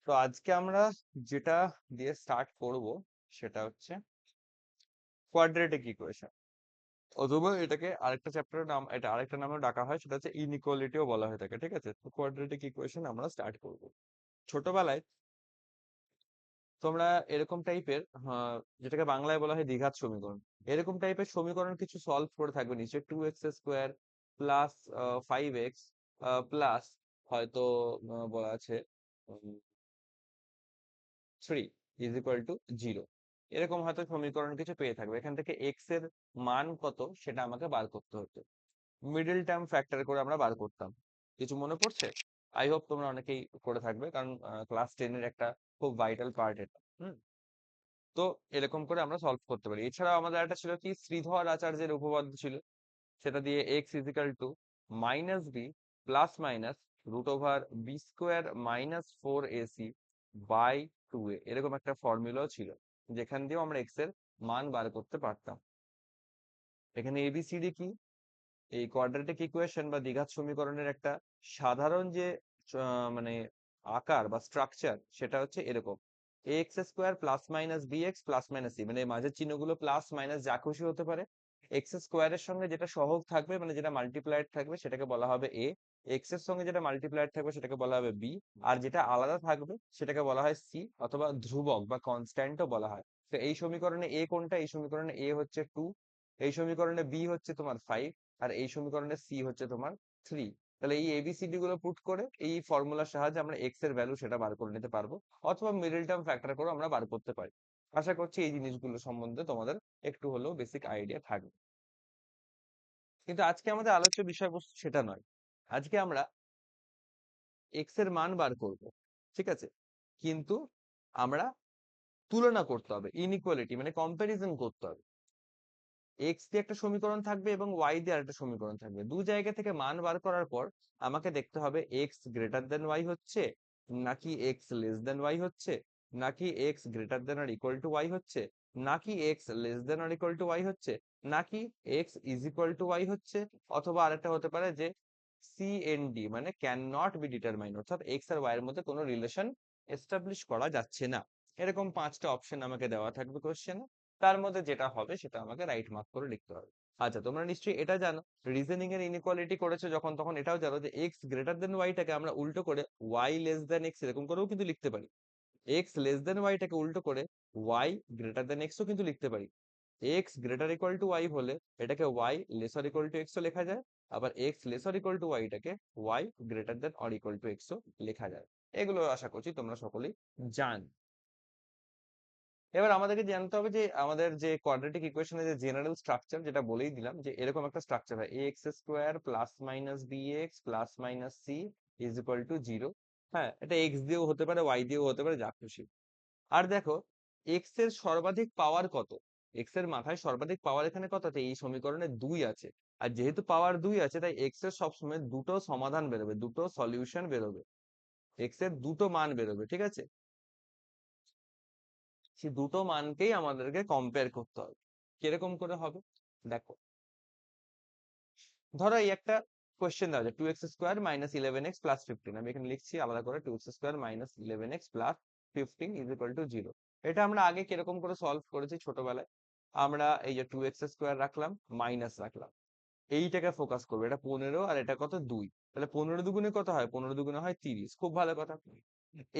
তো আজকে আমরা যেটা দিয়ে স্টার্ট করব সেটা হচ্ছে কোয়াড্রেটিক ইকুয়েশন, অথবা এটাকে আরেকটা চ্যাপ্টারের নাম, এটা আরেকটা নামে ডাকা হয়, সেটা হচ্ছে ইনইকুয়ালিটিও বলা হয়ে থাকে। ঠিক আছে, তো কোয়াড্রেটিক ইকুয়েশন আমরা স্টার্ট করব। ছোটবেলায় তোমরা এরকম টাইপের, যেটাকে বাংলায় বলা হয় দ্বিঘাত সমীকরণ, এরকম টাইপের সমীকরণ কিছু সলভ করে থাকবে। নিশ্চয়ই 2x² প্লাস 5x প্লাস হয়তো বলা আছে 3 = 0, এরকম হয়তো সমীকরণ কিছু পেয়ে থাকবে। এখান থেকে এক্স এর মান কত সেটা আমাকে বার করতে হতো, মিডল টার্ম ফ্যাক্টর করে আমরা বার করতাম। কিছু মনে পড়ছে? আই হোপ তোমরা অনেকেই করে থাকবে, কারণ ক্লাস 10-এর একটা খুব ভাইটাল পার্ট এটা। তো এরকম করে আমরা সলভ করতে পারি। এছাড়াও আমাদের একটা ছিল কি, শ্রীধর আচার্যের উপপাদ্য ছিল, সেটা দিয়ে x = -b plus √b² - 4ac/2a, এরকম একটা ফর্মুলাও ছিল, যেখান দিয়েও আমরা এক্স এর মান বার করতে পারতাম। এখানে এবিসিডি কি, এই কোয়াড্রেটিক ইকুয়েশন বা দ্বিঘাত সমীকরণের একটা সাধারণ যে মানে আকার বা স্ট্রাকচার, সেটা হচ্ছে এরকম: ax² + bx + c, মানে এই মাঝের চিহ্নগুলো প্লাস মাইনাস যা খুশি হতে পারে। এক্স স্কোয়ারের সঙ্গে যেটা সহগ থাকবে, মানে যেটা মাল্টিপ্লাইড থাকবে, সেটাকে বলা হবে a। এক্স এর সঙ্গে যেটা মাল্টিপ্লাইড থাকবে সেটাকে বলা হবে b। আর যেটা আলাদা থাকবে সেটাকে বলা হয় c, অথবা ধ্রুবক বা কনস্ট্যান্টও বলা হয়। তো এই সমীকরণে a কোনটা? এই সমীকরণে a হচ্ছে 2, এই সমীকরণে b হচ্ছে তোমার 5, আর এই সমীকরণে সি হচ্ছে তোমার 3। তাহলে এই এবিসিডি গুলো পুট করে এই ফর্মুলার সাহায্যে আমরা এক্স এর ভ্যালু সেটা বার করে নিতে পারবো, অথবা মিডল টার্ম ফ্যাক্টর করে আমরা বার করতে পারি। আশা করছি এই জিনিসগুলো সম্বন্ধে তোমাদের একটু হলেও বেসিক আইডিয়া থাকবে। কিন্তু আজকে আমাদের আলোচ্য বিষয়বস্তু সেটা নয়। আজকে আমরা এক্স এর মান বার করব, ঠিক আছে, কিন্তু আমরা তুলনা করতে হবে, ইনইকুয়ালিটি মানে কম্পারিজন করতে হবে। এক্স দিয়ে একটা সমীকরণ থাকবে এবং ওয়াই দিয়ে আরেকটা সমীকরণ থাকবে। দু জায়গা থেকে মান বার করার পর আমাকে দেখতে হবে এক্স গ্রেটার দেন ওয়াই হচ্ছে, নাকি এক্স লেস দেন ওয়াই হচ্ছে, নাকি X greater than or equal to Y হচ্ছে, নাকি X less than or equal to Y হচ্ছে, নাকি X is equal to Y হচ্ছে, অথবা আরেকটা হতে পারে যে সিএনডি মানে ক্যান নট বি ডিটারমাইন, অর্থাৎ এক্স আর ওয়াই এর মধ্যে কোনো রিলেশন এস্টাবলিশ করা যাচ্ছে না। এরকম 5টা অপশন আমাকে দেওয়া থাকবে কোশ্চেনে, তার মধ্যে যেটা হবে সেটা আমাকে রাইট মার্ক করে লিখতে হবে। আচ্ছা, তোমরা নিশ্চয়ই এটা জানো, রিজনিং এর ইনইকুয়ালিটি করেছো যখন, তখন এটাও জানো যে এক্স গ্রেটার দেন ওয়াইটাকে আমরা উল্টো করে ওয়াই লেস দেন এক্স এরকম করেও কিন্তু লিখতে পারি। এক্স লেস দেন ওয়াইটাকে উল্টো করে ওয়াই গ্রেটার দেন এক্সও কিন্তু লিখতে পারি। X greater equal to Y হলে এটাকে ওয়াই লেসার ইকুয়াল টু এক্সও লেখা যায়, আবার এক্স লেসার ইকুয়াল টু ওয়াইটাকে Y greater than or equal to এক্সও লেখা যায়। এগুলো আশা করছি তোমরা সকলেই জানো। এবার আমাদেরকে জানতে হবে যে আমাদের যে কোয়াড্রেটিক ইকুয়েশনের যে জেনারেল স্ট্রাকচার, যেটা বলেই দিলাম যে এরকম একটা স্ট্রাকচার হয়, ax² + bx + c = 0। হ্যাঁ, এটা এক্স দিয়েও হতে পারে, ওয়াই দিয়েও হতে পারে, যা খুশি। আর দেখো, এক্স এর সর্বাধিক পাওয়ার কত? এক্স এর মাথায় সর্বাধিক পাওয়ার এখানে কত আছে? এই সমীকরণে 2 আছে। আর যেহেতু পাওয়ার 2 আছে, তাই এক্স এর সবসময় দুটো সমাধান বেরোবে, দুটো সলিউশন বেরোবে, এক্স এর দুটো মান বেরোবে। ঠিক আছে, সেই দুটো মানকেই আমাদেরকে কম্পেয়ার করতে হবে। কিরকম করে হবে? দেখো, ধরো এই একটা কোয়েশ্চেন দেওয়া যায়, 2x² - 11x + 15, আমি এখানে লিখছি আলাদা করে, 2x² - 11x + 15 = 0। এটা আমরা আগে কিরকম করে সলভ করেছি ছোটবেলায়, আমরা এই যে 2x² রাখলাম, মাইনাস রাখলাম, এইটাকে ফোকাস করবো। এটা 15 আর এটা কত? 2। তাহলে 15 দুগুণে কত হয়? 15 দুগুণে হয় 30। খুব ভালো কথা।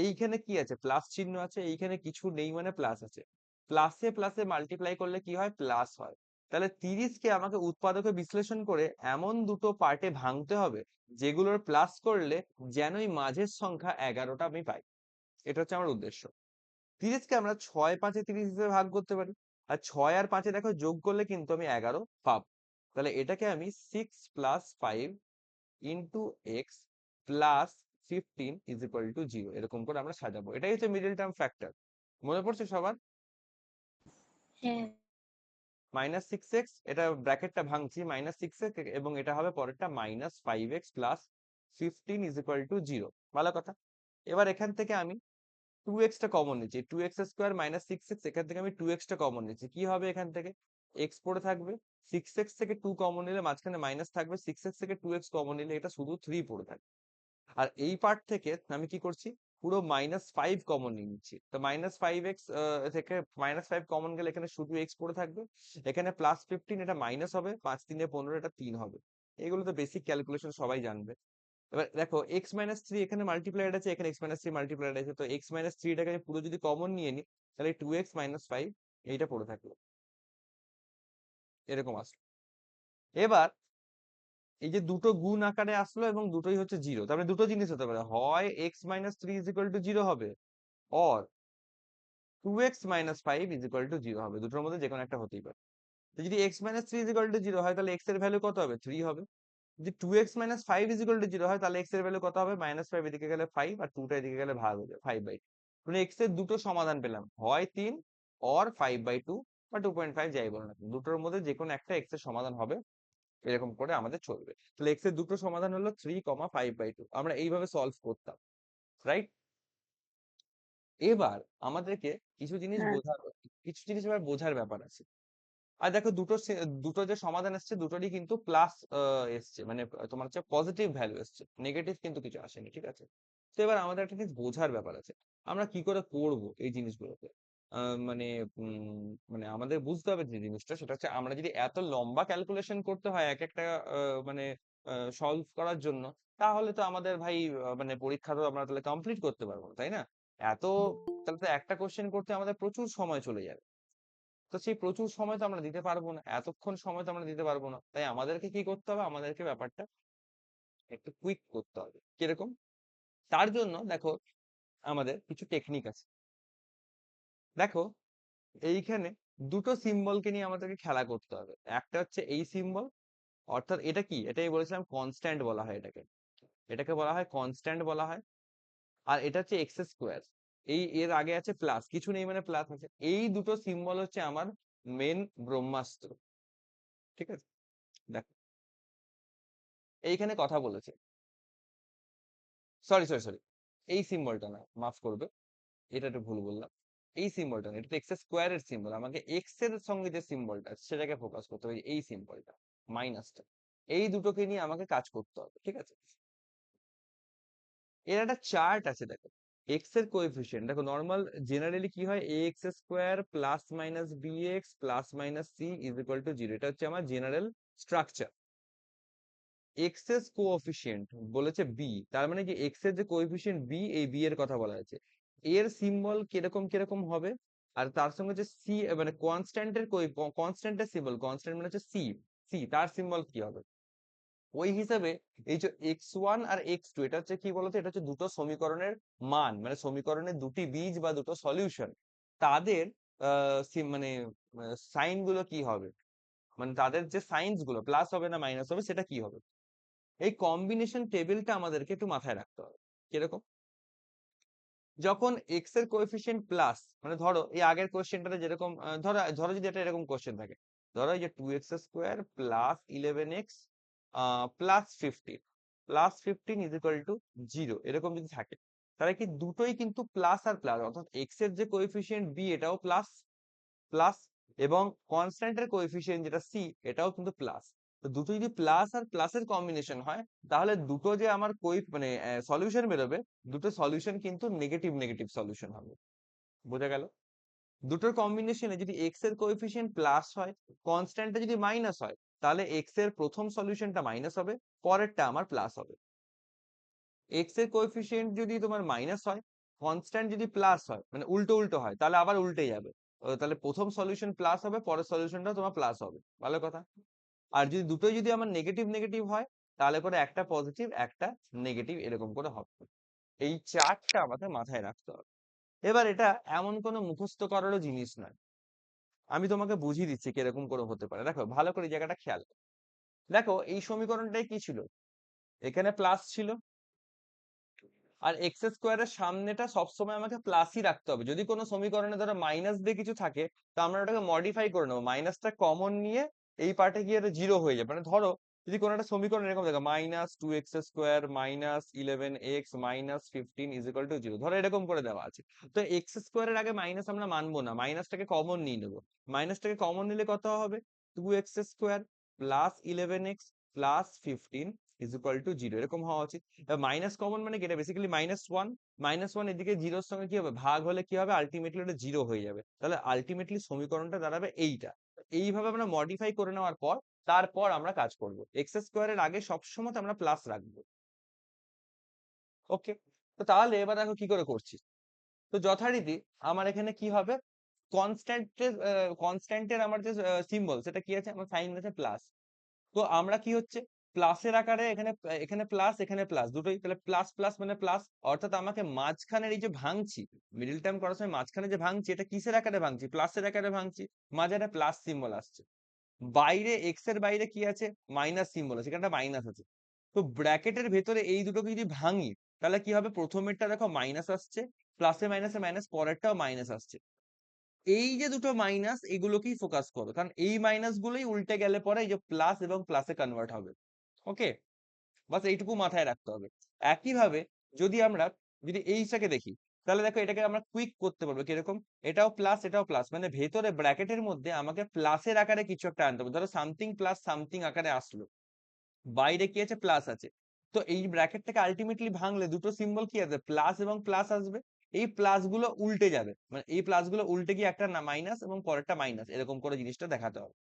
এইখানে কি আছে? প্লাস চিহ্ন আছে, এইখানে কিছু নেই মানে প্লাস আছে। প্লাসে প্লাসে মাল্টিপ্লাই করলে কি হয়? প্লাস হয়। তাহলে 30 কে আমাকে উৎপাদকে বিশ্লেষণ করে এমন দুটো পার্টে ভাঙতে হবে যেগুলোর প্লাস করলে যেনই মাঝের সংখ্যা 11টা আমি পাই। এটা হচ্ছে আমার উদ্দেশ্য। 30 কে আমরা 6 5 30 হিসেবে ভাগ করতে পারি, আর 6 আর 5 দেখো যোগ করলে কিন্তু আমি 11 পাবো। তাহলে এটাকে আমি 6 + 5 ইন্টু এক্স প্লাস 15 = 0, এরকম করে আমরা সাজাবো। এটাই হচ্ছে মিডল টার্ম ফ্যাক্টর। মনে পড়ছে সবার? হ্যাঁ। -6x, এটা ব্র্যাকেটটা ভাঙছি, -6x, এবং এটা হবে পরেরটা -5x প্লাস 15 = 0। ভালো কথা। এবার এখান থেকে আমি 2x টা কমন নিচ্ছি, 2x² - 6x, এখান থেকে আমি 2x টা কমন নিচ্ছি। কি হবে এখান থেকে? x পড়ে থাকবে, 6x থেকে 2 কমন নিলে মাঝখানে মাইনাস থাকবে, 6x থেকে 2x কমন নিলে এটা শুধু 3 পড়ে থাকবে। আর এই পার্ট থেকে আমি কি করছি? পুরো -5 কমন নিয়ে নিচ্ছি। তো -5x থেকে -5 কমন গেলে এখানে শুধু x পড়ে থাকবে। এখানে +15 এটা মাইনাস হবে, 5 3 15 এটা 3 হবে। এগুলো তো বেসিক ক্যালকুলেশন সবাই জানবে। এবার দেখো x-3 এখানে মাল্টিপ্লাইড আছে, এখানে x-3 মাল্টিপ্লাইড আছে, তো x-3 টাকে আমি পুরো যদি কমন নিয়ে নিই তাহলে 2x - 5 এইটা পড়ে থাকলো, এরকম আসলো। এবার এই যে দুটো গুণ আকারে আসলো এবং দুটোই হচ্ছে জিরো, তারপরে দুটো জিনিস হতে পারে, হয় x-3 0 হবে, অর 2x - 5 0 হবে। দুটোর মধ্যে যে কোনো একটা হতেই পারে। তো যদি x-3 0 হয় তাহলে x এর ভ্যালু কত হবে? 3 হবে। যদি 2x - 5 0 হয় তাহলে x এর ভ্যালু কত হবে? -5 এদিকে গেলে 5 আর 2টা এদিকে গেলে ভাগ হয়ে যাবে 5/2। মানে x এর দুটো সমাধান পেলাম, হয় 3 অর 5/2 বা 2.5, যাই বলো না কেন। দুটোর মধ্যে যে কোনো একটা x এর সমাধান হবে, এরকম করে আমাদের চলবে। তাহলে x এর দুটো সমাধান হলো 3, 5/2। আমরা এইভাবে সলভ করতাম, রাইট? এবার আমাদেরকে কিছু জিনিস হ্যাঁ বোঝার কিছু জিনিস এবার বোঝার ব্যাপার আছে। আর দেখো দুটো যে সমাধান এসছে দুটোরই কিন্তু প্লাস এসছে, মানে তোমার হচ্ছে পজিটিভ ভ্যালু এসছে, নেগেটিভ কিন্তু কিছু আসেনি, ঠিক আছে? তো এবার আমাদের একটা জিনিস বোঝার ব্যাপার আছে, আমরা কি করে করব এই জিনিসগুলোকে। মানে মানে আমাদের বুঝতে হবে যে জিনিসটা, সেটা হচ্ছে আমরা যদি এত লম্বা ক্যালকুলেশন করতে হয় এক একটা মানে সলভ করার জন্য, তাহলে তো আমাদের ভাই মানে পরীক্ষা তো আমরা তাহলে কমপ্লিট করতে পারবো না, তাই না? এত তাহলে তো একটা কোশ্চেন করতে আমাদের প্রচুর সময় চলে যাবে। তো সেই প্রচুর সময় তো আমরা দিতে পারবো না, এতক্ষণ সময় তো আমরা দিতে পারবো না। তাই আমাদেরকে কি করতে হবে? আমাদেরকে ব্যাপারটা একটু কুইক করতে হবে। কিরকম? তার জন্য দেখো আমাদের কিছু টেকনিক আছে। দেখো এইখানে দুটো সিম্বলকে নিয়ে আমাদেরকে খেলা করতে হবে। একটা হচ্ছে এই সিম্বল, অর্থাৎ এটা কি, এটাই বলেছিলাম কনস্ট্যান্ট বলা হয় এটাকে। এটাকে বলা হয় কনস্ট্যান্ট বলা হয়। আর এটা হচ্ছে এক্স স্কোয়ার। এই এর আগে আছে প্লাস, কিছু নেই মানে প্লাস আছে। এই দুটো সিম্বল হচ্ছে আমার মেন ব্রহ্মাস্ত্র, ঠিক আছে? দেখো এইখানে কথা বলেছে, সরি সরি সরি, এই সিম্বলটা না, মাফ করবে, এটা একটু ভুল বললাম। এই সিম্বলটা না, এটা তো এক্স স্কোয়ারের সিম্বল। আমাকে এক্স এর সঙ্গে যে সিম্বলটা সেটাকে ফোকাস করতে হবে, এই সিম্বলটা, মাইনাসটা। এই দুটোকে নিয়ে আমাকে কাজ করতে হবে, ঠিক আছে? এর একটা চার্ট আছে, দেখো এক্স এর কোএফিসিয়েন্ট দেখো, নর্মাল জেনারেলি কি হয়, A X square plus minus B X plus minus C is equal to 0। এটা হচ্ছে আমার জেনারেল স্ট্রাকচার। এক্স এর কোএফিসিয়েন্ট বলেছে বি, তার মানে কি এক্স এর যে কোএফিসিয়েন্ট বি, এই বি এর কথা বলা হয়েছে। এর সিম্বল কিরকম কিরকম হবে, আর তার সঙ্গে যে সি মানে কনস্ট্যান্টের কনস্ট্যান্টের সিম্বল, কনস্ট্যান্ট মানে হচ্ছে সি, সি তার সিম্বল কি হবে ওই হিসাবে। এই যে x1 আর x2, এটা হচ্ছে কি বলতো, এটা হচ্ছে দুটো সমীকরণের মান, মানে সমীকরণের দুটি বীজ বা দুটো সলিউশন, তাদের মানে সাইন গুলো কি হবে, মানে তাদের যে সাইন্স গুলো প্লাস হবে না মাইনাস হবে সেটা কি হবে। এই কম্বিনেশন টেবিলটা আমাদেরকে একটু মাথায় রাখতে হবে। কিরকম? যখন এক্স এর কোএফিসিয়েন্ট প্লাস, মানে ধরো এই আগের কোশ্চেনটাতে যেরকম ধরো ধরো যদি একটা এরকম কোশ্চেন থাকে, ধরো এই যে 2x² plus 11x plus 15 is equal to 0, এরকম যদি থাকে, তাহলে কি দুটোই কিন্তু প্লাস আর প্লাস, অর্থাৎ এক্স এর যে কোএফিসিয়েন্ট বি এটাও প্লাস প্লাস, এবং কনস্ট্যান্টের কোএফিসিয়েন্ট যেটা সি এটাও কিন্তু প্লাস। তো দুটো যদি প্লাস আর প্লাসের কম্বিনেশন হয়, তাহলে দুটো যে আমার মানে সলিউশন বেরোবে, দুটো সলিউশন কিন্তু নেগেটিভ নেগেটিভ সলিউশন হবে। বোঝা গেল? দুটোর কম্বিনেশনে যদি এক্স এর কোএফিসিয়েন্ট প্লাস হয়, কনস্ট্যান্টটা যদি মাইনাস হয়, তাহলে এক্স এর প্রথম সলিউশনটা মাইনাস হবে, পরেরটা আমার প্লাস হবে। এক্স এর কোএফিসিয়েন্ট যদি তোমার মাইনাস হয়, কনস্ট্যান্ট যদি প্লাস হয়, মানে উল্টো উল্টো হয়, তাহলে আবার উল্টে যাবে। তাহলে প্রথম সলিউশন প্লাস হবে, পরের সলিউশনটা তোমার প্লাস হবে। ভালো কথা। আর যদি দুটোই যদি আমার নেগেটিভ নেগেটিভ হয়, তাহলে করে একটা পজিটিভ একটা নেগেটিভ, এরকম করে হবে। এই চার্টটা আমাদের মাথায় রাখতে হবে। এবার এটা এমন কোনো মুখস্থ করারও জিনিস নয়, আমি তোমাকে বুঝিয়ে দিচ্ছি কিরকম করে হতে পারে। দেখো ভালো করে এই জায়গাটা খেয়াল করো। দেখো এই সমীকরণটাই কি ছিল, এখানে প্লাস ছিল, আর এক্স স্কোয়ারের সামনেটা সবসময় আমাকে প্লাসই রাখতে হবে। যদি কোনো সমীকরণে ধরো মাইনাস দিয়ে কিছু থাকে, তো আমরা ওটাকে মডিফাই করে নেবো, মাইনাসটা কমন নিয়ে এই পার্টে গিয়ে এটা 0 হয়ে যাবে। মানে ধরো যদি কোনো একটা সমীকরণ এরকম দেখো, -2x² -11x -15 is equal to 0, ধরো এরকম করে দেওয়া আছে। তো এক্স স্কোয়ারের আগে মাইনাস আমরা মানবো না, মাইনাসটাকে কমন নিয়ে নেবো। মাইনাসটাকে কমন নিলে কত হবে? 2x² +11x +15 is equal to 0 এরকম হওয়া উচিত। মাইনাস কমন মানে কি, এটা বেসিক্যালি -1 এদিকে জিরোর সঙ্গে কি হবে, ভাগ হলে কি হবে, আলটিমেটলি ওটা 0 হয়ে যাবে। তাহলে আলটিমেটলি সমীকরণটা দাঁড়াবে এইটা। এইভাবে আমরা মডিফাই করে নেওয়ার পর তারপর আমরা কাজ করব। এক্স স্কোয়ারের আগে সবসময় আমরা প্লাস রাখবো। ওকে, তো তাহলে এবার দেখো কি করে করছি। তো যথারীতি আমার এখানে কি হবে, কনস্ট্যান্টের আমার যে সিম্বল সেটা কি আছে, আমার সাইন আছে প্লাস। তো আমরা কি হচ্ছে, প্লাসের আকারে এখানে এখানে প্লাস এখানে প্লাস দুটোই, তাহলে প্লাস প্লাস মানে প্লাস, অর্থাৎ আমাকে মাঝখানের এই যে ভাঙছি, মিডিল টার্ম করার সময় মাঝখানে যে ভাঙছি, এটা কিসের আকারে ভাঙছি, প্লাসের আকারে ভাঙছি, মাঝে একটা প্লাস সিম্বল আসছে। বাইরে এক্স এর বাইরে কি আছে, মাইনাস সিম্বল আছে, এখানে মাইনাস আছে। তো ব্র্যাকেটের ভেতরে এই দুটোকে যদি ভাঙি তাহলে কি হবে, প্রথমেরটা দেখো মাইনাস আসছে, প্লাসে মাইনাসে মাইনাস, পরেরটাও মাইনাস আসছে। এই যে দুটো মাইনাস এগুলোকেই ফোকাস করো, কারণ এই মাইনাস গুলোই উল্টে গেলে পরে এই যে প্লাস এবং প্লাসে কনভার্ট হবে। ওকে, বাস এইটুকু মাথায় রাখতে হবে। একইভাবে যদি আমরা যদি এইটাকে দেখি, তাহলে দেখো এটাকে আমরা কুইক করতে পারবো কিরকম, এটাও প্লাস এটাও প্লাস, মানে ভেতরে ব্র্যাকেটের মধ্যে আমাকে প্লাসের আকারে কিছু একটা আনতে হবে। ধরো সামথিং প্লাস সামথিং আকারে আসলো, বাইরে কি আছে, প্লাস আছে। তো এই ব্র্যাকেট থেকে আলটিমেটলি ভাঙলে দুটো সিম্বল কি আছে, প্লাস এবং প্লাস আসবে। এই প্লাস গুলো উল্টে যাবে, মানে এই প্লাস গুলো উল্টে গিয়ে একটা না মাইনাস এবং পরেরটা মাইনাস, এরকম করে জিনিসটা দেখাতে হবে।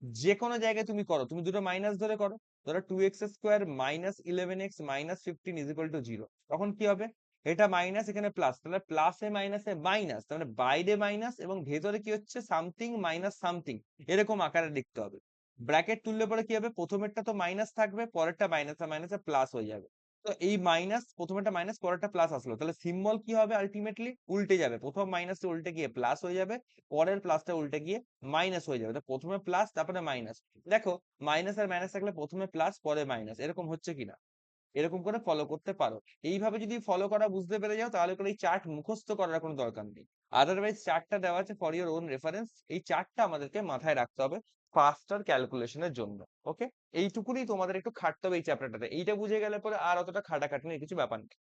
যে কোনো জায়গায় তুমি করো, তুমি দুটো মাইনাস ধরে করো, ধরো 2x² -11x -15 is equal to 0, তখন কি হবে, এটা মাইনাস এখানে প্লাস, তাহলে প্লাসে মাইনাসে মাইনাস, তার মানে বাইরে মাইনাস এবং ভেতরে কি হচ্ছে, সামথিং মাইনাস সামথিং, এরকম আকারে লিখতে হবে। ব্র্যাকেট তুললে পরে কি হবে, প্রথমেরটা তো মাইনাস থাকবে, পরেরটা মাইনাসে মাইনাসে প্লাস হয়ে যাবে। তো এই মাইনাস, প্রথমেরটা মাইনাস পরেরটা প্লাস আসলো, তাহলে সিম্বল কি হবে, আলটিমেটলি উল্টে যাবে, প্রথম মাইনাসে উল্টে গিয়ে প্লাস হয়ে যাবে, পরের প্লাসটা উল্টে গিয়ে মাইনাস হয়ে যাবে। তো প্রথমে প্লাস তারপরে মাইনাস, দেখো মাইনাস আর মাইনাস থাকলে প্রথমে প্লাস পরে মাইনাস, এরকম হচ্ছে কিনা, এরকম করে ফলো করতে পারো। এইভাবে যদি ফলো করা বুঝতে পেরে যাও তাহলে করে এই চার্ট মুখস্থ করার কোনো দরকার নেই। আদারওয়াইজ চার্টটা দেওয়া আছে ফর ইওর ওন রেফারেন্স, এই চার্টটা আমাদেরকে মাথায় রাখতে হবে ফাস্টার ক্যালকুলেশনের জন্য। ওকে, এইটুকুনি তোমাদের একটু খাটতে হবে এই চ্যাপ্টারটাতে, এইটা বুঝে গেলে পরে আর অতটা খাটাখাটনির কিছু ব্যাপার নেই।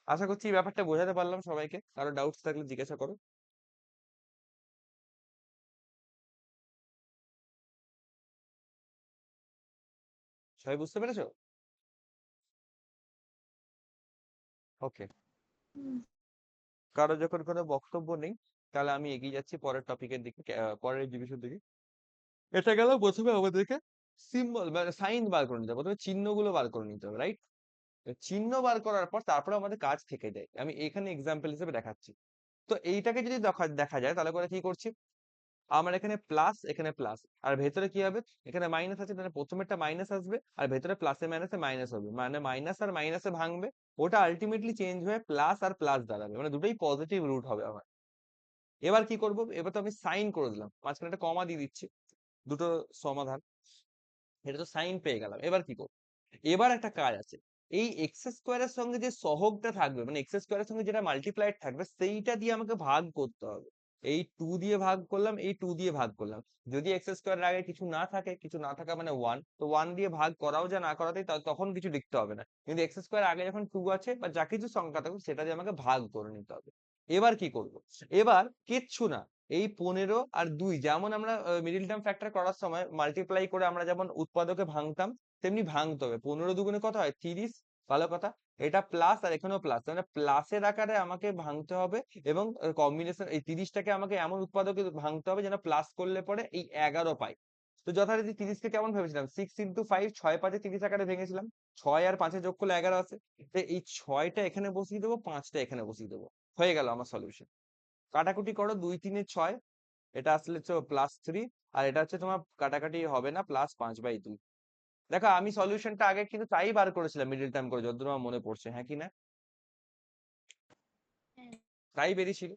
আশা করছি এই ব্যাপারটা বোঝাতে পারলাম সবাইকে, কারো ডাউটস থাকলে জিজ্ঞাসা করো। সবাই বুঝতে পেরেছো? ওকে, হুম, কারো যখন কোনো বক্তব্য নেই তাহলে আমি এগিয়ে যাচ্ছি পরের টপিকের দিকে, পরের এক্সিবিশন দিকে। এটা গেল প্রথমে আমাদেরকে সিম্বল মানে সাইন বার করে নিতে হবে, প্রথমে চিহ্নগুলো বার করে নিতে হবে, রাইট? চিহ্ন বার করার পর তারপরে আমাদের কাজ থেকে যায়, আমি এখানে এক্সাম্পল হিসেবে দেখাচ্ছি। তো এইটাকে যদি দেখা দেখা যায় তাহলে করে কি করছি, আমার এখানে প্লাস এখানে প্লাস, আর ভেতরে কি হবে, এখানে মাইনাস আছে, মানে প্রথমেরটা মাইনাস আসবে আর ভেতরে প্লাসে মাইনাসে মাইনাস হবে, মানে মাইনাস আর মাইনাসে ভাঙবে, ওটা আলটিমেটলি চেঞ্জ হয়ে প্লাস আর প্লাস দাঁড়াবে, মানে দুটোই পজিটিভ রুট হবে আমার। এবার কি করব, এবার তো আমি সাইন করে দিলাম, মাঝখানে একটা কমা দিয়ে দিচ্ছি, দুটো সমাধান, এটা তো সাইন পেয়ে গেলাম। এবার কি করব, এবার একটা কাজ আছে, এই এক্স স্কোয়ারের সঙ্গে যে সহগটা থাকবে, মানে এক্স স্কোয়ারের সঙ্গে যেটা মাল্টিপ্লাইড থাকবে সেইটা দিয়ে আমাকে ভাগ করতে হবে। এই 2 দিয়ে ভাগ করলাম, এই 2 দিয়ে ভাগ করলাম, যদি এক্স স্কোয়ারের আগে কিছু না থাকে, কিছু না থাকা মানে 1, তো 1 দিয়ে ভাগ করাও যা না করাতেই তখন কিছু লিখতে হবে না, কিন্তু এক্স স্কোয়ার আগে যখন 2 আছে বা যা কিছু সংখ্যা থাকুক সেটা দিয়ে আমাকে ভাগ করে নিতে হবে। এবার কি করব, এবার কিচ্ছু না, এই 15 আর 2 যেমন আমরা মিডিল টার্ম ফ্যাক্টর করার সময় মাল্টিপ্লাই করে আমরা যেমন উৎপাদকে ভাঙতাম, তেমনি ভাঙতে হবে। 15 দুগুণে কত হয়, 30, ভালো কথা, এটা প্লাস আর এখানেও প্লাস, মানে প্লাসের আকারে আমাকে ভাঙতে হবে, এবং কম্বিনেশন এই 30টাকে আমাকে এমন উৎপাদকে ভাঙতে হবে যেন প্লাস করলে পরে এই 11 পাই। তো যথারীতি 30কে কেমন ভেবেছিলাম, 6 × 5, 6 5 30 আকারে ভেঙেছিলাম, 6 আর 5 যোগ করলে 11 আছে, তো এই 6টা এখানে বসিয়ে দেবো, 5টা এখানে বসিয়ে দেবো, হয়ে গেল আমার সলিউশন। কাটাকুটি করো, 2 3 6, এটা আসলে +3, আর এটা হচ্ছে তোমার কাটাকাটি হবে না, +5/2। দেখো আমি সলিউশনটা আগে কিন্তু তাই বার করেছিলাম মিডল টার্ম করে, যতদূর আমার মনে পড়ছে, হ্যাঁ কি না, হ্যাঁ, তাই বেরিয়েছিল।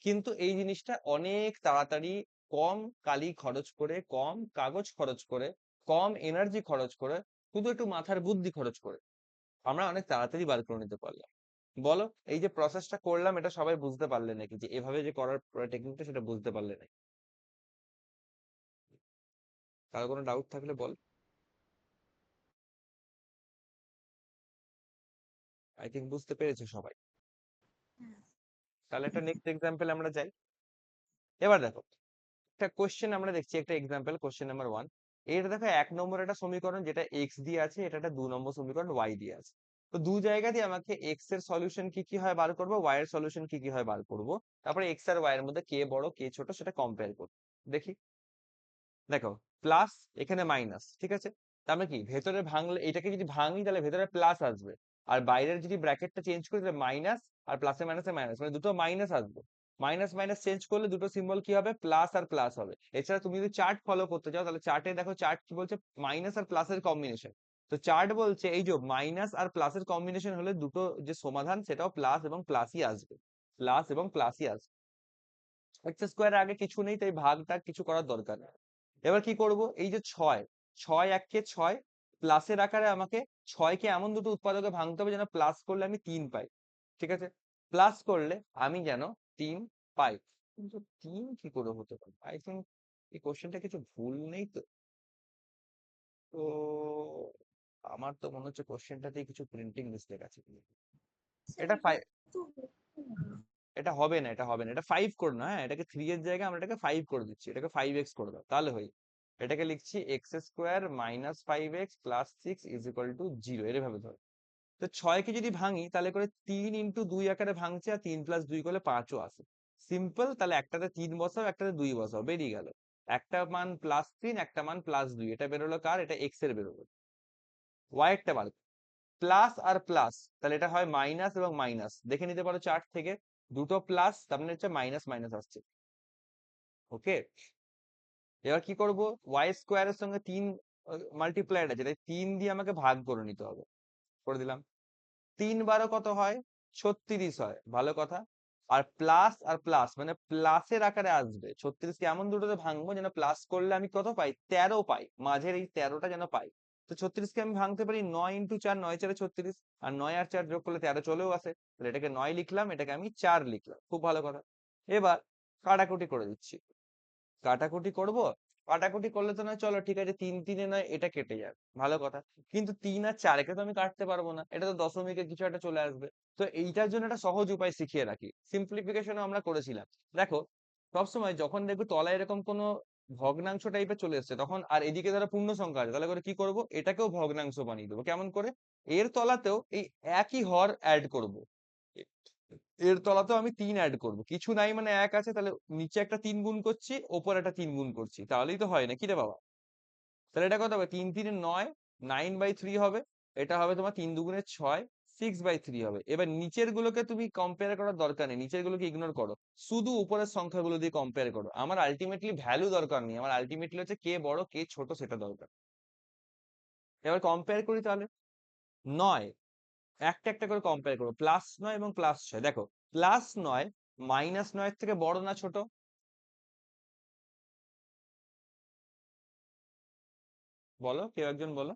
কিন্তু এই জিনিসটা অনেক তাড়াতাড়ি, কম কালি খরচ করে, কম কাগজ খরচ করে, কম এনার্জি খরচ করে, শুধু একটু মাথার বুদ্ধি খরচ করে আমরা অনেক তাড়াতাড়ি বার করে নিতে পারলাম। বলো, এই যে প্রসেসটা করলাম এটা সবাই বুঝতে পারলে নাকি, যে এভাবে যে করার টেকনিকটা সেটা বুঝতে পারলে নাকি? কারো কোনো ডাউট থাকলে বল। আই থিঙ্ক বুঝতে পেরেছে সবাই। হ্যাঁ, তাহলে একটা নেক্সট এক্সাম্পল আমরা যাই। এবার দেখো, একটা কোশ্চেন আমরা দেখছি, একটা এক্সাম্পল, কোশ্চেন নাম্বার 1, এর দেখো 1 নম্বর একটা সমীকরণ যেটা এক্স দিয়ে আছে, এটা একটা 2 নম্বর সমীকরণ ওয়াই দিয়ে আছে। তো দু জায়গা দিয়ে আমাকে এক্স এর সলিউশন কি কি হয় বার করবো, ওয়াই এর সলিউশন কি কি হয় বার করবো, তারপরে এক্স আর ওয়াই এর মধ্যে কে বড় কে ছোট সেটা কম্পেয়ার করবো। দেখি, দেখো প্লাস এখানে মাইনাস, ঠিক আছে। তার মানে কি ভেতরে ভাঙলে, এটাকে যদি ভাঙি তাহলে ভেতরে প্লাস আসবে, আর বাইরের যদি ব্র্যাকেটটা চেঞ্জ করি তাহলে মাইনাস, আর প্লাসে মাইনাসে মাইনাস, মানে দুটো মাইনাস আসবে। মাইনাস মাইনাস চেঞ্জ করলে দুটো সিম্বল কি হবে, প্লাস আর প্লাস হবে। এছাড়া তুমি যদি চার্ট ফলো করতে চাও তাহলে চার্টে দেখো, চার্ট কি বলছে, মাইনাস আর প্লাসের কম্বিনেশন। তো চার্ট বলছে এই যে মাইনাস আর প্লাসের কম্বিনেশন হলে দুটো যে সমাধান সেটাও প্লাস এবং প্লাসই আসবে, প্লাস এবং প্লাসই আসবে। এক্স স্কোয়ার আগে কিছু নেই, তাই ভাগটা কিছু করার দরকার নেই। এবার কি করব, এই যে ছয়, ছয় এককে ছয়, প্লাসের আকারে আমাকে ছয়কে এমন দুটো উৎপাদকে ভাঙতে হবে যেন প্লাস করলে আমি 3 পাই, ঠিক আছে। প্লাস করলে আমি যেন 3 পাই। কিন্তু 3 কি করে হতে পারে, আই থিঙ্ক এই কোশ্চেনটা কিছু ভুল নেই তো। তো আমার তো মনে হচ্ছে কোশ্চেনটাতেই কিছু প্রিন্টিং মিস্টেক আছে। স্যার এটা এটা তো হচ্ছে না। এটা হবে না, এটা হবে না, এটা 5 করে না, হ্যাঁ এটাকে 3 এর জায়গায় আমরা এটাকে 5 করে দিচ্ছি, এটাকে 5x করে দাও তাহলে হয়। এটাকে লিখছি x square minus 5x plus 6 is equal to 0, এভাবে ধরো। তো 6 কে যদি ভাঙি তাহলে করে 3 ইন্টু 2 আকারে ভাঙছে, আর 3 প্লাস 2 করলে 5ও আসে। সিম্পল, তাহলে একটাতে 3 বসাও একটাতে 2 বসাও, বেরিয়ে গেল। একটা মান +3, একটা মান +2, এটা বেরোলো কার, এটা এক্স এর বেরোলো। ওয়াই এরটা বার, প্লাস আর প্লাস, তাহলে এটা হয় মাইনাস এবং মাইনাস, দেখে নিতে পারো চার্ট থেকে, দুটো প্লাস তার মানে হচ্ছে মাইনাস মাইনাস আসছে। ওকে, এবার কি করব, ওয়াই স্কোয়ারের সঙ্গে 3 মাল্টিপ্লাইড আছে, তাই 3 দিয়ে আমাকে ভাগ করে নিতে হবে, করে দিলাম। 3 12 কত হয়, 36 হয়, ভালো কথা। আর প্লাস মানে প্লাসের আকারে আসবে, 36 কে এমন দুটোতে ভাঙবো যেন প্লাস করলে আমি কত পাই, 13 পাই, মাঝের এই 13টা যেন পাই। তো 36 কে আমি ভাঙতে পারি 9 ইন্টু 4, 9 4 36, আর 9 আর 4 যোগ করলে 13 চলেও আসে, তাহলে এটাকে 9 লিখলাম, এটাকে আমি 4 লিখলাম, খুব ভালো কথা। এবার কাটাকুটি করে দিচ্ছি, কাটাকুটি করব। কাটাকুটি করলে তো নয়, চলো ঠিক আছে, 3 3 নয় এটা কেটে যাবে, ভালো কথা। কিন্তু 3 আর 4 কে তো আমি কাটতে পারবো না, এটা তো দশমিকে কিছু একটা চলে আসবে। তো এইটার জন্য একটা সহজ উপায় শিখিয়ে রাখি, সিম্পলিফিকেশনও আমরা করেছিলাম। দেখো, সবসময় যখন দেখবে তলায় এরকম কোনো ভগ্নাংশ টাইপের চলে এসছে তখন, আর এদিকে ধরো পূর্ণ সংখ্যা আছে, তাহলে করে কি করব, এটাকেও ভগ্নাংশ বানিয়ে দেবো, কেমন করে, এর তলাতেও এই একই হর অ্যাড করব। এর তলাতেও আমি 3 অ্যাড করব, কিছু নাই মানে 1 আছে, তাহলে নিচে একটা 3 গুণ করছি, ওপরে একটা 3 গুণ করছি, তাহলেই তো হয়, নাকি রে বাবা। তাহলে এটা কত হবে, 3 3 9, 9/3 হবে। এটা হবে তোমার 3 2 6, 6/3 হবে। এবার নিচের গুলোকে তুমি কম্পেয়ার করার দরকার নেই, নিচের গুলোকে ইগনোর করো, শুধু উপরের সংখ্যাগুলো দিয়ে কম্পেয়ার করো। আমার আলটিমেটলি ভ্যালু দরকার নেই, আমার আলটিমেটলি হচ্ছে কে বড় কে ছোট সেটা দরকার। এবার কম্পেয়ার করি তাহলে, 9 একটা একটা করে কম্পেয়ার করো, +9 এবং +6, দেখো +9 -9 থেকে বড় না ছোট, বলো কেউ একজন বলো।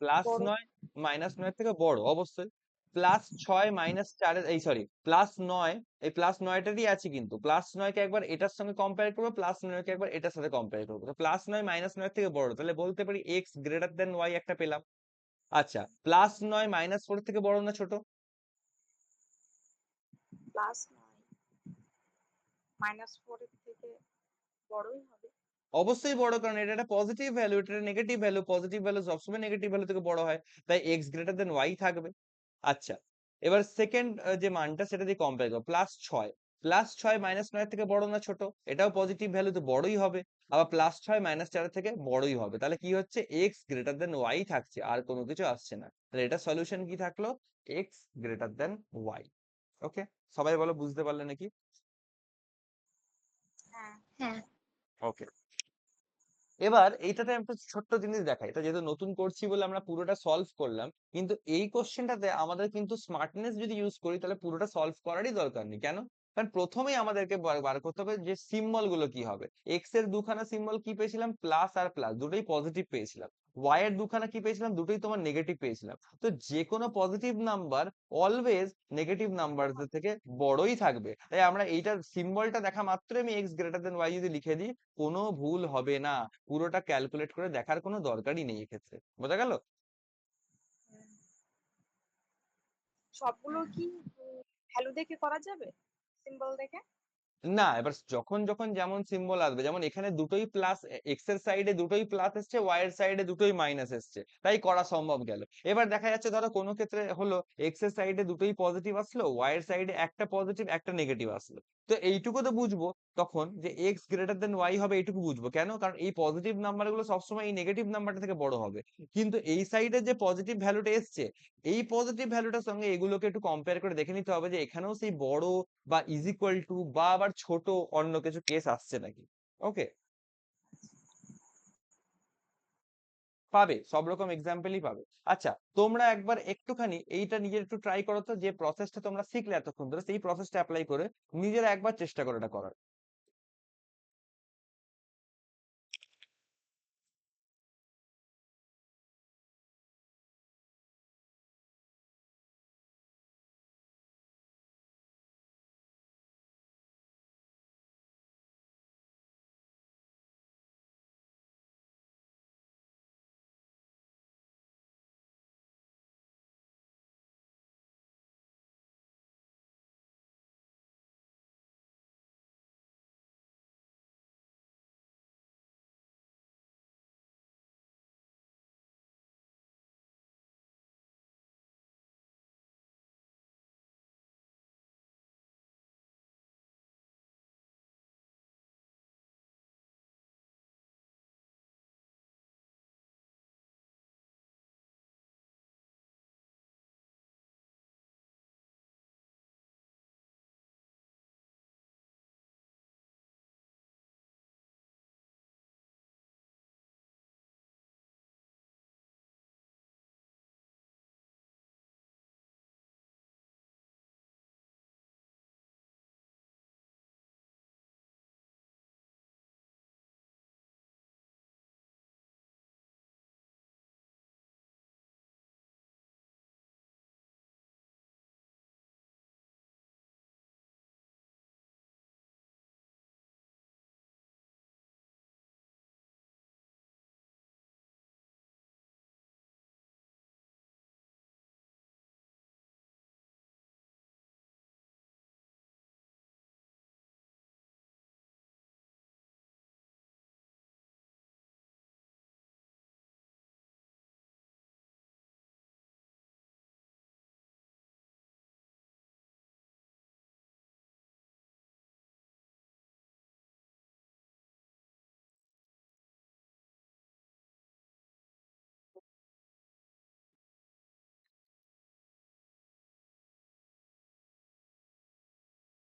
প্লাস বড়। 9 -9 থেকে বড় অবশ্যই। +6 -4 এই সরি +9, এই +9টারই আছে, কিন্তু +9 কে একবার এটার সঙ্গে কম্পেয়ার করবো, +9 কে একবার এটার সাথে কম্পেয়ার করবো, তো +9 -9 থেকে বড়, তাহলে বলতে পারি এক্স গ্রেটার দেন ওয়াই একটা পেলাম। আচ্ছা, +9 -4 থেকে বড় না ছোট, +9 -4 এর থেকে বড়ই হবে। অবশ্যই বড়, কারণ এটা একটা পজিটিভ ভ্যালু, এটা নেগেটিভ ভ্যালু, পজিটিভ ভ্যালু সবসময় নেগেটিভ ভ্যালু থেকে বড় হয়, তাই এক্স গ্রেটার দেন ওয়াই থাকবে। আচ্ছা, এবার সেকেন্ড যে মানটা সেটা দিয়ে কম্পেয়ার করো, +6, +6 -9 থেকে বড় না ছোট, এটাও পজিটিভ ভ্যালু তো বড়ই হবে। আবার +6 -4 থেকে বড়ই হবে, তাহলে কি হচ্ছে, এক্স গ্রেটার দেন ওয়াই থাকছে, আর কোনো কিছু আসছে না, তাহলে এটা সলিউশন কি থাকলো, এক্স গ্রেটার দেন ওয়াই। ওকে, সবাই বলো বুঝতে পারলে নাকি। হ্যাঁ হ্যাঁ। ওকে, এবার এইটাতে একটা ছোট্ট জিনিস দেখাই, এটা যেহেতু নতুন করছি বলে আমরা পুরোটা সলভ করলাম, কিন্তু এই কোশ্চেনটাতে আমাদের কিন্তু স্মার্টনেস যদি ইউজ করি তাহলে পুরোটা সলভ করারই দরকার নেই, কেন, কারণ প্রথমেই আমাদেরকে বার করতে হবে যে সিম্বল গুলো কি হবে। এক্স এর দুখানা সিম্বল কি পেয়েছিলাম, প্লাস আর প্লাস, দুটোই পজিটিভ পেয়েছিলাম। ওয়াই এর দুখানা কি পেয়েছিলাম, দুটোই তোমার নেগেটিভ পেয়েছিলাম। তো যে কোনো positive number always negative number থেকে বড়ই থাকবে, তাই আমরা এইটার সিম্বলটা দেখা মাত্রই আমি এক্স গ্রেটার দেন ওয়াই যদি লিখে দিই, কোনো ভুল হবে না, পুরোটা ক্যালকুলেট করে দেখার কোনো দরকারই নেই এক্ষেত্রে, বোঝা গেল। হুম। সবগুলো কি ভ্যালু দেখে করা যাবে, সিম্বল দেখে? না, এবার যখন যখন যেমন সিম্বল আসবে, যেমন এখানে দুটোই প্লাস, এক্স এর সাইডে দুটোই প্লাস এসছে, ওয়াই এর সাইডে দুটোই মাইনাস এসছে, তাই করা সম্ভব গেল। এবার দেখা যাচ্ছে ধরো কোনো ক্ষেত্রে হলো এক্স এর সাইডে দুটোই পজিটিভ আসলো, ওয়াই এর সাইডে একটা পজিটিভ একটা নেগেটিভ আসলো, তো এইটুকু তো বুঝবো তখন যে এক্স গ্রেটার দেন ওয়াই হবে, এইটুকু বুঝবো কেন, কারণ এই পজিটিভ নাম্বার গুলো সবসময় এই নেগেটিভ নাম্বারটা থেকে বড় হবে। কিন্তু এই সাইডে যে পজিটিভ ভ্যালুটা এসছে, এই পজিটিভ ভ্যালুটার সঙ্গে এগুলোকে একটু কম্পেয়ার করে দেখে নিতে হবে যে এখানেও সেই বড় বা ইজ ইকুয়াল টু বা আবার ছোট অন্য কিছু কেস আসছে নাকি। ওকে, পাবে, সব রকম এক্সাম্পলই পাবে। আচ্ছা, তোমরা একবার একটুখানি এইটা নিজের একটু ট্রাই করো তো, যে প্রসেসটা তোমরা শিখলে এতক্ষণ ধরে সেই প্রসেসটা অ্যাপ্লাই করে নিজেরা একবার চেষ্টা করো এটা করার।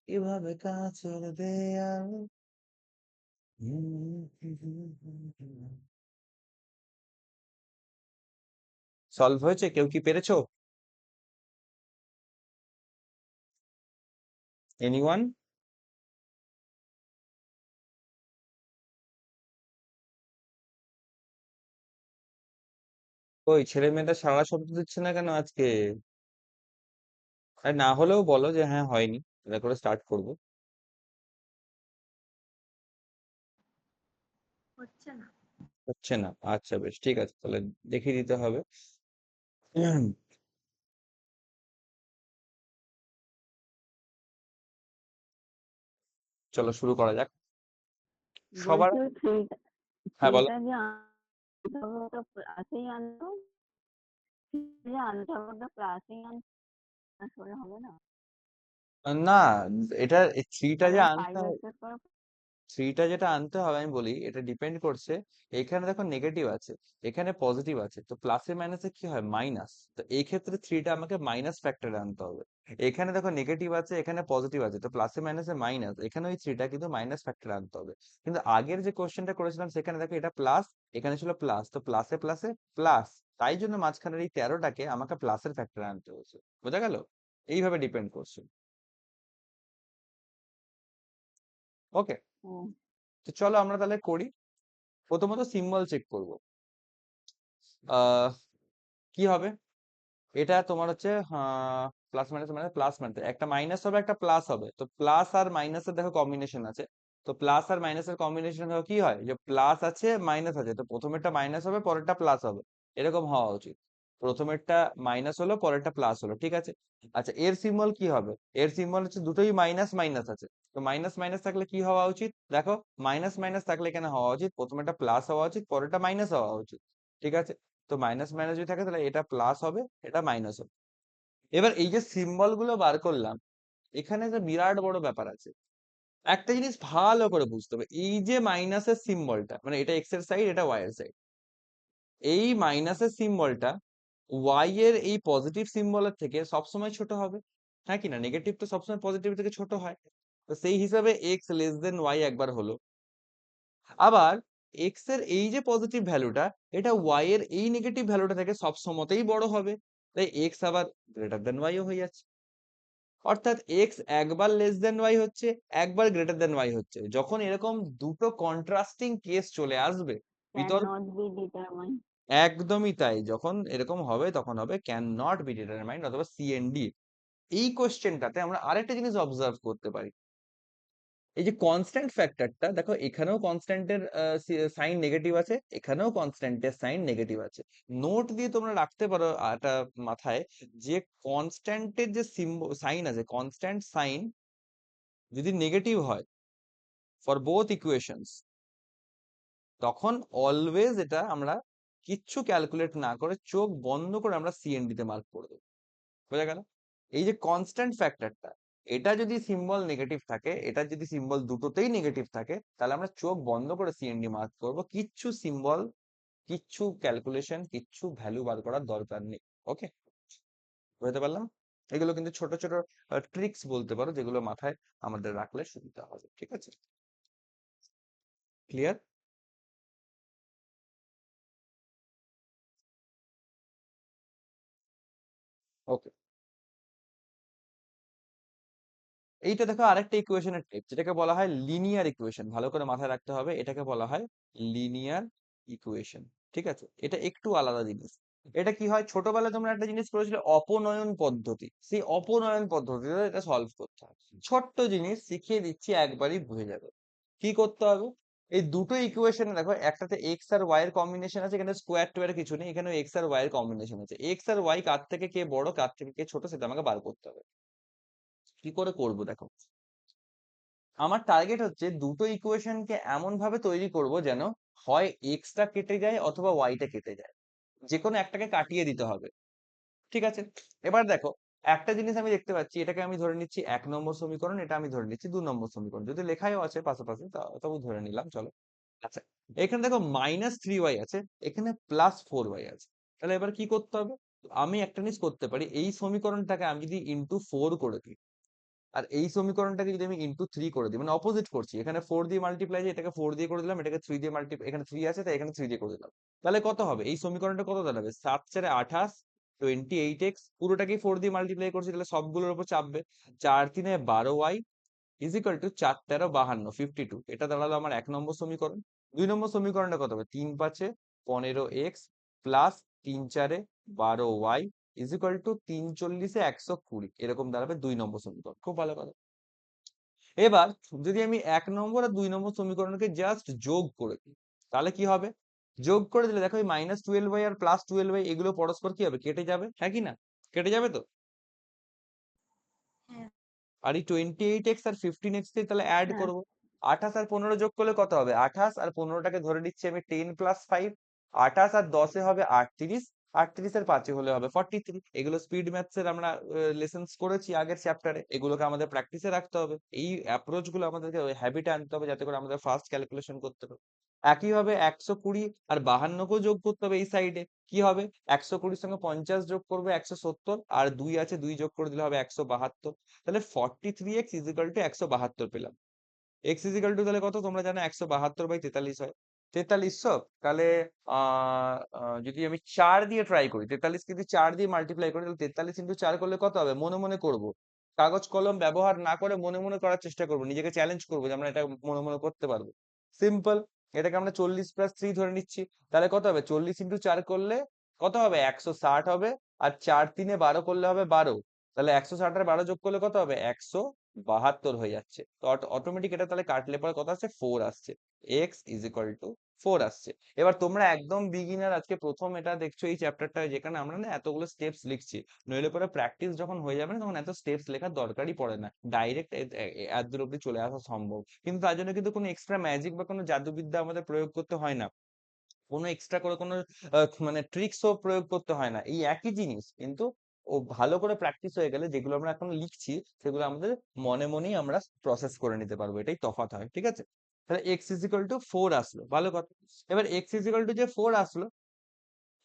এভাবে কাছের দেয়াল। সলভ হয়েছে? কেউ কি পেরেছো? এনিওয়ান? ওই ছেলে মেয়েটা সারা শব্দ দিচ্ছে না কেন আজকে? আর না হলেও বলো যে হ্যাঁ হয়নি, এটা করে স্টার্ট করবো। হচ্ছে না। হচ্ছে না? আচ্ছা বেশ, ঠিক আছে, তাহলে দেখিয়ে দিতে হবে। চলো শুরু করা যাক। সবার, বলছি ওই থ্রিটা হ্যাঁ বলো। থ্রিটা যে আনতে হবে ওটা প্লাসেই আনতে হবে, যে আনতে হবে ওটা প্লাসেই আনতে আসলে হবে না, না, এটা থ্রিটা তাহলে যে ওই আনতে ফাইভ হবে, এক্স এর পর থ্রিটা যেটা আনতে হবে আমি বলি, এটা ডিপেন্ড করছে। এখানে দেখো নেগেটিভ আছে, এখানে পজিটিভ আছে, তো প্লাসে মাইনাসে কি হয়, মাইনাস, তো এই ক্ষেত্রে থ্রিটা আমাকে মাইনাস ফ্যাক্টরে আনতে হবে। এখানে দেখো নেগেটিভ আছে, এখানে পজিটিভ আছে, তো প্লাসে মাইনাসে মাইনাস, এখানে ওই থ্রিটা কিন্তু মাইনাস ফ্যাক্টরে আনতে হবে। কিন্তু আগের যে কোশ্চেনটা করেছিলাম সেখানে দেখো এটা প্লাস, এখানে ছিল প্লাস, তো প্লাসে প্লাসে প্লাস, তাই জন্য মাঝখানের এই 13টাকে আমাকে প্লাসের ফ্যাক্টরে আনতে হয়েছে। বোঝা গেল? এইভাবে ডিপেন্ড করছে। ওকে, হুম, তো চলো আমরা তাহলে করি। প্রথমত সিম্বল চেক করব। আহ কি হবে, এটা তোমার হচ্ছে প্লাস মাইনাস, মানে প্লাস মাইনাস, একটা মাইনাস হবে একটা প্লাস হবে, তো প্লাস আর মাইনাসের দেখো কম্বিনেশন আছে, তো প্লাস আর মাইনাসের কম্বিনেশন দেখো কি হয়, যে প্লাস আছে মাইনাস আছে, তো প্রথমেরটা মাইনাস হবে পরেরটা প্লাস হবে, এরকম হওয়া উচিত। প্রথমেরটা মাইনাস হলো, পরেরটা প্লাস হলো, ঠিক আছে। আচ্ছা, এর সিম্বল কি হবে? এর সিম্বল হচ্ছে দুটোই মাইনাস মাইনাস আছে, তো মাইনাস মাইনাস থাকলে কি হওয়া উচিত? দেখো, মাইনাস মাইনাস থাকলে এখানে হওয়া উচিত প্রথমেরটা প্লাস হওয়া উচিত, পরেরটা মাইনাস হওয়া উচিত, ঠিক আছে। তো মাইনাস মাইনাস যদি থাকে তাহলে এটা প্লাস হবে, এটা মাইনাস হবে। এবার এই যে সিম্বল গুলো বার করলাম, এখানে যে বিরাট বড় ব্যাপার আছে। একটা জিনিস ভালো করে বুঝতে হবে, এই যে মাইনাসের সিম্বলটা, মানে এটা এক্স এর সাইড, এটা ওয়াই এর সাইড, এই মাইনাসের সিম্বলটা ওয়াই এর এই পজিটিভ সিম্বলের থেকে সবসময় ছোট হবে, হ্যাঁ কি না? নেগেটিভ তো সবসময় পজিটিভ থেকে ছোট হয়। তো সেই হিসাবে এক্স লেস দেন ওয়াই একবার হলো। আবার এক্স এর এই যে পজিটিভ ভ্যালুটা, এটা ওয়াই এর এই নেগেটিভ ভ্যালুটা থেকে সবসময়তেই বড় হবে, তাই এক্স আবার গ্রেটার দেন ওয়াইও হয়ে যাচ্ছে। অর্থাৎ এক্স একবার লেস দেন ওয়াই হচ্ছে, একবার গ্রেটার দেন ওয়াই হচ্ছে। যখন এরকম দুটো কন্ট্রাস্টিং কেস চলে আসবে বিতর্ক, cannot be determined. একদমই তাই, যখন এরকম হবে তখন হবে ক্যান নট বি ডিটারমাইন্ড অথবা সিএনডি। এই কোশ্চেনটাতে আমরা আরেকটা জিনিস অবজার্ভ করতে পারি, এই যে কনস্ট্যান্ট ফ্যাক্টরটা, দেখো এখানেও কনস্ট্যান্টের সাইন নেগেটিভ আছে, এখানেও কনস্ট্যান্টের সাইন নেগেটিভ আছে। নোট দিয়ে তোমরা রাখতে পারো এটা মাথায়, যে কনস্ট্যান্টের যে সাইন আছে, কনস্ট্যান্ট সাইন যদি নেগেটিভ হয় ফর বোথ ইকুয়েশনস, তখন অলওয়েজ এটা আমরা কিচ্ছু ক্যালকুলেট না করে চোখ বন্ধ করে আমরা সিএনডি তে মার্ক করে দেবো। বোঝা গেল? এই যে কনস্ট্যান্ট ফ্যাক্টরটা, এটা যদি সিম্বল নেগেটিভ থাকে, এটা যদি সিম্বল দুটোতেই নেগেটিভ থাকে, তাহলে আমরা চোখ বন্ধ করে সিএনডি মার্ক করব, কিচ্ছু সিম্বল, কিচ্ছু ক্যালকুলেশন, কিচ্ছু ভ্যালু বার করার দরকার নেই। ওকে, বুঝতে পারলাম? এগুলো কিন্তু ছোট ছোট ট্রিক্স বলতে পারো, যেগুলো মাথায় আমাদের রাখলে সুবিধা হবে, ঠিক আছে? ক্লিয়ার? ওকে, এইটা দেখো আরেকটা ইকুয়েশনের টাইপ, যেটাকে বলা হয় লিনিয়ার ইকুয়েশন। ভালো করে মাথায় রাখতে হবে, এটাকে বলা হয় লিনিয়ার ইকুয়েশন, ঠিক আছে? এটা একটু আলাদা জিনিস। এটা কি হয়, ছোটবেলায় তোমরা একটা জিনিস পড়েছিলে অপনয়ন পদ্ধতি, সেই অপনয়ন পদ্ধতিতে এটা সলভ করতে হয়। ছোট্ট জিনিস শিখিয়ে দিচ্ছি, একবারই বুঝে যাবে। কি করতে হবে, এই দুটো ইকুয়েশনে দেখো, একটাতে এক্স আর ওয়াই এর কম্বিনেশন আছে, এখানে স্কোয়ার টোয়ার কিছু নেই, এখানে এক্স আর ওয়াই এর কম্বিনেশন আছে। এক্স আর ওয়াই কার থেকে কে বড়, কার থেকে কে ছোট, সেটা আমাকে বার করতে হবে। কি করে করবো দেখো, আমার টার্গেট হচ্ছে দুটো ইকুয়েশনকে এমন ভাবে তৈরি করব যেন হয় এক্সটা কেটে যায় অথবা ওয়াইটা কেটে যায়, যে কোনো একটাকে কাটিয়ে দিতে হবে, ঠিক আছে। এবার দেখো, একটা জিনিস আমি দেখতে পাচ্ছি, এটাকে আমি ধরে নিচ্ছি 1 নম্বর সমীকরণ, এটা আমি ধরে নিচ্ছি 2 নম্বর সমীকরণ, যদি লেখাও আছে পাশাপাশি তবু ধরে নিলাম, চলো। আচ্ছা, এখানে দেখো -3y আছে, এখানে +4y আছে। তাহলে এবার কি করতে হবে? আমি একটা জিনিস করতে পারি, এই সমীকরণটাকে আমি যদি *4 করে দিই, আর এই সমীকরণটাকে যদি আমি *3 করে দিই, মানে অপোজিট করছি, এখানে 4 দিয়ে মাল্টিপ্লাই, এটাকে 4 দিয়ে করে দিলাম, এটাকে 3 দিয়ে মাল্টিপ্লাই, এখানে 3 আছে তাই এখানে 3 দিয়ে করে দিলাম, তাহলে কত হবে? এই সমীকরণটা কত দাঁড়াবে? 7×4 = 28, 28x, পুরোটাকেই 4 দিয়ে মাল্টিপ্লাই করছি, তাহলে সবগুলোর উপর চাপবে। 4×3 = 12y = 4×13 = 52, এটা দাঁড়ালো আমার 1 নম্বর সমীকরণ। 2 নম্বর সমীকরণটা কত হবে? 3×5 = 15x প্লাস 3×4 = 12y = 3×40 = 120, এরকম দাঁড়াবে 2 নম্বর সমীকরণ। খুব ভালো কথা। এবার যদি আমি 1 নম্বর আর 2 নম্বর সমীকরণকে জাস্ট যোগ করে দিই, তাহলে কি হবে? যোগ করে দিলে দেখো, এই -12y আর +12y এগুলো পরস্পর কি হবে? কেটে যাবে, হ্যাঁ কি না? কেটে যাবে তো। হ্যাঁ। আর এই 28x আর 15x কে তাহলে অ্যাড হ্যাঁ, করব। 28 আর 15 যোগ করলে কত হবে? 28 আর 15টাকে ধরে নিচ্ছি আমি 10 + 5, 28 আর 10 এ হবে 38, 38 আর 5 এ হলে হবে 43। এগুলো স্পিড ম্যাথস এর আমরা লেসন্স করেছি আগের চ্যাপ্টারে, এগুলোকে আমাদের প্র্যাকটিসে রাখতে হবে। এই অ্যাপ্রোচ গুলো আমাদেরকে ওই হ্যাবিটে আনতে হবে, যাতে করে আমাদের ফাস্ট ক্যালকুলেশন করতে পারি। একইভাবে 120 আর 52কেও যোগ করতে হবে এই সাইডে। কি হবে? 120 সঙ্গে 50 যোগ করবে 170, আর 2 আছে, 2 যোগ করে দিলে হবে 172। তাহলে 43x = 172 পেলাম। x তাহলে কত তোমরা জানো? 172/43 হয় 4300। তাহলে যদি আমি 4 দিয়ে ট্রাই করি, 43 যদি 4 দিয়ে মাল্টিপ্লাই করি, তাহলে 43 × 4 করলে কত হবে? মনে মনে করব, কাগজ কলম ব্যবহার না করে মনে মনে করার চেষ্টা করব, নিজেকে চ্যালেঞ্জ করবো যে আমরা এটা মনে মনে করতে পারবো। সিম্পল, এটাকে আমরা 40 + 3 ধরে নিচ্ছি, তাহলে কত হবে? 40 × 4 করলে কত হবে? 160 হবে। আর 4 3 12 করলে হবে 12, তাহলে 160 আর 12 যোগ করলে কত হবে? 172 হয়ে যাচ্ছে। তো অটোমেটিক এটা তাহলে কাটলে পরে কত আসছে? 4 আসছে। x = 4 আসছে। এবার তোমরা একদম বিগিনার, আজকে প্রথম এটা দেখছো এই চ্যাপ্টারটা, যেখানে আমরা না এতগুলো স্টেপস লিখছি। নইলে পরে প্র্যাকটিস যখন হয়ে যাবে না, তখন এত স্টেপস লেখার দরকারই পড়ে না, ডাইরেক্ট এত দূর অব্দি চলে আসা সম্ভব। কিন্তু তার জন্য কিন্তু কোনো এক্সট্রা ম্যাজিক বা কোনো জাদুবিদ্যা আমাদের প্রয়োগ করতে হয় না, কোনো এক্সট্রা করে কোনো মানে ট্রিক্সও প্রয়োগ করতে হয় না, এই একই জিনিস কিন্তু ও ভালো করে প্র্যাকটিস হয়ে গেলে যেগুলো আমরা এখন লিখছি সেগুলো আমাদের মনে মনেই আমরা প্রসেস করে নিতে পারবো, এটাই তফাৎ হয়, ঠিক আছে? তাহলে এক্স ইজ ইকুয়াল টু 4 আসলো, ভালো কথা। এবার এক্স ইজ ইকুয়াল টু যে 4 আসলো,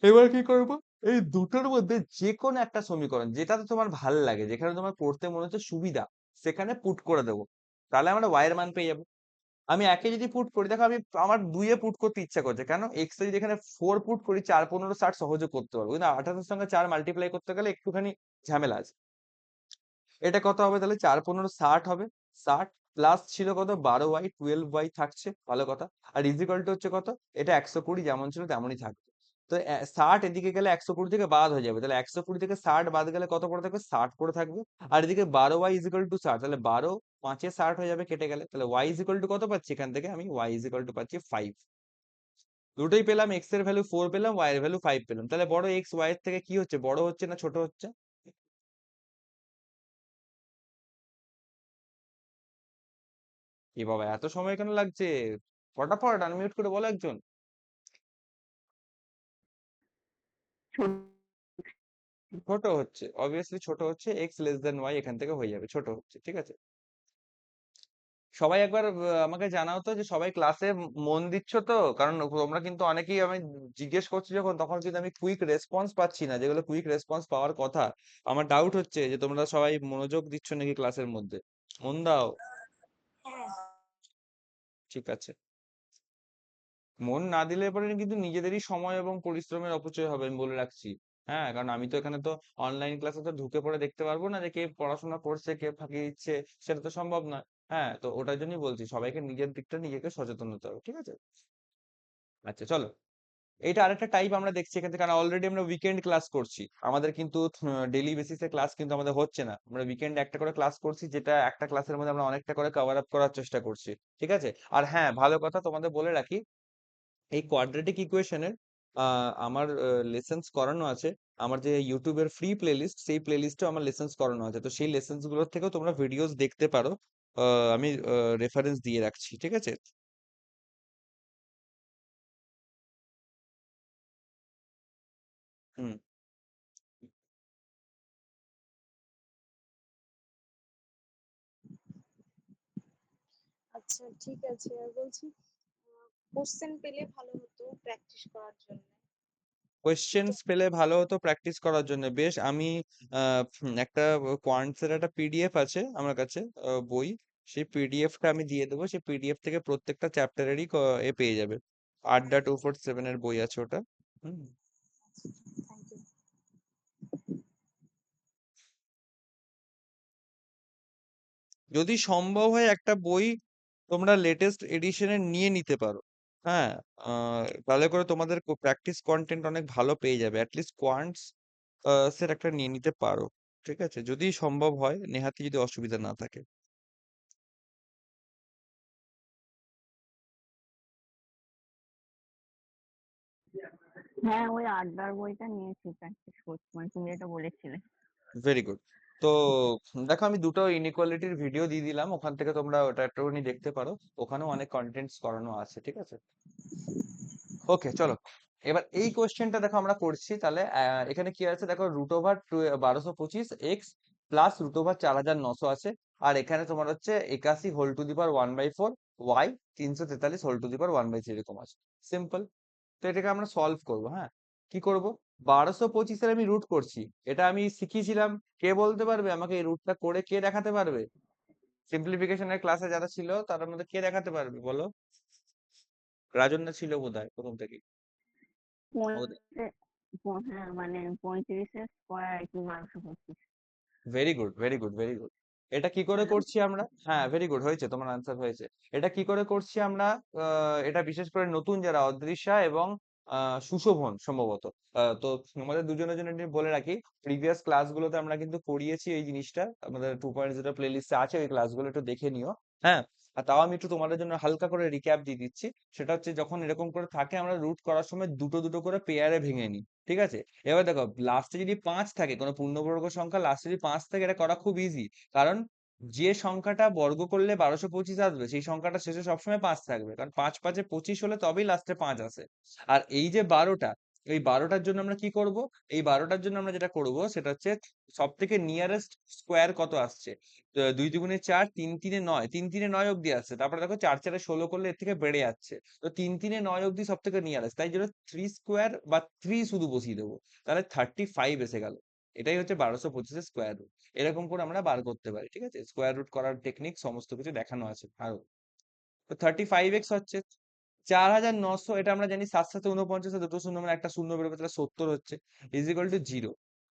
এবার কি করব? এই দুটোর মধ্যে যে কোনো একটা সমীকরণ যেটাতে তোমার ভাল লাগে, যেখানে তোমার পড়তে মনে হচ্ছে সুবিধা, সেখানে পুট করে দেবো, তাহলে আমরা ওয়াই এর মান পেয়ে যাবো। আমি একে যদি পুট করি, দেখো আমি আমার 2 এ পুট করতে ইচ্ছা করছে, কেন? এক্স এ যদি এখানে 4 পুট করি, 4 15 60 সহজে করতে পারবো, কিন্তু 28 এর সঙ্গে 4 মাল্টিপ্লাই করতে গেলে একটুখানি ঝামেলা আছে। এটা কত হবে তাহলে? 4 15 60 হবে, 60 প্লাস ছিল কত 12y, 12y থাকছে, ভালো কথা। আর ইজিক্যাল টু হচ্ছে কত? এটা 120 যেমন ছিল তেমনই থাকবে। তো 60 এদিকে গেলে 120 থেকে বাদ হয়ে যাবে, তাহলে 120 থেকে 60 বাদ গেলে কত পড়ে থাকবে? 60 পড়ে থাকবে। আর এদিকে 12y ইজিক্যাল টু 60, তাহলে 12 5 এ 60 হয়ে যাবে কেটে গেলে, তাহলে y ইজিক্যাল টু কত পাচ্ছি এখান থেকে? আমি y ইজিক্যাল টু পাচ্ছি 5। দুটোই পেলাম, x এর ভ্যালু 4 পেলাম, y এর ভ্যালু 5 পেলাম। তাহলে বড় x y এর থেকে কি হচ্ছে? বড় হচ্ছে না ছোট হচ্ছে? এ বাবা, এত সময় কেন লাগছে? ফটাফট আনমিউট করে বলো একজন। ছোট। ছোট হচ্ছে, অবভিয়াসলি ছোট হচ্ছে, এক্স লেস দেন ওয়াই এখান থেকে হয়ে যাবে, ছোট হচ্ছে, ঠিক আছে? সবাই একবার আমাকে জানাও তো যে সবাই ক্লাসে মন দিচ্ছ তো, কারণ তোমরা কিন্তু অনেকেই, আমি জিজ্ঞেস করছি যখন, তখন কিন্তু আমি কুইক রেসপন্স পাচ্ছি না, যেগুলো কুইক রেসপন্স পাওয়ার কথা। আমার ডাউট হচ্ছে যে তোমরা সবাই মনোযোগ দিচ্ছ নাকি ক্লাসের মধ্যে। মন দাও। হ্যাঁ। ঠিক আছে। মন না দিলে পরে কিন্তু নিজেদেরই সময় এবং পরিশ্রমের অপচয় হবে, আমি বলে রাখছি। হ্যাঁ, কারণ আমি তো এখানে তো অনলাইন ক্লাসে তো ঢুকে পড়ে দেখতে পারবো না যে কে পড়াশোনা করছে কে ফাঁকি দিচ্ছে, সেটা তো সম্ভব নয়। হ্যাঁ, তো ওটার জন্যই বলছি সবাইকে নিজের দিকটা নিজেকে সচেতন হতে হবে, ঠিক আছে? আচ্ছা চলো, এইটা আরেকটা টাইপ আমরা দেখছি এখান থেকে, কারণ অলরেডি আমরা উইকেন্ড ক্লাস করছি, আমাদের কিন্তু ডেইলি বেসিসে ক্লাস কিন্তু আমাদের হচ্ছে না, আমরা উইকেন্ড একটা করে ক্লাস করছি, যেটা একটা ক্লাসের মধ্যে আমরা অনেকটা করে কভার আপ করার চেষ্টা করছি, ঠিক আছে? আর হ্যাঁ, ভালো কথা তোমাদের বলে রাখি, এই কোয়াড্রেটিক ইকুয়েশনের আমার লেসেন্স করানো আছে, আমার যে ইউটিউবের ফ্রি প্লেলিস্ট, সেই প্লেলিস্টে আমার লেসেন্স করানো আছে, তো সেই লেসেন্স গুলোর থেকেও তোমরা ভিডিওস দেখতে পারো। আমি রেফারেন্স দিয়ে রাখছি, ঠিক আছে? হুম। আচ্ছা ঠিক আছে, আর বলছি কোশ্চেন পেলে ভালো হতো প্র্যাকটিস করার জন্য। কোয়েশ্চেন্স পেলে ভালো হতো প্র্যাকটিস করার জন্য, বেশ আমি একটা কোয়ান্টস এর একটা পিডিএফ আছে আমার কাছে, বই, সেই পিডিএফটা আমি দিয়ে দেবো, সেই পিডিএফ থেকে প্রত্যেকটা চ্যাপ্টারেরই এ পেয়ে যাবে। আড্ডা 247 এর বই আছে ওটা। হুম। Thank you. যদি সম্ভব হয় একটা বই তোমরা লেটেস্ট এডিশনের নিয়ে নিতে পারো। হ্যাঁ, তাহলে করে তোমাদের প্র্যাকটিস কন্টেন্ট অনেক ভালো পেয়ে যাবে, অ্যাটলিস্ট কোয়ান্টস সের একটা নিয়ে নিতে পারো, ঠিক আছে? যদি সম্ভব হয়, নেহাতি যদি অসুবিধা না থাকে। হ্যাঁ, ওই আড্ডার বইটা নিয়েছি, প্র্যাকটিস করছি, মানে তুমি যেটা বলেছিলে। Very good. তো দেখো, আমি দুটো ইনইকুয়ালিটির ভিডিও দিয়ে দিলাম, ওখান থেকে তোমরা ওটা একটুখানি দেখতে পারো, ওখানেও অনেক কন্টেন্টস করানো আছে, ঠিক আছে? ওকে চলো, এবার এই কোশ্চেনটা দেখো আমরা করছি, তাহলে এখানে কি আছে দেখো, root over 1225 X plus root over 4900 আছে, আর এখানে তোমার হচ্ছে 81 whole to the power 1/4, Y 343 whole to the power 1/3 এরকম আছে। সিম্পল। তো এটাকে আমরা সলভ করবো, হ্যাঁ। কি করব? 1225-এর আমি রুট করছি, এটা আমি শিখিয়েছিলাম, কে বলতে পারবে আমাকে এই রুটটা করে কে দেখাতে পারবে? সিম্পলিফিকেশনের ক্লাসে যারা ছিল তার মধ্যে কে দেখাতে পারবে বলো? রাজন্যা ছিল বোধহয় প্রথম থেকে। হ্যাঁ, মানে 35-এর স্কোয়ার আর কি 1225। Very good, very good, very good. এটা কি করে হ্যালো। করছি আমরা? হ্যাঁ, ভেরি গুড হয়েছে, তোমার আনসার হয়েছে। এটা কি করে করছি আমরা? এটা বিশেষ করে নতুন যারা, অদৃশ্যা এবং সুশোভন সম্ভবত, তো আমাদের দুজনের জন্য একটু বলে রাখি, প্রিভিয়াস ক্লাসগুলোতে আমরা কিন্তু করিয়েছি এই জিনিসটা, আমাদের 2.0 প্লেলিস্টে আছে, ওই ক্লাসগুলো একটু দেখে নিও। হ্যাঁ, আর তাও আমি একটু তোমাদের জন্য হালকা করে রিক্যাপ দিয়ে দিচ্ছি। সেটা হচ্ছে যখন এরকম করে থাকে আমরা রুট করার সময় দুটো দুটো করে পেয়ারে ভেঙে নিই, ঠিক আছে? এবার দেখো লাস্টে যদি 5 থাকে, কোনো পূর্ণবর্গ সংখ্যা লাস্টে যদি 5 থাকে, এটা করা খুব ইজি। কারণ যে সংখ্যাটা বর্গ করলে 1225 আসবে সেই সংখ্যাটা শেষে সবসময় 5 থাকবে, কারণ 5 5 এ 25 হলে তবেই লাস্টে 5 আসে। আর এই যে 12টা, এই 12টার জন্য আমরা কি করব? এই 12টার জন্য আমরা যেটা করব সেটা হচ্ছে সব থেকে নিয়ারেস্ট স্কোয়ার কত আসছে। 2 দুগুণে 4, 3 3 9, 3 3 9 অব্দি আসছে। তারপরে দেখো 4 4 16 করলে এর থেকে বেড়ে যাচ্ছে। তো 3 3 9 অব্দি সব থেকে নিয়ারেস্ট, তাই জন্য 3 স্কোয়ার বা 3 শুধু বসিয়ে দেবো, তাহলে 35 এসে গেল। এটাই হচ্ছে 1225 এর স্কোয়ার রুট। এরকম করে আমরা বার করতে পারি, ঠিক আছে? স্কোয়ার রুট করার টেকনিক সমস্ত কিছু দেখানো আছে আরো। তো 35x হচ্ছে 4900, এটা আমরা জানি 7 7 49, দুটো শূন্য মানে একটা শূন্য বেরোবে, তাহলে 70 হচ্ছে, ইজ ইকুয়াল টু 0।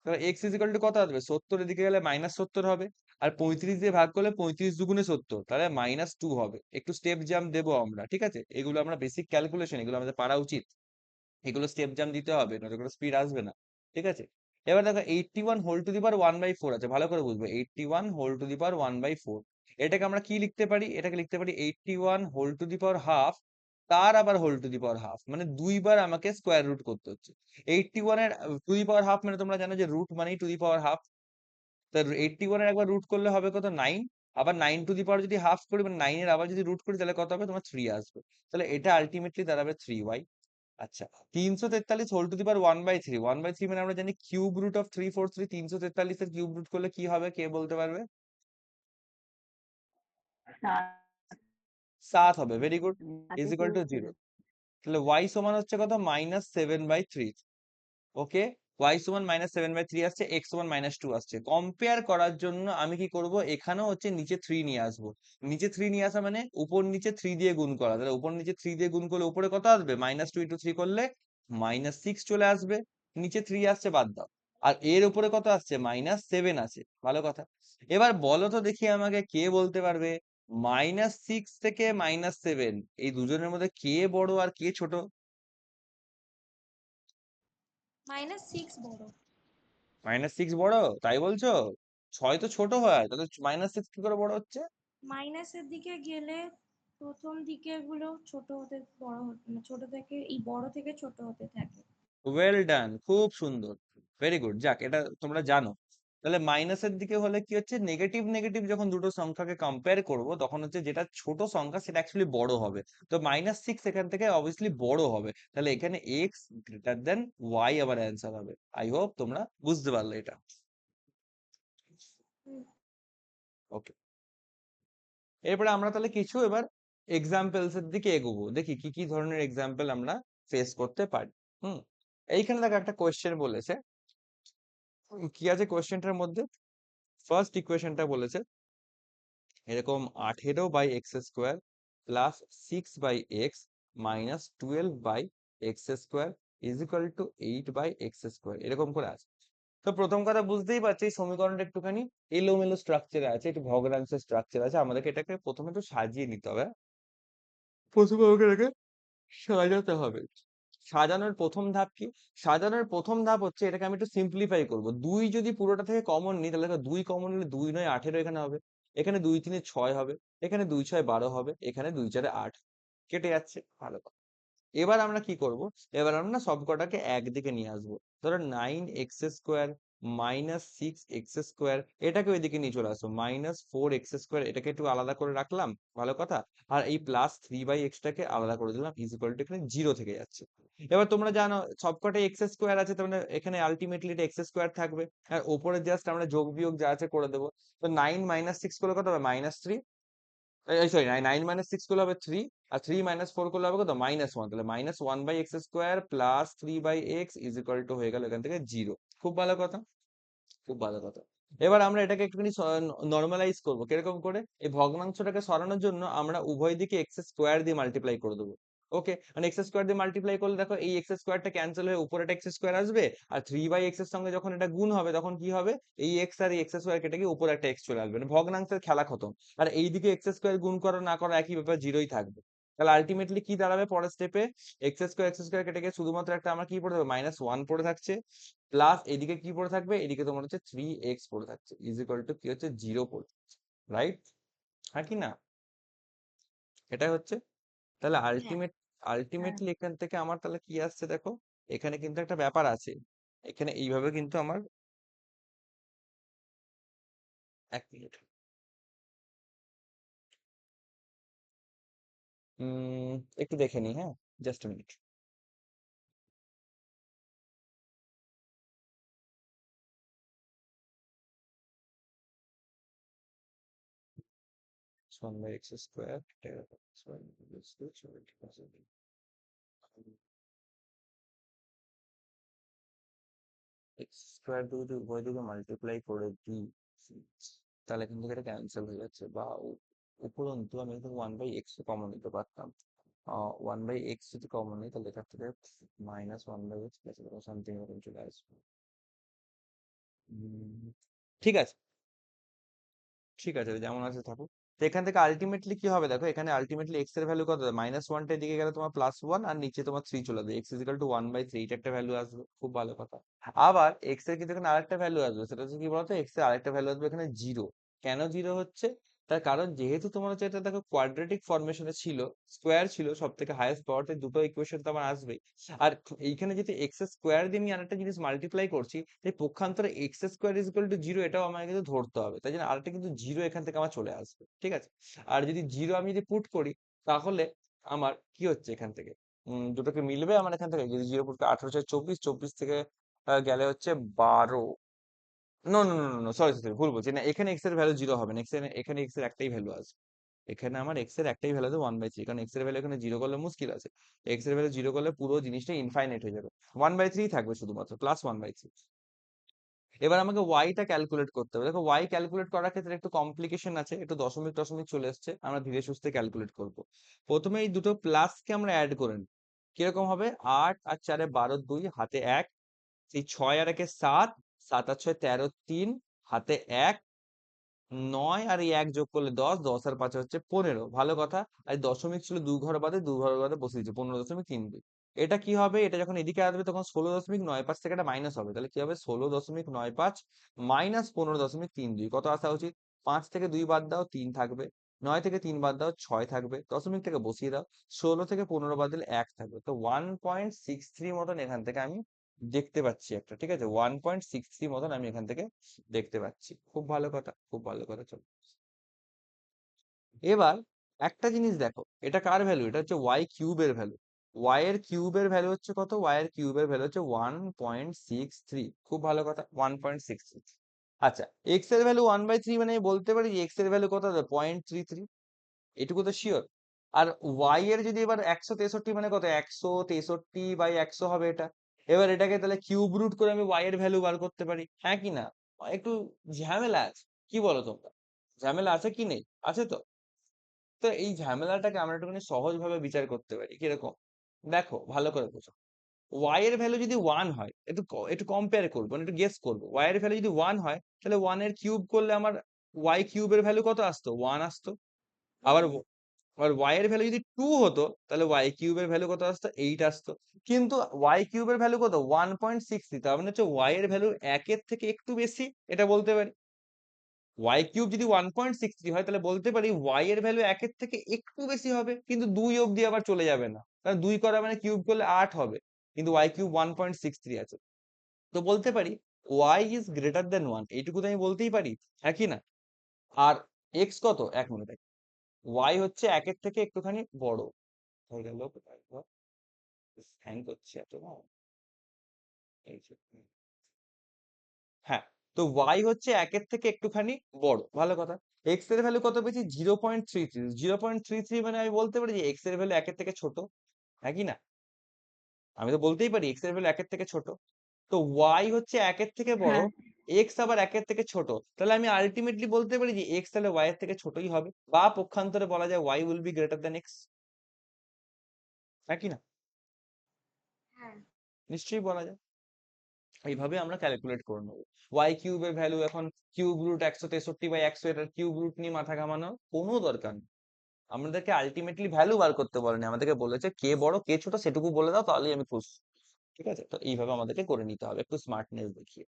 তাহলে এক্স ইজ ইকুয়াল টু কত আসবে? 70 এদিকে গেলে -70 হবে। আর 35 দিয়ে ভাগ করলে 35 দুগুণে 70, তাহলে -2 হবে। একটু স্টেপ জাম্প দেবো আমরা, ঠিক আছে? এগুলো আমরা বেসিক ক্যালকুলেশন, এগুলো আমাদের পারা উচিত। এগুলো স্টেপ জাম্প দিতে হবে, নয়তো কোনো স্পিড আসবে না, ঠিক আছে? এবার দেখো 81 হোল টু দি পাওয়ার 1/4 আছে, ভালো করে বুঝবো। 81 হোল টু দি পাওয়ার 1/4, এটাকে আমরা কি লিখতে পারি? এটাকে লিখতে পারি 81 whole to the power half, তার আবার whole to the power half, মানে দুইবার আমাকে স্কোয়ার রুট করতে হচ্ছে। 81 এর টু দি পাওয়ার হাফ মানে তোমরা জানো যে রুট মানেই টু দি পাওয়ার হাফ। তা 81 এর একবার রুট করলে হবে কত? 9। আবার 9 টু দি পাওয়ার যদি হাফ করি, মানে 9 এর আবার যদি রুট করি, তাহলে কত হবে? তোমার 3 আসবে। তাহলে এটা আলটিমেটলি দাঁড়াবে 3y। আচ্ছা, 343 হোল টু দি পাওয়ার 1/3, 1/3 মানে আমরা জানি কিউব রুট অফ 343। 343 এর কিউব রুট করলে কি হবে, কে বলতে পারবে? 7 7 হবে, ভেরি গুড, ইজ হাতে ইকুয়াল টু 0। তাহলে y সমান হচ্ছে কত? -7/3। ওকে, y সমান -7/3 আসছে, x সমান -2 আসছে। কম্পেয়ার করার জন্য আমি কি করব? এখানেও হচ্ছে নিচে 3 নিয়ে আসবো। নিচে 3 নিয়ে আসা মানে উপর নিচে 3 দিয়ে গুণ করা, তাহলে উপর নিচে 3 দিয়ে গুণ করলে উপরে কত আসবে? -2 × 3 করলে -6 চলে আসবে। নিচে 3 আসছে, বাদ দাও। আর এর উপরে কত আসছে? -7 আছে, ভালো কথা। এবার বলো তো দেখি আমাকে, কে বলতে পারবে -6 থেকে -7 এই দুজনের মধ্যে কে বড় আর কে ছোট? -6 বড়। -6 বড়, তাই বলছো? 6 তো ছোট হয়, তাহলে -6 কি করে বড় হচ্ছে? মাইনাসের দিকে গেলে প্রথম দিকে গুলো ছোট হতে বড় হতে, মানে ছোট থেকে বড় থেকে ছোট হতে থাকে। ওয়েল ডান, খুব সুন্দর, ভেরি গুড। যাক, এটা তোমরা জানো। তাহলে মাইনাসের দিকে হলে কি হচ্ছে? নেগেটিভ নেগেটিভ যখন দুটো সংখ্যাকে কম্পেয়ার করব, তখন হচ্ছে যেটা ছোট সংখ্যা সেটা অ্যাকচুয়ালি বড় হবে। তো -6 এখান থেকে অবভিয়াসলি বড় হবে, তাহলে এখানে এক্স গ্রেটার দেন ওয়াই আবার অ্যান্সার হবে। আই হোপ তোমরা বুঝতে পারলে এটা। হুম, ওকে, এরপরে আমরা তাহলে কিছু এবার এক্সাম্পলস এর দিকে এগোবো, দেখি কি কি ধরনের এক্সাম্পল আমরা ফেস করতে পারি। হুম, এইখানে দেখো একটা কোয়েশ্চেন বলেছে। কি আছে কোয়েশ্চেনটার মধ্যে? ফার্স্ট ইকুয়েশনটা বলেছে এরকম 18/x² plus 6/x minus 12/x² is equal two 8/x², এরকম করে আছে। তো প্রথম কথা বুঝতেই পারছি এই সমীকরণটা একটুখানি এলোমেলো স্ট্রাকচারে আছে, একটু ভগ্নাংশের স্ট্রাকচার আছে। আমাদেরকে এটাকে প্রথমে একটু সাজিয়ে নিতে হবে। প্রথমে আমাকে এটাকে সাজাতে হবে। সাজানোর প্রথম ধাপ কি? সাজানোর প্রথম ধাপ হচ্ছে এটাকে আমি একটু সিম্পলিফাই করব। 2 যদি পুরোটা থেকে কমন নিই, তাহলে দেখো 2 কমন নিলে 2 নয় 18 এখানে হবে। এখানে 2 3 6 হবে। এখানে 2 6 12 হবে। এখানে 2 4 8 কেটে যাচ্ছে, ভালো কথা। এবার আমরা কি করব? এবার আমরা না সবকটাকে একদিকে নিয়ে আসবো। ধরো 9x² মাইনাস 6x², এটাকে ওইদিকে নিয়ে চলে আসবো। -4x², এটাকে একটু আলাদা করে রাখলাম, ভালো কথা। আর এই প্লাস 3/x টাকে আলাদা করে দিলাম, ইজ ইকুয়াল টু এখানে 0 থেকে যাচ্ছে। এবার তোমরা জানো সবকটাই x² আছে, তার মানে এখানে আলটিমেটলি এটা x² থাকবে। আর ওপরে জাস্ট আমরা যোগ বিয়োগ যা আছে করে দেবো। তো 9 - 6 করলে কত হবে? -3। সরি, 9 - 6 করলে হবে 3, আর 3 - 4 করলে হবে কত? -1। তাহলে -1/x² plus 3/x is equal two হয়ে গেল এখান থেকে 0। খুব ভালো কথা, খুব ভালো কথা। এবার আমরা এটাকে একটুখানি নর্মালাইজ করবো, কিরকম করে? এই ভগ্নাংশটাকে সরানোর জন্য আমরা উভয় দিকে x² দিয়ে মাল্টিপ্লাই করে দেবো। ওকে, মানে x² দিয়ে মাল্টিপ্লাই করলে দেখো এই x² ক্যান্সেল হয়ে উপরে একটা x² আসবে। আর 3/x এর সঙ্গে যখন এটা গুণ হবে, তখন কি হবে? এই x আর এই x² কেটে গিয়ে উপরে একটা x চলে আসবে, মানে ভগ্নাংশের খেলা খতম। আর এইদিকে x² গুণ করা না করা একই ব্যাপার, 0ই থাকবে। তাহলে আলটিমেটলি কি দাঁড়াবে পরের স্টেপে? x² কেটে গিয়ে শুধুমাত্র একটা আমরা কি পড়ে থাকবে? -1 পড়ে থাকছে। প্লাস এদিকে কি পড়ে থাকবে? এদিকে তোমার হচ্ছে 3x পড়ে থাকছে, ইজ ইকুয়াল টু কি হচ্ছে? 0 পড়ে, রাইট? হ্যাঁ কি না? এটাই হচ্ছে। তাহলে হ্যাঁ আলটিমেটলি এখান থেকে আমার তাহলে কি আসছে দেখো, এখানে কিন্তু একটা ব্যাপার আছে। এখানে এইভাবে কিন্তু আমার, এক মিনিট, একটু দেখে নিই, হ্যাঁ, জাস্ট মিনিট। 1/x² x² যদি উভয় দিকে মাল্টিপ্লাই করে দিই, তাহলে কিন্তু এটা ক্যান্সেল হয়ে যাচ্ছে, বা উপরন্তু আমি কিন্তু 1/x কমন নিতে পারতাম। 1/x যদি কমন নিই, তাহলে এখান থেকে -1/x সামথিং এরকম চলে আসবে। ঠিক আছে, ঠিক আছে, যেমন আছে থাকুক। তো এখান থেকে আলটিমেটলি কি হবে দেখো, এখানে আলটিমেটলি এক্স এর ভ্যালু কত, -1টার দিকে গেলে তোমার +1, আর নিচে তোমার 3 চলে যাবে, x = 1/3, এটা একটা ভ্যালু আসবে, খুব ভালো কথা। আবার এক্স এর কিন্তু এখানে আরেকটা ভ্যালু আসবে, সেটা হচ্ছে কি বলতো, এক্স এর আরেকটা ভ্যালু আসবে এখানে 0। কেন 0 হচ্ছে? তার কারণ যেহেতু তোমার হচ্ছে এটা দেখো কোয়াড্রেটিক ফরমেশনে ছিল, স্কোয়ার ছিল, সব থেকে হাইয়েস্ট পাওয়ারতে দুটো ইকুয়েশন তো আমার আসবেই। আর এইখানে যদি এক্স স্কোয়ার দিয়ে আমি আরেকটা জিনিস মাল্টিপ্লাই করছি, এই পক্ষান্তরে x² = 0, এটাও আমাকে কিন্তু ধরতে হবে, তাই জন্য আরেকটা কিন্তু 0 এখান থেকে আমার চলে আসবে, ঠিক আছে। আর যদি 0 আমি যদি পুট করি, তাহলে আমার কি হচ্ছে এখান থেকে, দুটোকে মিলবে আমার এখান থেকে, যদি 0 পুট করি, 18×4 = 24, 24 থেকে গেলে হচ্ছে 12। No no no no, sorry sorry, ভুল বলছি, না এখানে এক্স এর ভ্যালু 0 হবে না, এখানে এক্স এর একটাই ভ্যালু আছে। এখানে আমার এক্স এর একটাই ভ্যালু আছে 1/3, কারণ এক্স এর ভ্যালু এখানে 0 করলে মুশকিল আছে। এক্স এর ভ্যালু 0 করলে পুরো জিনিসটা ইনফাইনাইট হয়ে যাবে, 1/3 থাকবে শুধুমাত্র, +1/3। এবার আমাকে ওয়াইটা ক্যালকুলেট করতে হবে। দেখো, ওয়াই ক্যালকুলেট করার ক্ষেত্রে একটু কমপ্লিকেশন আছে, একটু দশমিক টশমিক চলে এসছে, আমরা ধীরে সুস্থে ক্যালকুলেট করব। প্রথমে এই দুটো প্লাসকে আমরা অ্যাড করে নিই। কিরকম হবে, 8 আর 4 12, 2 হাতে 1, সেই 6 আর 1 7, 7 আর 6 13, 3 হাতে 1, 9 আর এই 1 যোগ করলে 10, 10 আর 5 হচ্ছে 15, ভালো কথা। আর এই দশমিক ছিল 2 ঘর বাদে, 2 ঘর বাদে বসে দিচ্ছে, 15.32। এটা কি হবে, এটা যখন এদিকে আসবে তখন 16.95 থেকে এটা মাইনাস হবে, তাহলে কি হবে, 16.95 মাইনাস 15.32, কত আসা উচিত, 5 থেকে 2 বাদ দাও 3 থাকবে, 9 থেকে 3 বাদ দাও 6 থাকবে, দশমিক থেকে বসিয়ে দাও, 16 থেকে 15 বাদ দিলে 1 থাকবে, তো 1.63 মতন এখান থেকে আমি দেখতে পাচ্ছি একটা, ঠিক আছে, 1.63 মতন আমি এখান থেকে দেখতে পাচ্ছি, খুব ভালো কথা, খুব ভালো কথা। চলো, এবার একটা জিনিস দেখো, এটা কার ভ্যালু, এটা হচ্ছে y³ ভ্যালু। y এর ভ্যালু হচ্ছে কত, y এর ভ্যালু হচ্ছে 1.63, খুব ভালো কথা, 1.63। আচ্ছা, x এর ভ্যালু 1/3, মানে আমি বলতে পারি যে x এর ভ্যালু কত হবে, 0.33, এটুকু তো শিওর। আর y এর যদি এবার 163, মানে কত, 163/100 হবে এটা। এবার এটাকে তাহলে কিউব রুট করে আমি y এর ভ্যালু বার করতে পারি, হ্যাঁ কি না? একটু ঝামেলা আছে, কি বলো তোমরা, ঝামেলা আছে কি নেই, আছে তো? তো এই ঝামেলাটাকে আমরা একটুখানি সহজ ভাবে বিচার করতে পারি, কিরকম, দেখো ভালো করে বুঝো। y এর ভ্যালু যদি 1 হয়, একটু কম্পেয়ার করবো, একটু গেস করবো, y এর ভ্যালু যদি 1 হয়, তাহলে 1 এর কিউব করলে আমার y³ এর ভ্যালু কত আসতো, 1 আসতো। আবার আর y এর ভ্যালু যদি 2 হতো, তাহলে y³ এর ভ্যালু কত আসতো, 8 আসতো। কিন্তু y³ এর ভ্যালু কত, 1.63, তার মানে হচ্ছে y এর ভ্যালু 1 এর থেকে একটু বেশি, এটা বলতে পারি। y³ যদি 1.63 হয়, তাহলে বলতে পারি y এর ভ্যালু 1 এর থেকে একটু বেশি হবে, কিন্তু 2 অব্দি আবার চলে যাবে না, কারণ 2 করা মানে কিউব করলে 8 হবে, কিন্তু y³ 1.63 আছে। তো বলতে পারি y > 1, এইটুকু তো আমি বলতেই পারি, হ্যাঁ কি না? আর x কত, 1 মিনিট, y হচ্ছে 1 এর থেকে একটুখানি বড়, হয়ে গেল, হ্যাং করছে এত না, এই যে, হ্যাঁ। তো y হচ্ছে 1 এর থেকে একটুখানি বড়, ভালো কথা। x এর ভ্যালু কত পেয়েছি, 0.33, 0.33, মানে আমি বলতে পারি যে x এর ভ্যালু 1 এর থেকে ছোট, হ্যাঁ কি না? আমি তো বলতেই পারি x এর ভ্যালু 1 এর থেকে ছোট। তো y হচ্ছে 1 এর থেকে বড়, হ্যাঁ x আবার 1 এর থেকে ছোট, তাহলে আমি আলটিমেটলি বলতে পারি যে x তাহলে y এর থেকে ছোটই হবে, বা পক্ষান্তরে বলা যায় y will be greater than x, হ্যাঁ কি না? হ্যাঁ নিশ্চয়ই বলা যায়। এইভাবে আমরা ক্যালকুলেট করে নেবো। y³ এর ভ্যালু এখন কিউব রুট 163/100, এটার কিউব রুট নিয়ে মাথা ঘামানোর কোনো দরকার নেই। আমাদেরকে আলটিমেটলি ভ্যালু বার করতে বলেনি, আমাদেরকে বলেছে কে বড় কে ছোট সেটুকু বলে দাও, তাহলেই আমি খুশি, ঠিক আছে। তো এইভাবে আমাদেরকে করে নিতে হবে, একটু স্মার্টনেস দেখিয়ে।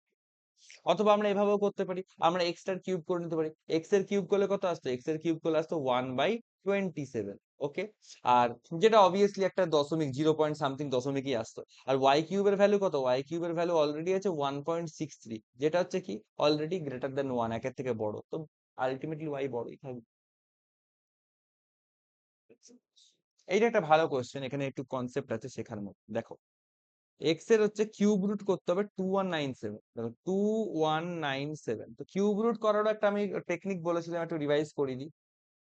অথবা আমরা এভাবেও করতে পারি, আমরা এক্স টার কিউব করে নিতে পারি। এক্স এর কিউব করলে কত আসতো? এক্স এর কিউব করলে আসতো 1/27। ওকে, আর যেটা অবভিয়াসলি একটা দশমিক, 0 পয়েন্ট সামথিং দশমিকই আসতো। আর ওয়াই কিউবের ভ্যালু কত? ওয়াই কিউবের ভ্যালু অলরেডি আছে 1.63, যেটা হচ্ছে কি অলরেডি গ্রেটার দেন 1, একের থেকে বড়। তো আলটিমেটলি ওয়াই বড়ই থাকবে। এইটা একটা ভালো কোয়েশ্চেন, এখানে একটু কনসেপ্ট আছে শেখার মতো। দেখো, এক্স এর হচ্ছে কিউব রুট করতে হবে 2197। দেখো 2197, তো কিউব রুট করারও একটা আমি টেকনিক বলেছিলাম, একটু রিভাইজ করে দিই।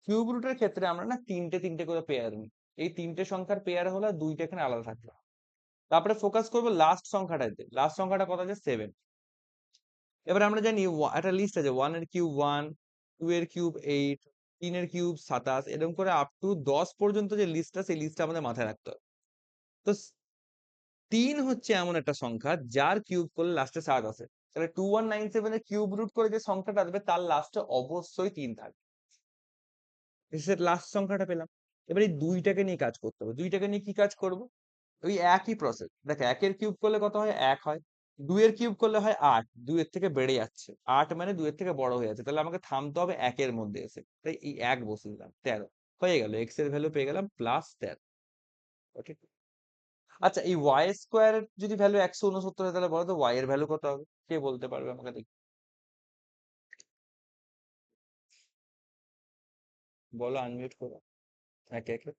কিউব রুটের ক্ষেত্রে আমরা না তিনটে তিনটে করে পেয়ার নিই। এই তিনটে সংখ্যার পেয়ার হলে দুইটা এখানে আলাদা থাকবে। তারপরে ফোকাস করবো লাস্ট সংখ্যাটাতে। লাস্ট সংখ্যাটা কত আছে? 7। এবার আমরা জানি একটা লিস্ট আছে, 1 এর কিউব 1, 2 এর কিউব 8, 3 এর কিউব 27, এরকম করে আপ টু 10 পর্যন্ত যে লিস্টটা, সেই লিস্টটা আমাদের মাথায় রাখতে হবে। তো 3 হচ্ছে এমন একটা সংখ্যা যার কিউব করলে লাস্টে 7 আসে। তাহলে 2197 এর কিউব রুট করে যে সংখ্যাটা আসবে তার লাস্টে অবশ্যই 3 থাকবে। লাস্ট সংখ্যাটা পেলাম। এবার এই দুইটাকে নিয়ে কাজ করতে হবে। দুইটাকে নিয়ে কি কাজ করব? ওই একই প্রসেস। দেখো, 1 এর কিউব করলে কত হয়? 1 হয়। 2 এর কিউব করলে হয় 8, 2 এর থেকে বেড়ে যাচ্ছে। 8 মানে 2 এর থেকে বড় হয়ে যাচ্ছে, তাহলে আমাকে থামতে হবে 1 এর মধ্যে এসে। তাই এই 1 বসিয়ে দিলাম, 13 হয়ে গেল। এক্স এর ভ্যালু পেয়ে গেলাম +13। ওকে, আচ্ছা, এই ওয়াই স্কোয়ার যদি ভ্যালু 169 হয়, তাহলে বলো তো ওয়াই এর ভ্যালু কত হবে? কে বলতে পারবে আমাকে দেখি? বলো, আনমিউট করো একে একে।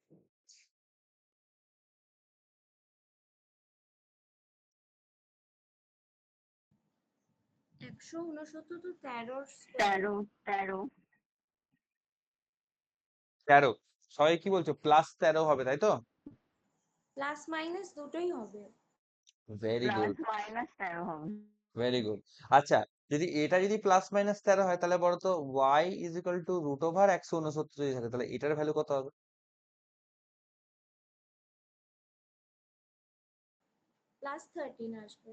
169 তো 13 স্কোয়ার। 13 13, সবাই কি বলছো? +13 হবে, তাই তো? প্লাস মাইনাস দুটোই হবে। ভেরি প্লাস গুড, মাইনাস 13 হবে। Very good. আচ্ছা, যদি এটা যদি +-13 হয়, তাহলে বলো তো ওয়াই ইজ ইকুয়াল টু √169 যদি থাকে, তাহলে এটার ভ্যালু কত হবে? +13 আসবে।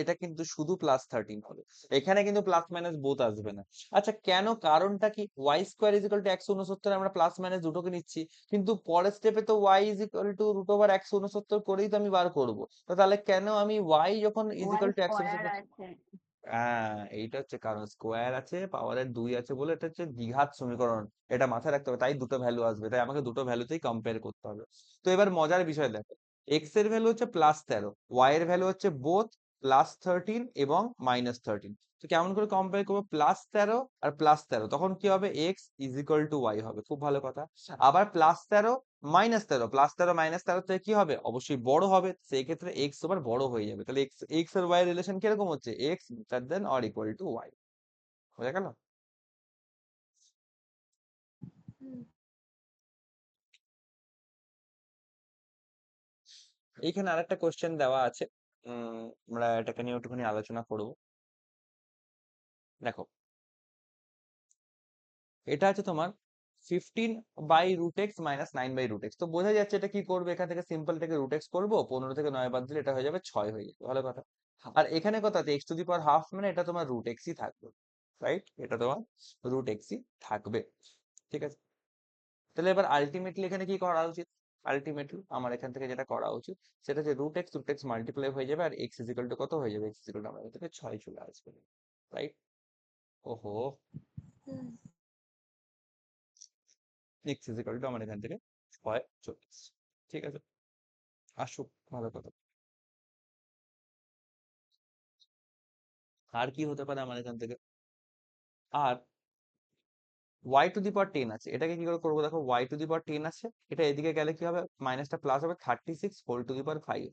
এটা কিন্তু শুধু +13 হবে, এখানে কিন্তু প্লাস মাইনাস বোথ আসবে না। আচ্ছা, কেন? কারণটা কি? Y square is equal to 169, আমরা প্লাস মাইনাস দুটোকে নিচ্ছি, কিন্তু পরের স্টেপে তো ওয়াই ইজ ইকুয়াল টু √169 করেই তো আমি বার করবো। তো তাহলে কেন আমি ওয়াই যখন is Y equal to square 169? আছে। হ্যাঁ, এইটা হচ্ছে কারণ, স্কোয়ার আছে, পাওয়ারের 2 আছে বলে এটা হচ্ছে দ্বিঘাত সমীকরণ। এটা মাথায় রাখতে হবে, তাই দুটো ভ্যালু আসবে, তাই আমাকে দুটো ভ্যালুতেই কম্পেয়ার করতে হবে। তো এবার মজার বিষয় দেখো, এক্স এর ভ্যালু হচ্ছে +13, ওয়াই এর ভ্যালু হচ্ছে বোথ +13 এবং -13। তো কেমন করে কম্পেয়ার করবো? +13 আর +13, তখন কি হবে? X is equal to Y হবে, খুব ভালো কথা। আবার +13 -13, +13 -13 থেকে কি হবে? অবশ্যই বড় হবে, সেই ক্ষেত্রে এক্স আবার বড় হয়ে যাবে। তাহলে এক্স এক্স আর ওয়াই এর রিলেশন কিরকম হচ্ছে? X greater than or equal to Y. বোঝা গেল? হুম। এইখানে আরেকটা কোশ্চেন দেওয়া আছে, আমরা এটাকে নিয়ে একটুখানি আলোচনা করব। দেখো, এটা আছে তোমার 15/√x - 9/√x। তো বোঝা যাচ্ছে এটা কি করবে, এখান থেকে সিম্পল থেকে √x করবো, 15 থেকে 9 বাদ দিলে এটা হয়ে যাবে 6 হয়ে যাবে, ভালো কথা। আর এখানে কথা আছে x⁻½ মানে এটা তোমার √x-ই থাকবে, রাইট? এটা তোমার √x-ই থাকবে, ঠিক আছে? তাহলে এবার আলটিমেটলি এখানে কি করা উচিত? আলটিমেটলি আমার এখান থেকে যেটা করা উচিত, সেটা যে √x মাল্টিপ্লাই হয়ে যাবে, আর x ইজ ইকুয়াল টু কত হয়ে যাবে? x ইজ ইকুয়াল টু আমার এখান থেকে 6 চলে আসবে, রাইট? ওহো, হুম। x ইজ ইকুয়াল টু আমার এখান থেকে 6 চলে আসছে, ঠিক আছে? আসুক, ভালো কথা। আর কি হতে পারে আমার এখান থেকে? আর y⁻10 আছে, এটাকে কি করে করবো? দেখো, y⁻10 আছে, এটা এদিকে গেলে কি হবে? মাইনাসটা প্লাস হবে, 36 হোল টু দি পাওয়ার 5।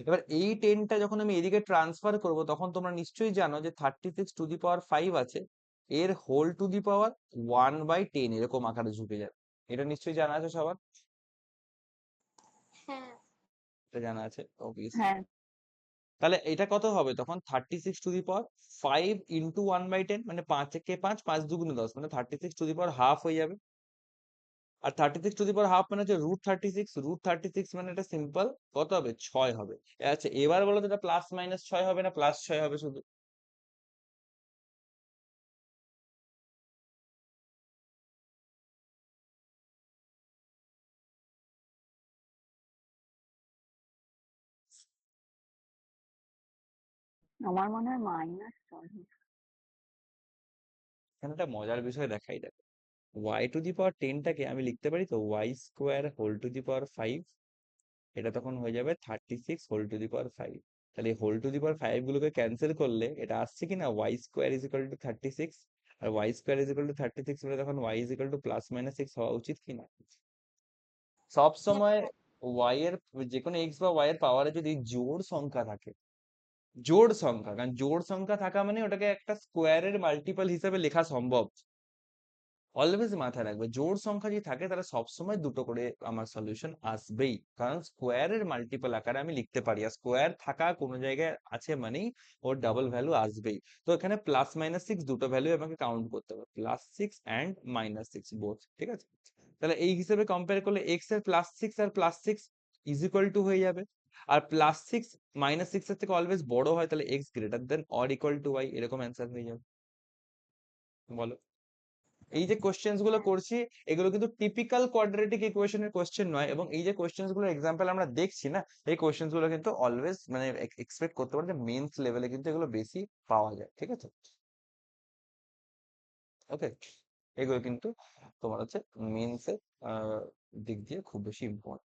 এবার এই 10টা যখন আমি এদিকে ট্রান্সফার করব, তখন তোমরা নিশ্চয়ই জানো যে 36 টু দি পাওয়ার 5 আছে, এর হোল টু দি পাওয়ার 1/10 এরকম আকারে ঝুঁকে যাবে। এটা নিশ্চয়ই জানা আছে সবার? হ্যাঁ। এটা জানা আছে অবভিয়াসলি। হ্যাঁ, তাহলে এটা কত হবে তখন? 36 টু দি পাওয়ার 5 ইন্টু 1/10, মানে 5 একে 5, 5 দুগুণে 10, মানে 36 টু দি পাওয়ার ½ হয়ে যাবে। আর 36 টু দি পাওয়ার ½ মানে হচ্ছে √36, √36 মানে এটা সিম্পল কত হবে? 6 হবে। আচ্ছা, এবার বলো তো এটা +-6 হবে না +6 হবে শুধু? আমার মনে হয় মাইনাস চলে। এখানে একটা মজার বিষয় দেখাই, দেখো y⁻10টাকে আমি লিখতে পারি তো y² হোল টু দি পাওয়ার 5, এটা তখন হয়ে যাবে 36 হোল টু দি পাওয়ার 5। তাহলে হোল টু দি পাওয়ার 5 গুলোকে ক্যান্সেল করলে এটা আসছে কিনা y² = 36, আর y² = 36 হলে তখন y = +−6 হওয়া উচিত কিনা। সব সময় y এর যে কোনো x বা y এর পাওয়ারে যদি জোড় সংখ্যা থাকে, জোড় সংখ্যা, কারণ জোড় সংখ্যা থাকা মানে ওটাকে একটা স্কোয়ারের মাল্টিপল হিসেবে লেখা সম্ভব। অলওয়েজ মাথায় রাখবে জোড় সংখ্যা যদি থাকে তাহলে সবসময় দুটো করে আমার সলিউশন আসবেই, কারণ স্কোয়ারের মাল্টিপল আকারে আমি লিখতে পারি, আর স্কোয়ার থাকা কোনো জায়গায় আছে মানেই ওর ডাবল ভ্যালু আসবেই। তো এখানে +−6 দুটো ভ্যালু আমাকে কাউন্ট করতে হবে, +6 অ্যান্ড -6 বোথ, ঠিক আছে। তাহলে এই হিসেবে কম্পেয়ার করলে এক্স এর +6 আর +6 = হয়ে যাবে, আর +6 -6 এর থেকে অলওয়েজ বড় হয়, তাহলে x= এরকম অ্যান্সার হয়ে যাবে। বলো, এই যে কোশ্চেন্স গুলো করছি এগুলো কিন্তু টিপিক্যাল কোয়াড্রেটিক ইকুয়েশনের কোশ্চেন নয়, এবং এই যে কোশ্চেন্স গুলোর এক্সাম্পল আমরা দেখছি না, এই কোশ্চেন্স গুলো কিন্তু অলওয়েজ মানে এক্সপেক্ট করতে পারো যে মেন্স লেভেলে কিন্তু এগুলো বেশি পাওয়া যায়, ঠিক আছে। ওকে, এগুলো কিন্তু তোমার হচ্ছে মেন্সের দিক দিয়ে খুব বেশি ইম্পর্টেন্ট।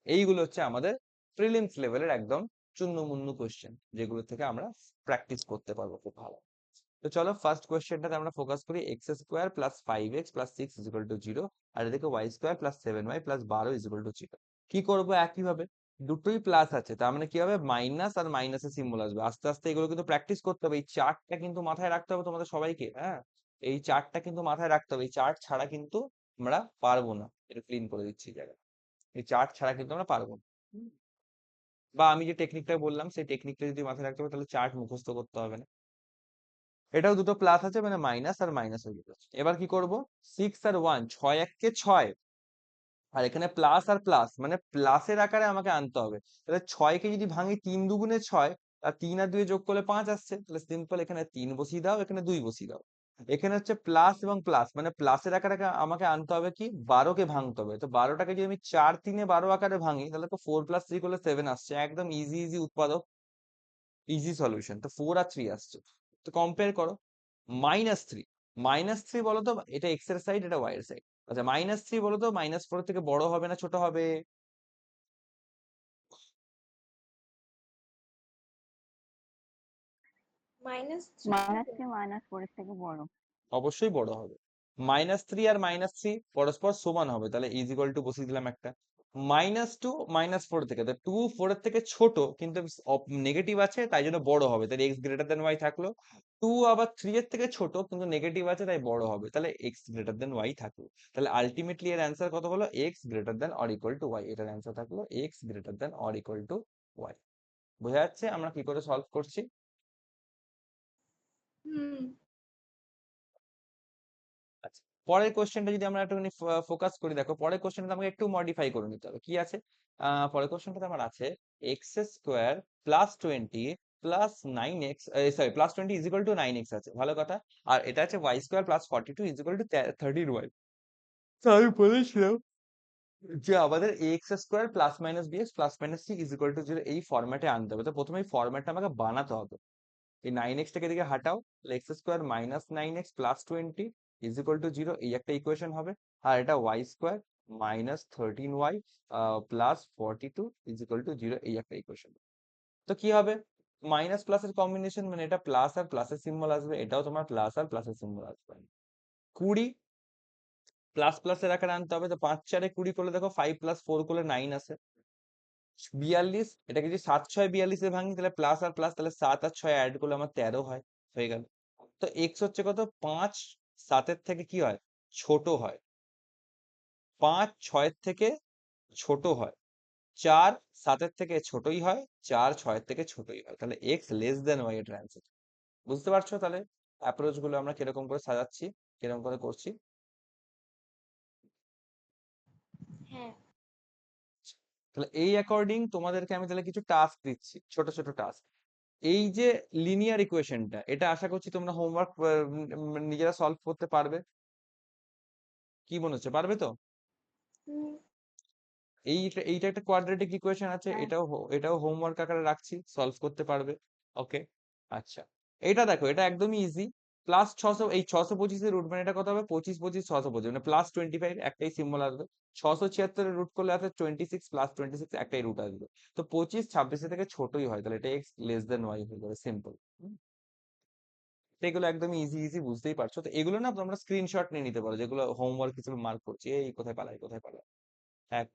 এইগুলো হচ্ছে আমাদের প্রিলিমস লেভেলের একদম চুন্নমুন্নু কোশ্চেন, যেগুলো থেকে আমরা প্র্যাকটিস করতে পারবো খুব ভালো। তো চলো ফার্স্ট কোয়েশ্চেনটাতে আমরা ফোকাস করি। x² + 5x + 6 = 0, আর এদিকে y² + 7y + 12 = 0। কি করব, একই ভাবে দুটোই প্লাস আছে, তার মানে কি হবে, মাইনাস আর মাইনাসের সিম্বল আসবে। আস্তে আস্তে এগুলো কিন্তু প্র্যাকটিস করতে হবে, এই চার্টটা কিন্তু মাথায় রাখতে হবে তোমাদের সবাইকে, হ্যাঁ, এই চার্টটা কিন্তু মাথায় রাখতে হবে, এই চার্ট ছাড়া কিন্তু আমরা পারবো না। এটা ক্লিন করে দিচ্ছি জায়গা, এই চার্ট ছাড়া কিন্তু আমরা পারবো না। বা আমি যে টেকনিকটা বললাম সেই টেকনিকটা যদি মাথায় রাখতে হবে তাহলে চার্ট মুখস্থ করতে হবে না। এটাও দুটো প্লাস আছে মানে মাইনাস আর মাইনাস হয়ে যাবে। এবার কি করব, 6 আর 1, 6 এককে 6, আর এখানে প্লাস আর প্লাস মানে প্লাসের আকারে আমাকে আনতে হবে। তাহলে 6 কে যদি ভাঙি 3 দুগুণে 6, আর 3 আর 2 যোগ করলে 5 আসছে, তাহলে সিম্পল এখানে 3 বসিয়ে দাও, এখানে 2 বসিয়ে দাও। এখানে হচ্ছে প্লাস এবং প্লাস মানে প্লাসের আকারে আমাকে আনতে হবে কি, 12 কে ভাঙতে হবে। তো 12টাকে যদি আমি 4 3 12 আকারে ভাঙি তাহলে তো 4 + 3 করলে 7 আসছে, একদম ইজি ইজি উৎপাদক, ইজি সলিউশন। তো 4 আর 3 আসছে। তো কম্পেয়ার করো, -3, -3 বলো তো, এটা এক্স এর সাইড, এটা ওয়াই এর সাইড। আচ্ছা, -3 বলো তো, -4 থেকে বড় হবে না ছোট হবে? -3 -3 -4 থেকে বড়। অবশ্যই বড় হবে। -3 আর -3 পরস্পর সমান হবে, তাহলে ইজ ইকুয়াল টু বসিয়ে দিলাম একটা। -2 -4 থেকে, তো 2 4 এর থেকে ছোট কিন্তু নেগেটিভ আছে তাই জন্য বড় হবে, তাহলে x>y থাকলো। 2 আবার 3 এর থেকে ছোট কিন্তু নেগেটিভ আছে তাই বড় হবে, তাহলে x>y থাকলো। তাহলে আলটিমেটলি এর অ্যান্সার কত হলো, x>y। এটার অ্যান্সার থাকলো x>y। বোঝা যাচ্ছে আমরা কি করে সলভ করছি? হুম। আচ্ছা, পরের কোশ্চেনটা যদি আমরা একটুখানি ফোকাস করি, দেখো পরের কোশ্চেনটা আমাকে একটু মডিফাই করে নিতে হবে। কি আছে, পরের কোশ্চেনটাতে আমার আছে x² + 20 + 9x, সরি +20 = 9x আছে, ভালো কথা। আর এটা আছে y² + 42 = 13y। তো আমি বলেছিলাম যে আমাদের ax² ± bx ± c = 0 এই ফরম্যাটে আনতে হবে। তো প্রথমে এই ফরম্যাটটা আমাকে বানাতে হবে। এই 9x টাকে এদিকে হাঁটাও, তাহলে x² - 9x + 20 = 0, এই একটা ইকুয়েশন হবে। আর এটা y² - 13y + 42 = 0, এই একটা ইকুয়েশন। তো কি হবে, মাইনাস প্লাসের কম্বিনেশন মানে এটা প্লাস আর প্লাসের সিম্বল আসবে, এটাও তোমার প্লাস আর প্লাসের সিম্বল আসবে। 20 প্লাস প্লাসের আকারে আনতে হবে, তো 5 4 20 করলে দেখো 5 + 4 করলে 9 আসে। 42, এটাকে যদি 7 6 42 এ ভাঙি তাহলে প্লাস আর প্লাস, তাহলে 7 আর 6 অ্যাড করলে আমার 13 হয়, হয়ে গেল। তো এক্স হচ্ছে কত, 5 7 এর থেকে কি হয়, ছোট হয়। 5 6 এর থেকে ছোট হয়। 4 7 এর থেকে ছোটই হয়। 4 6 এর থেকে ছোটই হয়, তাহলে x y এটার অ্যান্সার। বুঝতে পারছো তাহলে অ্যাপ্রোচ গুলো আমরা কিরকম করে সাজাচ্ছি, কিরকম করে করছি? হ্যাঁ। তাহলে এই অ্যাকর্ডিং তোমাদেরকে আমি তাহলে কিছু টাস্ক দিচ্ছি, ছোট ছোট টাস্ক। এই যে লিনিয়ার ইকুয়েশনটা, এটা আশা করছি তোমরা হোমওয়ার্ক নিজেরা সলভ করতে পারবে। কি মনে হচ্ছে, পারবে তো? হুম। এইটা একটা কোয়াড্রেটিক ইকুয়েশন আছে, হ্যাঁ। এটাও হোমওয়ার্ক আকারে রাখছি, সলভ করতে পারবে। ওকে, আচ্ছা, এটা দেখো, এটা একদমই ইজি। প্লাস 600, এই 625 রুট মানে এটা কত হবে? 25 25 625, মানে প্লাস 25, একটাই সিম্বল আসবে। 676 রুট করলে আসবে 26, প্লাস 26 একটাই রুট আসবে। তো 25 26 থেকে ছোটই হয়, তাহলে এটা এক্স লেস দেন ওয়াই হয়ে যাবে, সিম্পল। এগুলো একদম ইজি ইজি, বুঝতেই পারছো। তো এগুলো না তোমরা স্ক্রিনশট নিয়ে নিতে পারো, যেগুলো হোমওয়ার্ক হিসেবে মার্ক করছি, এই কোথায় পালাই কোথায় পালাই। হ্যাঁ,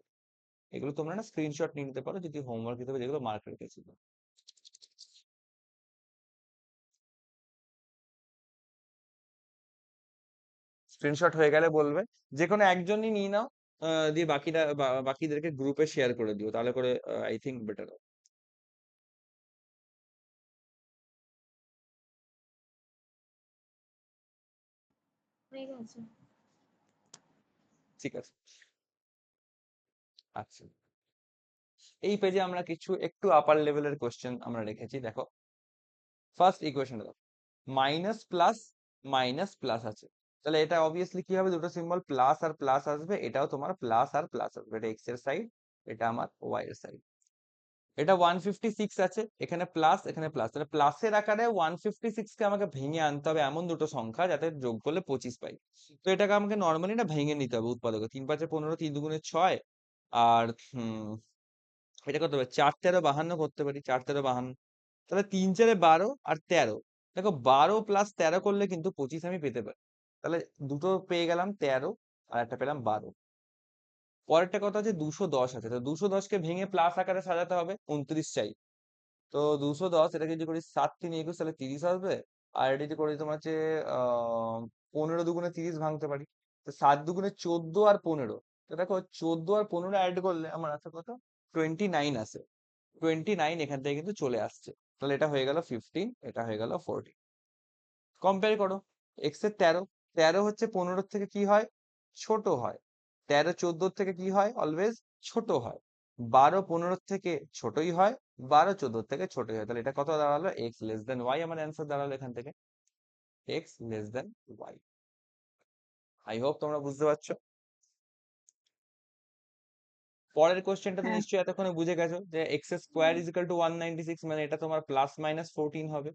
এগুলো তোমরা না স্ক্রিনশট নিয়ে নিতে পারো, যদি হোমওয়ার্ক হিসেবে যেগুলো মার্ক রেখেছি। স্ক্রিনশট হয়ে গেলে বলবে, যে কোনো একজনই নিয়ে নাও, দিয়ে বাকিদেরকে গ্রুপে শেয়ার করে দিও, তাহলে করে আই থিঙ্ক বেটার। হয়ে গেছে। ঠিক আছে, আচ্ছা, এই পেজে আমরা কিছু একটু আপার লেভেলের কোশ্চেন আমরা রেখেছি, দেখো। ফার্স্ট ইকুয়েশন দেখো, মাইনাস প্লাস মাইনাস প্লাস আছে, তাহলে এটা অবভিয়াসলি কি হবে? দুটো সিম্বল প্লাস আর প্লাস আসবে, এটাও তোমার প্লাস আর প্লাস আসবে, এটা এক্স এর সাইড, এটা আমার ওয়াই এর সাইড। এটা 156 আছে, এখানে প্লাস এখানে প্লাস, তাহলে প্লাসের আকারে 156 কে আমাকে ভেঙে আনতে হবে এমন দুটো সংখ্যা যাতে যোগ করলে 25 পাই। তো এটাকে আমাকে নর্মালি না ভেঙে নিতে হবে উৎপাদকে, 3 5 15, 3 2 6, আর এটা কত হবে? 4 13 52 করতে পারি, 4 13 52, তাহলে 3 4 12 আর 13। দেখো 12 প্লাস 13 করলে কিন্তু 25 আমি পেতে পারি, তাহলে দুটো পেয়ে গেলাম, 13 আর একটা পেলাম 12। পরেরটা কথা আছে 210 আছে, তো 210 কে ভেঙে প্লাস আকারে সাজাতে হবে, 29 চাই। তো 210, এটাকে যদি করি 7 3 21, তাহলে 30 আসবে। আর এটা যদি করি তোমার হচ্ছে 15 দুগুণে 30 ভাঙতে পারি, তো 7 দুগুণে 14 আর 15, তো দেখো 14 আর 15 অ্যাড করলে আমার আছে কত? 29 আছে। 29 এখান থেকে কিন্তু চলে আসছে, তাহলে এটা হয়ে গেল 15, এটা হয়ে গেল 14। কম্পেয়ার করো, এক্স এর 13, 13 হচ্ছে 15 থেকে কি হয়? ছোট হয়। 13 14 থেকে কি হয়? অলওয়েজ ছোট হয়। 12 15 থেকে ছোটই হয়, 12 14 থেকে ছোটই হয়, তাহলে এটা কত দাঁড়ালো? এক্স লেস দেন ওয়াই আমার অ্যান্সার দাঁড়ালো এখান থেকে, X less than Y. I hope তোমরা বুঝতে পারছো। পরের কোশ্চেনটা তো হ্যাঁ। নিশ্চয়ই এতক্ষণে বুঝে গেছো, যে x square is equal to 196, মানে এটা তোমার প্লাস মাইনাস 14 হবে।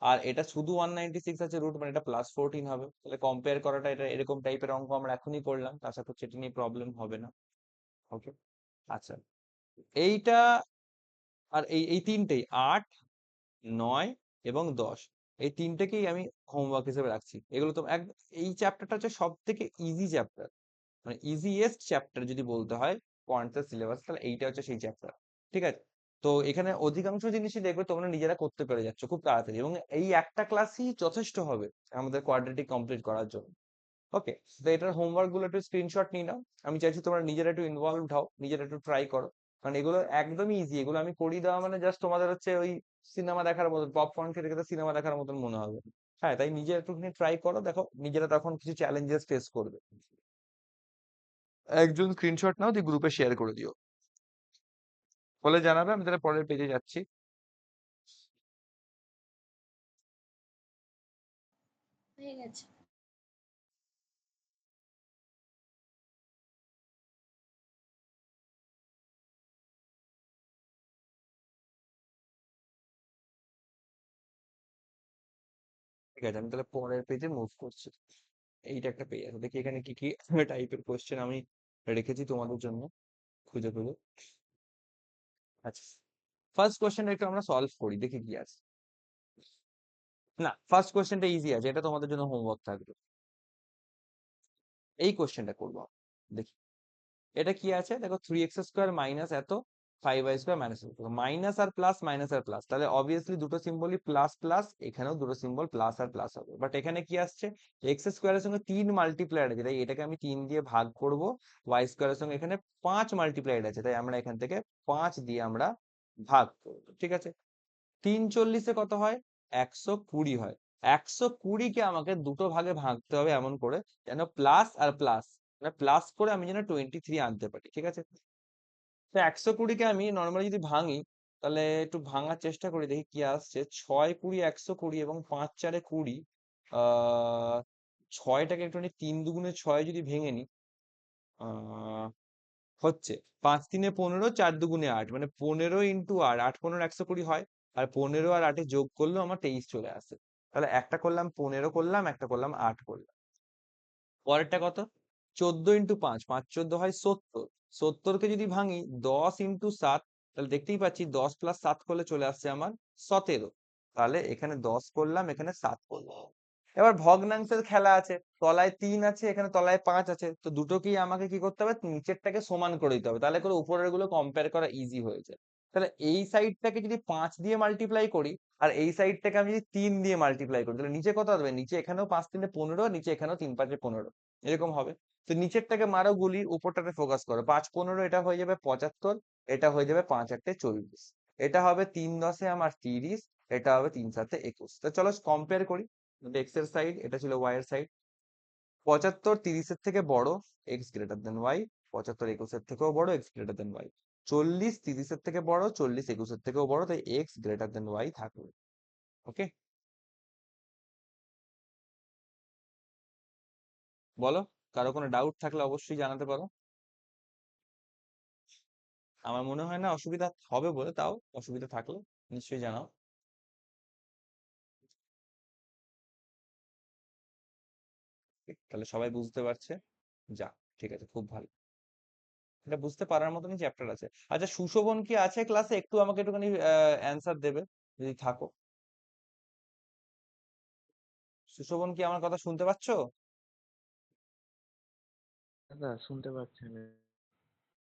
আর এটা শুধু 196 আছে রুট, মানে এটা প্লাস 14 হবে। তাহলে কম্পেয়ার করাটা, এটা এরকম টাইপের অঙ্ক আমরা এখনই করলাম, আশা করছি এটা নিয়ে প্রবলেম হবে না। ওকে, আচ্ছা, এইটা আর এই তিনটেই 8 9 এবং 10, এই তিনটেকেই আমি হোমওয়ার্ক হিসেবে রাখছি। এগুলো তো এই চ্যাপ্টারটা হচ্ছে সব থেকে ইজি চ্যাপ্টার, মানে ইজিয়েস্ট চ্যাপ্টার যদি বলতে হয় কোয়ান্টাম সিলেবাস, তাহলে এইটা হচ্ছে সেই চ্যাপ্টার। ঠিক আছে, তো এখানে অধিকাংশ জিনিসই দেখবে তোমরা নিজেরা করতে পেরে যাচ্ছ খুব তাড়াতাড়ি, এবং এই একটা ক্লাসই যথেষ্ট হবে আমাদের কোয়াড্রেটিক কমপ্লিট করার জন্য। ওকে, তো এটার হোমওয়ার্ক গুলো একটু স্ক্রিনশট নিয়ে নাও। আমি চাইছি তোমরা নিজেরা একটু ইনভলভ হও, নিজেরা একটু ট্রাই করো, কারণ এগুলো একদমই ইজি। এগুলো আমি করিয়ে দেওয়া মানে জাস্ট তোমাদের হচ্ছে ওই সিনেমা দেখার মতন, পপকর্ন খেতে খেতে সিনেমা দেখার মতন মনে হবে। হ্যাঁ, তাই নিজেরা একটুখানি ট্রাই করো, দেখো নিজেরা তখন কিছু চ্যালেঞ্জেস ফেস করবে। একজন স্ক্রিনশট নাও, দিয়ে গ্রুপে শেয়ার করে দিও, বলে জানাবে। আমি তাহলে পরের পেজে যাচ্ছি। হয়ে গেছে। ঠিক আছে, আমি তাহলে পরের পেজে মুভ করছি। এইটা একটা পেজ আছে, দেখি এখানে কি কি টাইপের কোশ্চেন আমি রেখেছি তোমাদের জন্য, খুঁজে খুঁজে। আচ্ছা, ফার্স্ট কোশ্চেনটা একটু আমরা সলভ করি, দেখি কি আছে। না, ফার্স্ট কোশ্চেনটা ইজি আছে, এটা তোমাদের জন্য হোমওয়ার্ক থাকবে। এই কোশ্চেনটা করবো, দেখি এটা কি আছে। দেখো 3x² মাইনাস এত 5y² মাইনাস, মাইনাস আর প্লাস, তাহলে অবভিয়াসলি দুটো সিম্বলই প্লাস প্লাস, এখানেও দুটো সিম্বল প্লাস আর প্লাস হবে। বাট এখানে কি আসছে? x² এর সঙ্গে 3 মাল্টিপ্লাইড আছে, তাই এটাকে আমি 3 দিয়ে ভাগ করব। y² এর সঙ্গে এখানে 5 মাল্টিপ্লাইড আছে, তাই আমরা এখান থেকে 5 দিয়ে আমরা ভাগ করবো। ঠিক আছে, 3 40-এ কত হয়? 120 হয়। 120 কে আমাকে দুটো ভাগে ভাগতে হবে এমন করে যেন প্লাস আর প্লাস, মানে প্লাস করে আমি যেন 23 আনতে পারি। ঠিক আছে, তো 120 কে আমি নর্মালি যদি ভাঙি, তাহলে একটু ভাঙার চেষ্টা করি, দেখি কি আসছে। 6 20 120 এবং 5 4 20। আহ 6টাকে একটু 3 2 6 যদি ভেঙে নি, হচ্ছে 5 3 15, 4 2 8, মানে 15 ইন্টু 8, 8 15 120 হয়, আর 15 আর 8 যোগ করলেও আমার 23 চলে আসে। তাহলে একটা করলাম 15 করলাম, একটা করলাম 8 করলাম। পরেরটা কত? 14 ইন্টু 5, 5 14 হয় 70। 70 কে যদি ভাঙি 10 ইন্টু 7, তাহলে দেখতেই পাচ্ছি 10 প্লাস 7 করলে চলে আসছে আমার 17। তাহলে এখানে 10 করলাম, এখানে 7 করলাম। এবার ভগ্নাংশের খেলা আছে, তলায় 3 আছে, এখানে তলায় 5 আছে, তো দুটোকেই আমাকে কি করতে হবে, নিচেরটাকে সমান করে দিতে হবে, তাহলে করে উপরের গুলো কম্পেয়ার করা ইজি হয়ে যায়। তাহলে এই সাইডটাকে যদি 5 দিয়ে মাল্টিপ্লাই করি, আর এই সাইডটাকে আমি যদি 3 দিয়ে মাল্টিপ্লাই করি, তাহলে নিচে কত আসবে? নিচে এখানেও 5 3 15, নিচে এখানেও 3 5 15, এরকম হবে। তো নিচেরটাকে মারো গুলি, উপরটাতে ফোকাস করো। 5 15 এটা হয়ে যাবে 75, এটা হয়ে যাবে 5 8 40, এটা হবে 3 10 আমার 30, এটা হবে 3 7 21। তো চলো কম্পেয়ার করি। এক্স এর সাইড, এটা ছিল ওয়াই এর সাইড। 75 30 এর থেকে বড়, এক্স গ্রেটার দেন ওয়াই। 75 21 এর থেকেও বড়, এক্স গ্রেটার দেন ওয়াই। 40 30 এর থেকে বড়, 40 21 এর থেকেও বড়, তাই এক্স গ্রেটার দেন ওয়াই থাকবে। ওকে, বলো, কারো কোনো ডাউট থাকলে অবশ্যই জানাতে পারো। আমার মনে হয় না অসুবিধা হবে বলে, তাও অসুবিধা থাকলে নিশ্চয়ই জানাও। তাহলে সবাই বুঝতে পারছে? যা, ঠিক আছে, খুব ভালো। এটা বুঝতে পারার মতনই চ্যাপ্টার আছে। আচ্ছা, সুশোভন কি আছে ক্লাসে? একটু আমাকে একটুখানি অ্যান্সার দেবে যদি থাকো। সুশোভন কি আমার কথা শুনতে পাচ্ছো? দাদা শুনতে পাচ্ছেন?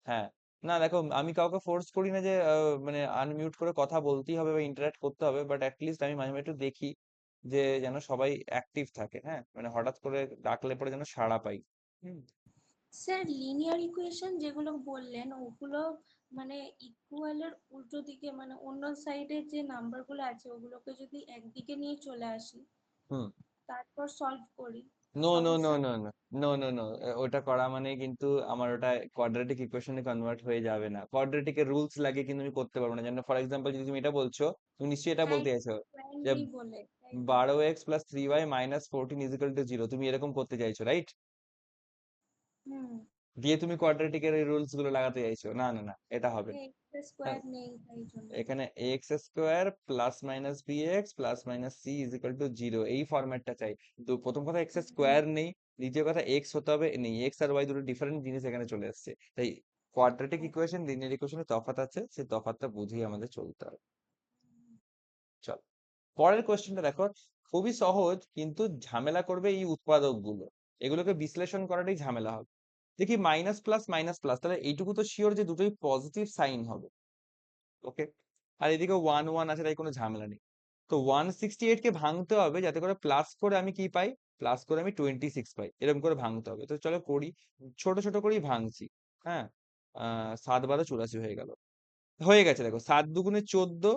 হ্যাঁ। না দেখো, আমি কাউকে ফোর্স করি না যে মানে আনমিউট করে কথা বলতেই হবে বা ইন্টারাক্ট করতে হবে, বাট অ্যাটলিস্ট আমি মাঝে মাঝে একটু দেখি যে যেন সবাই অ্যাক্টিভ থাকে। হ্যাঁ, মানে হঠাৎ করে ডাকলে পরে যেন সাড়া পাই। হুম। স্যার লিনিয়ার ইকুয়েশন যেগুলো বললেন ওগুলো মানে ইকুয়ালের উল্টো দিকে, মানে অন্য সাইডে যে নাম্বারগুলো আছে ওগুলোকে যদি একদিকে নিয়ে চলে আসি হুম। তারপর সলভ করি নো নো নো সমস্যা। No no no no no, ওটা করা মানে কিন্তু আমার ওটা কোয়াড্রেটিক ইকুয়েশনে কনভার্ট হয়ে যাবে না। কোয়াড্রেটিক এর রুলস লাগে, কিন্তু আমি করতে পারবো না। যেন ফর এক্সাম্পল যদি তুমি এটা বলছো, তুমি নিশ্চয়ই এটা হ্যাঁ, বলতে চাইছো প্ল্যান যে নেই বলে তাই তো। 12x plus 3y minus 14 is equal to 0, তুমি এরকম করতে চাইছো, রাইট? হুম। দিয়ে তুমি কোয়াড্রেটিক এর এই রুলস গুলো লাগাতে চাইছো। না না না, এটা হবে না। এক্স হ্যাঁ, স্কোয়ার নেই তাই জন্য। এখানে X square plus minus B X plus minus C is equal to 0, এই ফরম্যাটটা চাই। তো প্রথম কথা এক্স স্কোয়ার নেই, দ্বিতীয় কথা এক্স হতে হবে নেই, এক্স আর ওয়াই দুটো ডিফারেন্ট জিনিস এখানে চলে আসছে। তাই কোয়াড্রেটিক ইকুয়েশন লিনিয়ার ইকুয়েশনের তফাৎ আছে, সেই তফাৎটা বুঝিয়ে আমাদের চলতে হবে। চল, পরের কোয়েশ্চেনটা দেখো, খুবই সহজ, কিন্তু ঝামেলা করবে এই উৎপাদক গুলো, এগুলোকে বিশ্লেষণ করাটাই ঝামেলা হবে। দেখি মাইনাস প্লাস, তাহলে এইটুকু তো শিওর যে দুটোই পজিটিভ সাইন হবে। ওকে, আর এদিকে 1 1 আছে, তাই কোনো ঝামেলা নেই। তো 168 কে ভাঙতে হবে যাতে করে প্লাস করে আমি কি পাই, প্লাস করে আমি 26 পাই, এরকম করে ভাঙতে হবে। তো চলো করি, ছোট ছোট করেই ভাঙছি। হ্যাঁ, 7 12 84 হয়ে গেল, হয়ে গেছে। দেখো 7 দুগুণে 14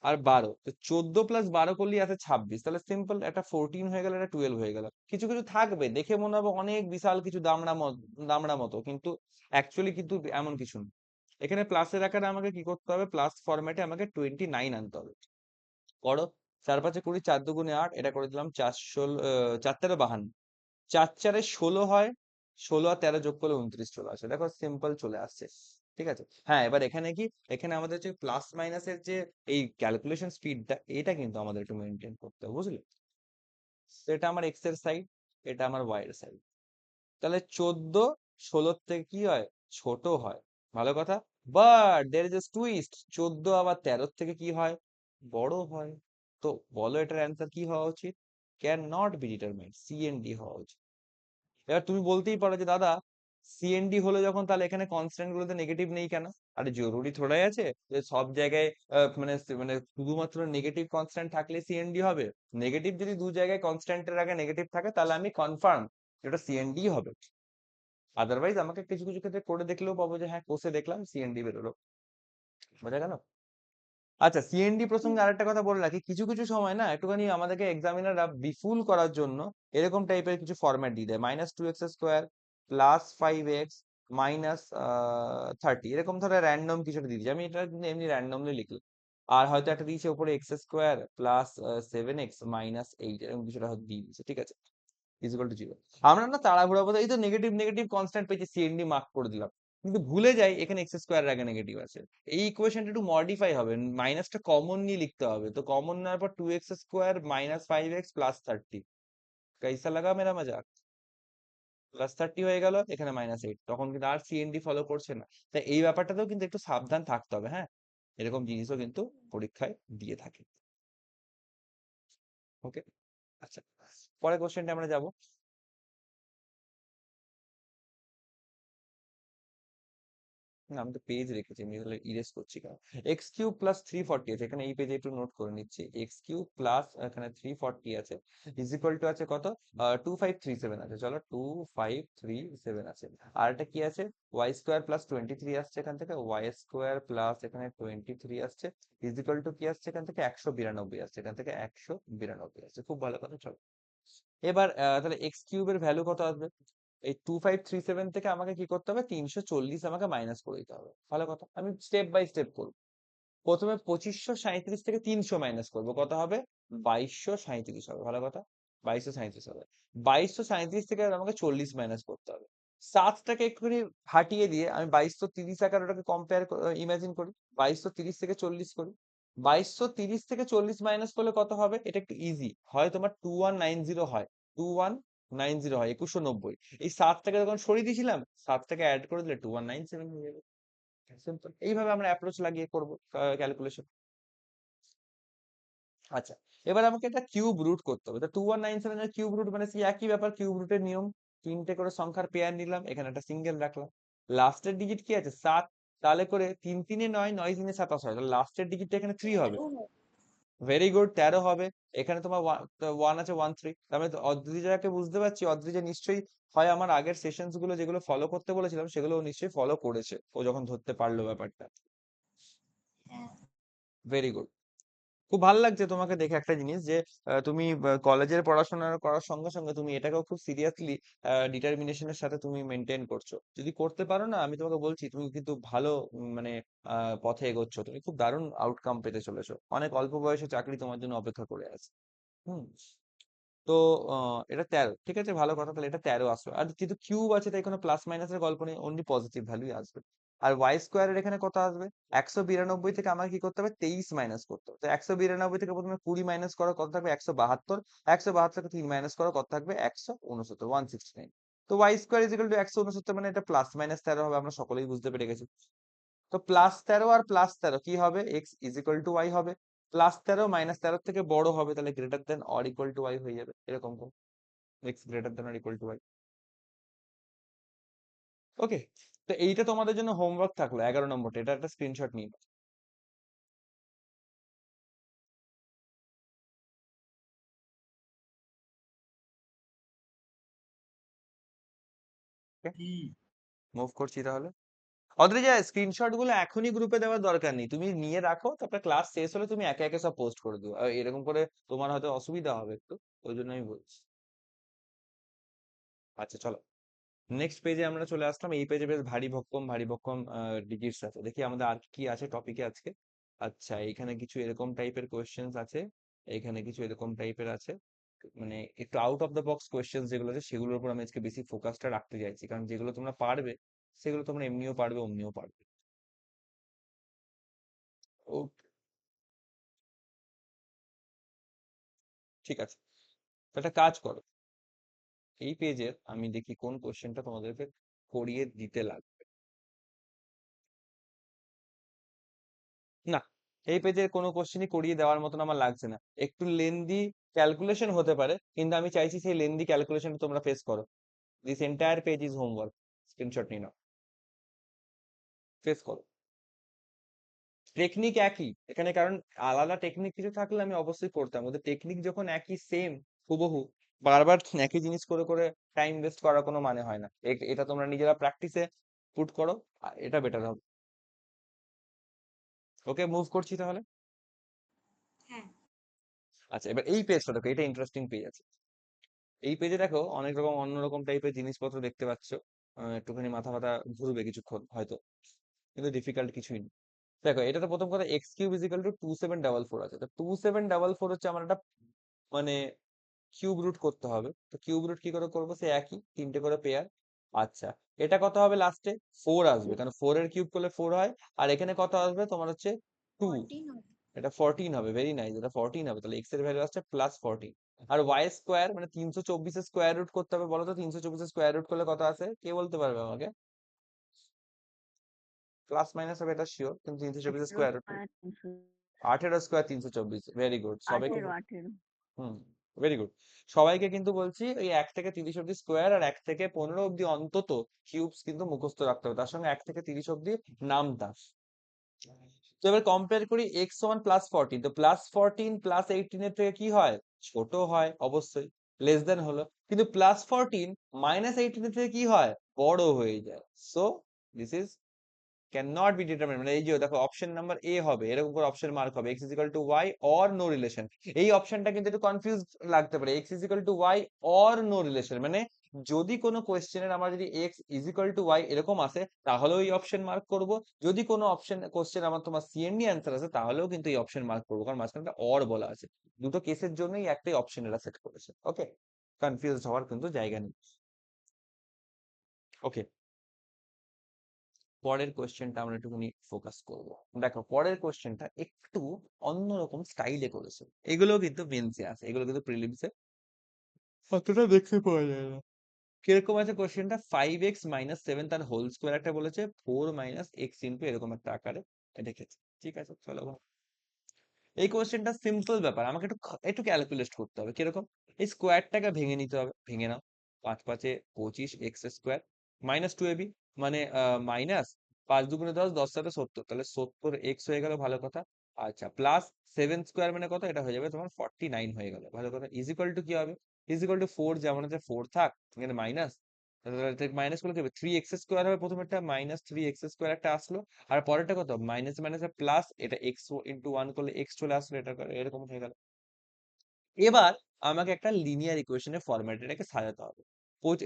আর 12, তো 14 প্লাস 12 করলেই আছে 26, তাহলে সিম্পল একটা 14 হয়ে গেল, একটা 12 হয়ে গেল। কিছু কিছু থাকবে দেখে মনে হবে অনেক বিশাল কিছু দামড়া মতো, কিন্তু অ্যাকচুয়ালি কিন্তু এমন কিছু না। এখানে প্লাসের আকারে আমাকে কি করতে হবে, প্লাস ফরম্যাটে আমাকে 29 আনতে হবে। করো, 4 5 20, 4 দুগুণে 8, এটা করে দিলাম 4 16, 4 13 52, 4 4 16 হয়, 16 আর 13 যোগ করলে 29 চলে আসে। দেখো সিম্পল চলে আসছে। ঠিক আছে। হ্যাঁ, এবার এখানে কি, এখানে আমাদের যে প্লাস মাইনাসের যে এই ক্যালকুলেশন স্পিডটা, এটা কিন্তু আমাদের একটু মেনটেন করতে হবে, বুঝলে? তো এটা আমার এক্স এর সাইড, এটা আমার ওয়াই এর সাইড। তাহলে 14 16 থেকে কি হয়, ছোট হয়, ভালো কথা। But there is a twist, 14 আবার 13 থেকে কি হয়, বড় হয়। তো বলো এটার অ্যান্সার কি হওয়া উচিত? Can not be determined, C N D হওয়া উচিত। এবার তুমি বলতেই পারো যে দাদা, সিএনডি হলো যখন, তাহলে এখানে কনস্ট্যান্ট গুলোতে নেগেটিভ নেই কেন? আরে জরুরি থোড়াই আছে যে সব জায়গায় মানে মানে শুধুমাত্র নেগেটিভ কনস্ট্যান্ট থাকলে সিএনডি হবে? নেগেটিভ যদি দু জায়গায় কনস্ট্যান্টের আগে নেগেটিভ থাকে, তাহলে আমি কনফার্ম এটা সিএনডি হবে। আদারওয়াইজ আমাকে কিছু কিছু ক্ষেত্রে করে দেখলেও পাবো যে হ্যাঁ, কোষে দেখলাম সিএনডি বেরোলো। বোঝা গেল? আচ্ছা, সিএনডি প্রসঙ্গে আরেকটা কথা বলে রাখি, কিছু কিছু সময় না একটুখানি আমাদেরকে এক্সামিনাররা বিফুল করার জন্য এরকম টাইপের কিছু ফরম্যাট দিয়ে দেয়, minus 2x square plus 5x minus 30, এরকম ধরে র্যান্ডম কিছু একটা দিয়ে দিচ্ছে। আমি এটা কিন্তু এমনি র্যান্ডমলি লিখলাম। আর হয়তো একটা দিয়েছে উপরে x square plus 7x minus 8, এরকম কিছুটা হয়তো দিয়ে দিচ্ছে। ঠিক আছে, ইজ ইকুয়াল টু 0। আমরা না তাড়াহুড়া বলতে এই তো নেগেটিভ নেগেটিভ কনস্ট্যান্ট পেয়েছি, সিএনডি মার্ক করে দিলাম। কিন্তু ভুলে যাই এখানে এক্স স্কোয়ার আগে নেগেটিভ আছে। এই ইকুয়েশনটা একটু মডিফাই হবে, মাইনাসটা কমন নিয়ে লিখতে হবে। তো কমন নেওয়ার পর 2x square minus 5x plus 30, कैसा लगा मेरा मजाक? প্লাস 30 হয়ে গেল, এখানে -8, তখন কিন্তু আর সিএনডি ফলো করছে না। তাই এই ব্যাপারটাতেও কিন্তু একটু সাবধান থাকতে হবে, হ্যাঁ, এরকম জিনিসও কিন্তু পরীক্ষায় দিয়ে থাকে। ওকে, আচ্ছা, পরের কোশ্চেনটা আমরা যাব। না, আমি তো পেজ রেখেছি, আমি তাহলে ইরেজ করছি কেন? এক্স কিউব প্লাস 340 আছে, এখানে এই পেজে একটু নোট করে নিচ্ছি। এক্স কিউব প্লাস এখানে 340 আছে, ইজ ইকুয়াল টু আছে কত? 2537 আছে, চলো 2537 আছে। আর এটা কি আছে? ওয়াই স্কোয়ার প্লাস 23 আসছে এখান থেকে, ওয়াই স্কোয়ার প্লাস এখানে 23 আসছে, ইজ ইকুয়াল টু কি আসছে এখান থেকে? 192 আসছে, এখান থেকে 192 আসছে। খুব ভালো কথা, চলো এবার তাহলে এক্স কিউবের ভ্যালু কত আসবে? এই 2537 থেকে আমাকে কি করতে হবে? 340 আমাকে মাইনাস করে দিতে হবে। ভালো কথা, আমি স্টেপ বাই স্টেপ করবো। প্রথমে 2537 থেকে 300 মাইনাস করবো, কত হবে? 2237 হবে। ভালো কথা, 2237 হবে। 2237 থেকে আমাকে 40 মাইনাস করতে হবে। 7টাকে একটুখানি হাটিয়ে দিয়ে আমি 2230 আকারে ওটাকে কম্পেয়ার ইমাজিন করি। 2230 থেকে 40 করি। 2230 থেকে 40 মাইনাস করলে কত হবে? এটা একটু ইজি হয়, তোমার 2190 হয়, 2190 হয়, 2190। এই 7টাকে যখন সরিয়ে দিয়েছিলাম, 7টাকে অ্যাড করে দিলে 2197 হয়ে যাবে। সিম্পল, এইভাবে আমরা অ্যাপ্রোচ লাগিয়ে করব ক্যালকুলেশন। আচ্ছা, এবার আমাকে একটা কিউব রুট করতে হবে। তো 2197 এর কিউব রুট মানে কি? একই ব্যাপার, কিউব রুটের নিয়ম, তিনটে করে সংখ্যার পেয়ার নিলাম, এখানে একটা সিঙ্গেল রাখলাম। লাস্টের ডিজিট কি আছে? 7, তাহলে করে 3 3 9, 9 3 27 হয়, তাহলে লাস্টের ডিজিটটা এখানে 3 হবে। 13 হবে। ভেরি গুড, 13 হবে। এখানে তোমার 1 আছে, 13। তার মানে অদ্রিজাকে বুঝতে পারছি, অদ্রিজা নিশ্চয়ই হয় আমার আগের সেশনস গুলো যেগুলো ফলো করতে বলেছিলাম সেগুলো ও নিশ্চয়ই ফলো করেছে, ও যখন ধরতে পারলো ব্যাপারটা। হ্যাঁ। Very good. খুব ভালো লাগছে তোমাকে দেখে একটা জিনিস, যে তুমি কলেজের পড়াশোনা করার সঙ্গে সঙ্গে তুমি এটাকেও খুব সিরিয়াসলি ডিটারমিনেশনের সাথে তুমি মেনটেন করছো। যদি করতে পারো না, আমি তোমাকে বলছি তুমি কিন্তু ভালো মানে পথে এগোচ্ছ, তুমি খুব দারুণ আউটকাম পেতে চলেছো। অনেক অল্প বয়সে চাকরি তোমার জন্য অপেক্ষা করে আছে। হুম। তো এটা 13, ঠিক আছে, ভালো কথা, তাহলে এটা 13 আসবে। আর যেহেতু কিউব আছে তাই কোনো প্লাস মাইনাসের গল্প নেই, অনলি পজিটিভ ভ্যালুই আসবে। আর ওয়াই স্কোয়ারের এখানে কত আসবে? 192 থেকে আমাকে কি করতে হবে? 23 মাইনাস করতে হবে। তো 192 থেকে প্রথমে 20 মাইনাস করো, কত থাকবে? 172। 172 থেকে 3 মাইনাস করো, কত থাকবে? 169, 169। তো ওয়াই স্কোয়ার ইজিক্যাল টু 169, মানে এটা প্লাস মাইনাস 13 হবে, আমরা সকলেই বুঝতে পেরে গেছি। তো +13 আর +13 কি হবে? এক্স ইজিক্যাল টু ওয়াই হবে। +13 -13 থেকে বড় হবে, তাহলে greater than or equal to Y হয়ে যাবে, এরকম করে X greater than or equal to Y. Okay, তো এইটা তোমাদের জন্য হোমওয়ার্ক থাকলো, 11 নম্বরটা, এটা একটা স্ক্রিনশট নিয়ে নাও। মুভ করছি তাহলে। অদ্রিজা, স্ক্রিনশট গুলো এখনই গ্রুপে দেওয়ার দরকার নেই, তুমি নিয়ে রাখো, তারপর ক্লাস শেষ হলে তুমি একে একে সব পোস্ট করে দিও। এরকম করে তোমার হয়তো অসুবিধা হবে একটু, ওই জন্য আমি বলছি। আচ্ছা, চলো নেক্সট পেজে আমরা চলে আসলাম। এই পেজে বেশ ভারী ভক্কম ভারী ভক্কম ডিজিটস আছে। দেখি আমাদের আর কি আছে টপিকে আজকে। আচ্ছা, এখানে কিছু এরকম টাইপের কোয়েশ্চেন্স আছে, এখানে কিছু এরকম টাইপের আছে, মানে একটু out of the box questions যেগুলো আছে সেগুলোর উপর আমি আজকে বেশি ফোকাসটা রাখতে চাইছি, কারণ যেগুলো তোমরা পারবে সেগুলো তোমরা এমনিও পারবে, অমনিও পারবে। ও, ঠিক আছে, তো একটা কাজ করো, এই পেজের আমি দেখি কোন কোয়েশ্চেনটা তোমাদেরকে করিয়ে দিতে লাগবে। না, এই পেজের কোনো কোশ্চেনই করিয়ে দেওয়ার মতন আমার লাগছে না। একটু লেন্দি ক্যালকুলেশন হতে পারে, কিন্তু আমি চাইছি সেই লেন্দি ক্যালকুলেশন তোমরা ফেস করো। This entire page is homework, screenshot নিয়ে নাও, ফেস করো। টেকনিক একই এখানে, কারণ আলাদা টেকনিক কিছু থাকলে আমি অবশ্যই করতাম, ওদের টেকনিক যখন একই সেম হুবহু, বারবার একই জিনিস করে করে টাইম ওয়েস্ট করার কোনো মানে হয় না। এটা তোমরা নিজেরা প্র্যাকটিসে পুট করো, এটা বেটার হবে। ওকে, মুভ করছি তাহলে। হ্যাঁ। আচ্ছা, এবার এই পেজটা দেখো, এটা ইন্টারেস্টিং পেজ আছে। এই পেজে দেখো অনেক রকম অন্যরকম টাইপের জিনিসপত্র দেখতে পাচ্ছ। একটুখানি মাথা মাথা ঘুরবে কিছুক্ষণ হয়তো, কিন্তু ডিফিকাল্ট কিছুই না। দেখো, এটা তো প্রথম কথা, এক্স কিউব ইজিক্যাল টু 2744 আছে। তো 2744 হচ্ছে আমার একটা মানে কিউব রুট করতে হবে। তো কিউব রুট কি করে করবো? সে একই, তিনটে করে পেয়ার। আচ্ছা, এটা কত হবে লাস্টে? 4 আসবে, কারণ 4 এর কিউব করলে 4 হয়। আর এখানে কত আসবে তোমার হচ্ছে 2, 14 হবে। এটা 14 হবে। ভেরি নাইস, এটা 14 হবে। তাহলে এক্স এর ভ্যালু আসছে +14। আর ওয়াই স্কোয়ার মানে 324 এর স্কোয়ার রুট করতে হবে। বলো তো 324 এর স্কোয়ার রুট করলে কত আসে? কে বলতে পারবে আমাকে? প্লাস মাইনাস হবে এটা শিওর, কিন্তু 324 এর 18 square root, square 300, 18 square 324। Very good, সবাইকে 18 হুম, ভেরি গুড। সবাইকে কিন্তু বলছি ওই 1 থেকে 30 অব্দি স্কোয়ার আর 1 থেকে 15 অব্দি অন্তত কিউবস কিন্তু মুখস্থ রাখতে হবে, তার সঙ্গে 1 থেকে 30 অব্দি নামতা। তো এবার কম্পেয়ার করি এক্স ওয়ান +14, তো +14 +18 এর থেকে কি হয়? ছোট হয় অবশ্যই, লেস দেন হলো। কিন্তু +14 -18 এর থেকে কি হয়? বড় হয়ে যায়। So this is can not be determined, মানে এই যে দেখো অপশন নাম্বার এ হবে, এরকম করে অপশন মার্ক হবে x y or no relation. এই অপশনটা কিন্তু একটু কনফিউজ লাগতে পারে, x y or no relation, মানে যদি কোনো কোয়েশ্চেনের আমার যদি x y এরকম আসে তাহলেও এই অপশন মার্ক করব, যদি কোনো অপশন কোয়েশ্চেন আমার তোমার সিএনডি অ্যান্সার আছে তাহলেও কিন্তু এই অপশন মার্ক করবো, কারণ মাঝখানে অর বলা আছে। দুটো কেসের জন্যই একটাই অপশন এরা সেট করেছে। ওকে, কনফিউজ হওয়ার কিন্তু জায়গা নেই। ওকে, পরের কোশ্চেনটা আমরা একটুখানি ফোকাস করব। দেখো পরের কোশ্চেনটা একটু অন্যরকম স্টাইলে করেছে। এগুলো কিন্তু মেন্সে আছে, এগুলো কিন্তু প্রিলিমসে অতটা দেখতে পাওয়া যায় না। কিরকম আছে কোশ্চেনটা? 5x - 7 তার হোল স্কোয়ার একটা বলেছে, 4 - x ইন্টু এরকম একটা আকারে রেখেছে। ঠিক আছে, চলো ভাই। এই কোশ্চেনটা সিম্পল ব্যাপার, আমাকে একটু ক্যালকুলেট করতে হবে। কিরকম? এই স্কোয়ারটাকে ভেঙে নিতে হবে, ভেঙে নাও। 5 × 5 = 25 x স্কোয়ার -2ab, মানে মাইনাস 5 × 2 = 10, 10 × 7 = 70, তাহলে 70x হয়ে গেল, ভালো কথা। আচ্ছা, প্লাস 7 স্কোয়ার মানে কত? এটা হয়ে যাবে তোমার 49 হয়ে গেল, ভালো কথা। ইজিক্যাল টু কি হবে? ইজিক্যাল টু 4, যেমন আছে 4 থাক, এখানে মাইনাস, মাইনাস করলে কি হবে? 3x স্কোয়ার হবে প্রথমেরটা, -3x স্কোয়ার একটা আসলো। আর পরেরটা কত? মাইনাস মাইনাসে প্লাস, এটা এক্স ইন্টু 1 করলে এক্স চলে আসলো, এটা এরকম হয়ে গেল। এবার আমাকে একটা লিনিয়ার ইকুয়েশনের ফরম্যাট এটাকে সাজাতে হবে।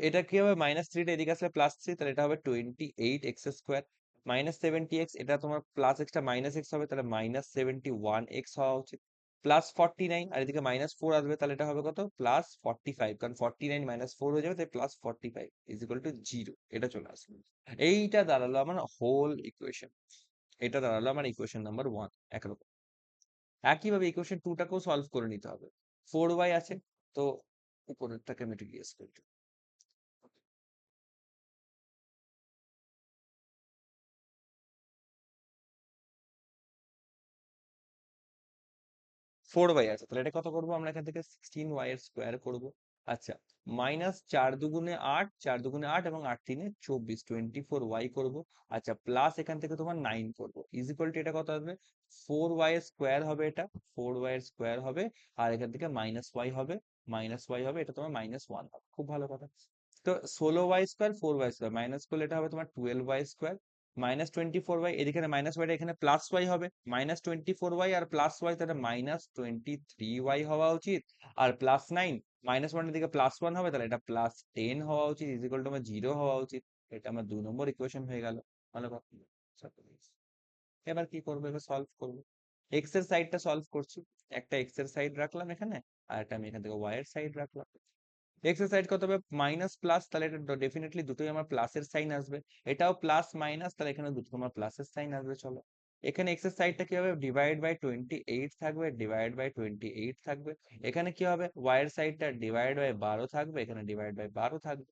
এটা কি হবে? -3টা এদিকে আসলে +3, তাহলে এটা হবে 28x স্কোয়ার, -70x, এটা তোমার প্লাস এক্সটা -x হবে, তাহলে -71x হওয়া উচিত, +49, আর এদিকে -4 আসবে, তাহলে এটা হবে কত? +45, কারণ 49 - 4 হয়ে যাবে, তাই +45 = 0, এটা চলে আসবে। এইটা দাঁড়ালো আমার হোল ইকুয়েশন, এটা দাঁড়ালো আমার ইকুয়েশন নাম্বার 1। একরকম একইভাবে ইকুয়েশন 2টাকেও সলভ করে নিতে হবে। 4y আছে, তো উপরেরটাকে আমি একটু গেস করি। 4y আছে, তাহলে এটা কত করবো আমরা? এখান থেকে 16y এর স্কোয়ার করব। আচ্ছা, -4 × 2 = 8, 4 × 2 = 8 এবং 8 × 3 = 24, 24y করব। আচ্ছা, প্লাস এখান থেকে তোমার 9 করব, ইজিক্যাল টু এটা কত আসবে? 4y এর স্কোয়ার হবে, এটা 4y এর স্কোয়ার হবে, আর এখান থেকে -y হবে, -y হবে, এটা তোমার -1 হবে। খুব ভালো কথা। তো 16y square 4y square minus করলে এটা হবে তোমার 12y স্কোয়ার, -24y, এদিকে -y, এখানে +y হবে, -24y আর +y, তাহলে -23y হওয়া উচিত। আর +9, -1 এর দিকে +1 হবে, তাহলে এটা +10 হওয়া উচিত, ইজিক্যাল টু আমার 0 হওয়া উচিত। এটা আমার 2 নম্বর ইকুয়েশন হয়ে গেল। ভালো কথা। এবার কি করবো? এবার সলভ করবো। এক্স এর সাইডটা সলভ করছি, একটা এক্স এর সাইড রাখলাম এখানে, আর একটা আমি এখান থেকে ওয়াই এর সাইড রাখলাম। এক্স এর সাইড কত হবে? মাইনাস প্লাস, তাহলে এটা ডেফিনেটলি দুটোই আমার প্লাসের সাইন আসবে। এটাও প্লাস মাইনাস, তাহলে এখানে দুটো আমার প্লাসের সাইন আসবে। চলো, এখানে এক্স এর সাইডটা কি হবে? ডিভাইড বাই 28 থাকবে, ডিভাইড বাই 28 থাকবে। এখানে কি হবে? ওয়াই এর সাইডটা ডিভাইড বাই 12 থাকবে, এখানে ডিভাইড বাই 12 থাকবে।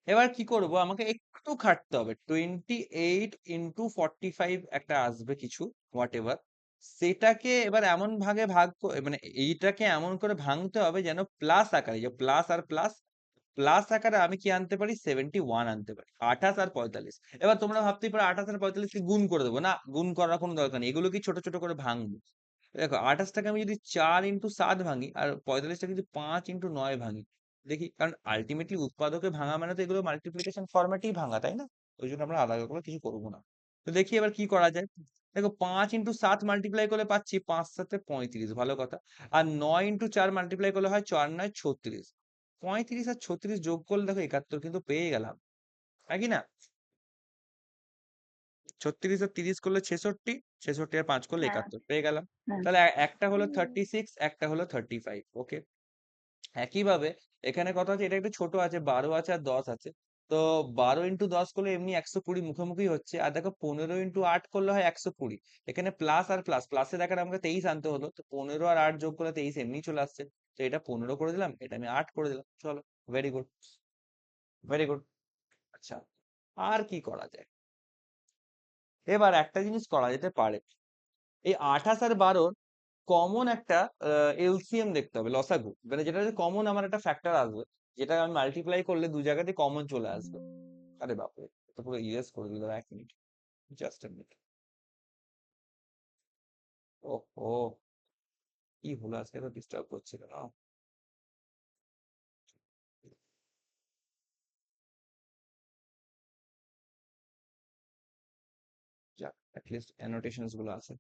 এবার কি করব? আমাকে একটু খাটতে হবে। 28 × 45 একটা আসবে কিছু, হোয়াট এভার, সেটাকে এবার এমন ভাগে মানে এইটাকে এমন করে ভাঙতে হবে যেন প্লাস আকারে, যে প্লাস আর প্লাস, প্লাস আকারে আমি কি আনতে পারি? 71 আনতে পারি, 28 আর 45। এবার তোমরা ভাবতেই পারো 28 আর 45 কে গুণ করে দেবো, না, গুণ করার কোনো দরকার নেই, এগুলো কি ছোট ছোট করে ভাঙবো। দেখো 28টাকে আমি যদি 4 × 7 ভাঙি, আর 45টাকে যদি 5 × 9 ভাঙি, দেখি, কারণ আলটিমেটলি উৎপাদকে ভাঙা মানে তো এগুলো মাল্টিপ্লিকেশন ফরম্যাটেই ভাঙা, তাই না? ওই জন্য আমরা আলাদা করে কিছু করবো না। তো দেখি এবার কি করা যায়। দেখো 5 × 7 মাল্টিপ্লাই করলে পাচ্ছি 5 × 7 = 35, ভালো কথা। আর 9 × 4 মাল্টিপ্লাই করলে হয় 4 × 9 = 36। 35 আর 36 যোগ করলে দেখো 71 কিন্তু পেয়ে গেলাম, নাকি না? 36 আর 30 করলে 66, 66 আর 5 করলে হ্যাঁ 71, পেয়ে গেলাম। হ্যাঁ তাহলে একটা হলো 36, একটা হলো 35। ওকে, একইভাবে এখানে কথা আছে, এটা একটু ছোট আছে, 12 আছে আর 10 আছে, তো 12 × 10 করলে এমনি 120 মুখোমুখি হচ্ছে, আর দেখো 15 × 8 করলে হয় 120। এখানে প্লাস আর প্লাস, প্লাসে দেখার আমাকে 23 আনতে হলো, তো 15 আর 8 যোগ করলে 23 এমনি চলে আসছে। তো এটা 15 করে দিলাম, এটা আমি 8 করে দিলাম। চলো, ভেরি গুড, ভেরি গুড। আচ্ছা, আর কি করা যায়? এবার একটা জিনিস করা যেতে পারে, এই 28 আর 12 কমন একটা এলসিএম দেখতে হবে, লসাগু, মানে যেটা কমন আমার একটা ফ্যাক্টর আসবে, যেটা আমি মাল্টিপ্লাই করলে দু জায়গাতে কমন চলে আসবে। আরে বাপরে, তো পুরো ইরেজ করে দিল, 1 মিনিট, জাস্ট মিনিট। ও কি হলো আজকে, তো ডিস্টার্ব করছে কেন? যাক, অ্যাটলিস্ট অ্যানোটেশনস গুলো আছে।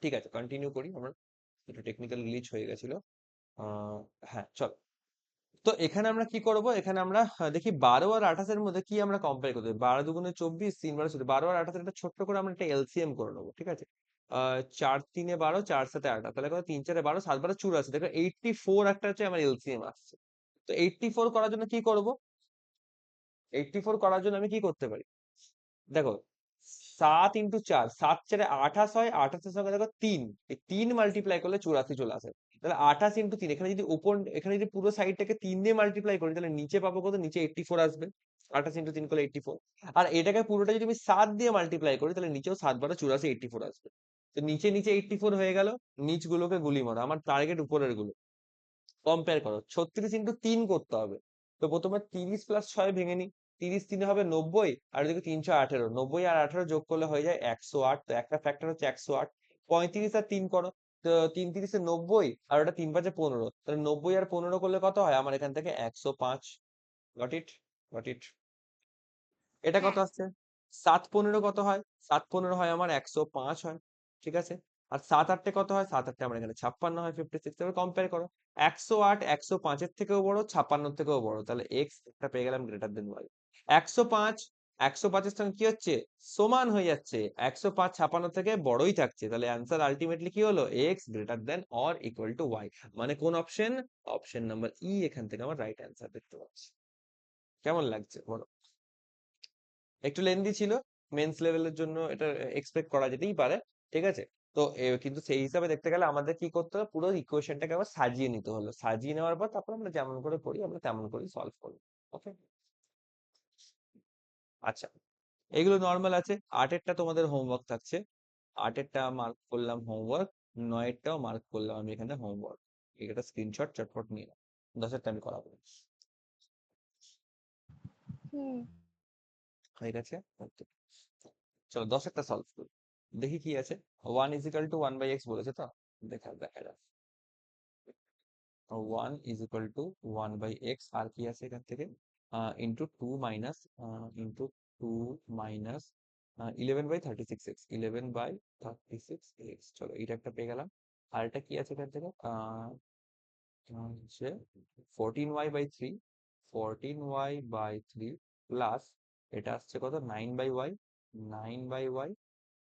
ঠিক আছে, কন্টিনিউ করি আমরা, একটু টেকনিক্যাল গ্লিচ হয়ে গেছিল। আহ হ্যাঁ, চল। তো এখানে আমরা কি করব, এখানে আমরা দেখি 12 আর 28 এর মধ্যে কি আমরা কম্পেয়ার করতে পারি। 12 দুগুণে 24, 3 12 14, 12 আর 28 একটা ছোট্ট করে আমরা একটা এলসিএম করে নেবো, ঠিক আছে? 4 3 12, 4 7 28, তাহলে কত? 3 4 12, 7 12 84। দেখো 84 একটা হচ্ছে আমার এলসিএম আসছে। তো 84 করার জন্য কি করব? 84 করার জন্য আমি কি করতে পারি? দেখো 7 × 4, 7 4 28 হয়, 28 এর সঙ্গে দেখো 3, এই 3 মাল্টিপ্লাই করলে 84 চলে আসে। তাহলে 28 × 3, এখানে যদি এখানে যদি পুরো সাইডটাকে 3 দিয়ে মাল্টিপ্লাই করি, তাহলে নিচে পাবো কত? নিচে 84 আসবে। 28 × 3 করলে 84। আর এটাকে পুরোটা যদি আমি 7 দিয়ে মাল্টিপ্লাই করি, তাহলে নিচেও 7 12 84, 84 আসবে। তো নিচে নিচে 84 হয়ে গেল, নিচগুলোকে গুলি মারো, আমার টার্গেট উপরের গুলো। কম্পেয়ার করো, 36 × 3 করতে হবে। তো প্রথমে 30 + 6 ভেঙে নি, 30 3 হবে 90, আর এদিকে 318, 90 আর 18 যোগ করলে হয়ে যায় 108। তো একটা ফ্যাক্টর হচ্ছে 108। 35 আর 3 করো, তো 3 3 90, আর ওটা 3 5 15, তাহলে 90 আর 15 করলে কত হয়? আমার এখান থেকে 105। Got it, got it. এটা কত হ্যাঁ। আসছে? 7 15 কত হয়? 7 15 হয় আমার 105 হয়, ঠিক আছে? আর 7 8 কত হয়? 7 8 আমার এখানে 56 হয়, 56। এবার কম্পেয়ার করো, 108 105 এর থেকেও বড়, 56 এর থেকেও বড়, তাহলে এক্স একটা পেয়ে গেলাম গ্রেটার দেন ওয়াই। 105 105 এর সঙ্গে কি হচ্ছে? সমান হয়ে যাচ্ছে। 105 56 থেকে বড়ই থাকছে, তাহলে অ্যান্সার আলটিমেটলি কি হলো? X greater than or equal to Y. মানে কোন অপশন? অপশন নাম্বার ই এখান থেকে আমার রাইট অ্যান্সার দেখতে পাচ্ছি। কেমন লাগছে বলো? একটু লেন্দি ছিল, মেন্স লেভেলের জন্য এটা এক্সপেক্ট করা যেতেই পারে, ঠিক আছে? তো কিন্তু সেই হিসাবে দেখতে গেলে আমাদের কি করতে হবে, পুরো ইকুয়েশনটাকে আবার সাজিয়ে নিতে হলো। সাজিয়ে নেওয়ার পর তারপর আমরা যেমন করে করি আমরা তেমন করেই সলভ করবো। ওকে, আচ্ছা, এগুলো নর্মাল আছে। 8 এরটা তোমাদের হোমওয়ার্ক থাকছে, 8 এরটা মার্ক করলাম হোমওয়ার্ক, 9 এরটাও মার্ক করলাম আমি এখানে হোমওয়ার্ক। এটা স্ক্রিনশট চটপট নিয়ে নাও, 10 এরটা আমি করাবো। হুম। হয়ে গেছে? Okay. চলো 10 এরটা সলভ করি, দেখি কি আছে। 1 = 1/x বলেছে, তো দেখা দেখা যাক। 1 = 1/x, আর কি আছে এখান থেকে? Into 2 minus, into 2 minus 11/36x, 11/36x। চলো এটা একটা পেয়ে গেলাম। আর এটা কি আছে এখান থেকে? হচ্ছে 14y/3, 14y/3 প্লাস এটা আসছে কত? 9/y, 9/y।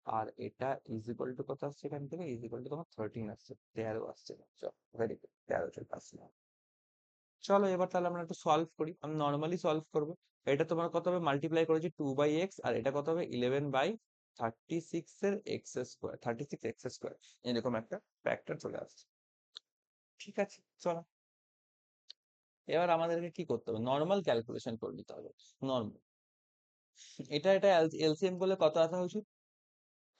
আর এটা ইজ ইকুয়াল টু কত আসছে এখান থেকে? ইজ ইকুয়াল টু তোমার 13 আসছে, 13 আসছে। চলো, ভেরি গুড, 13 চলে আসছে। চলো এবার তাহলে আমরা একটু সলভ করি, আমি নর্মালি সলভ করব। এটা তোমার কত হবে? মাল্টিপ্লাই করেছি 2/x, আর এটা কত হবে? 11/36 এর x², 36x², এরকম একটা ফ্যাক্টর চলে আসছে। ঠিক আছে, চলো এবার আমাদেরকে কি করতে হবে? নর্মাল ক্যালকুলেশন করে নিতে হবে। নর্মাল, এটা এলসিএম করলে কত আসা উচিত?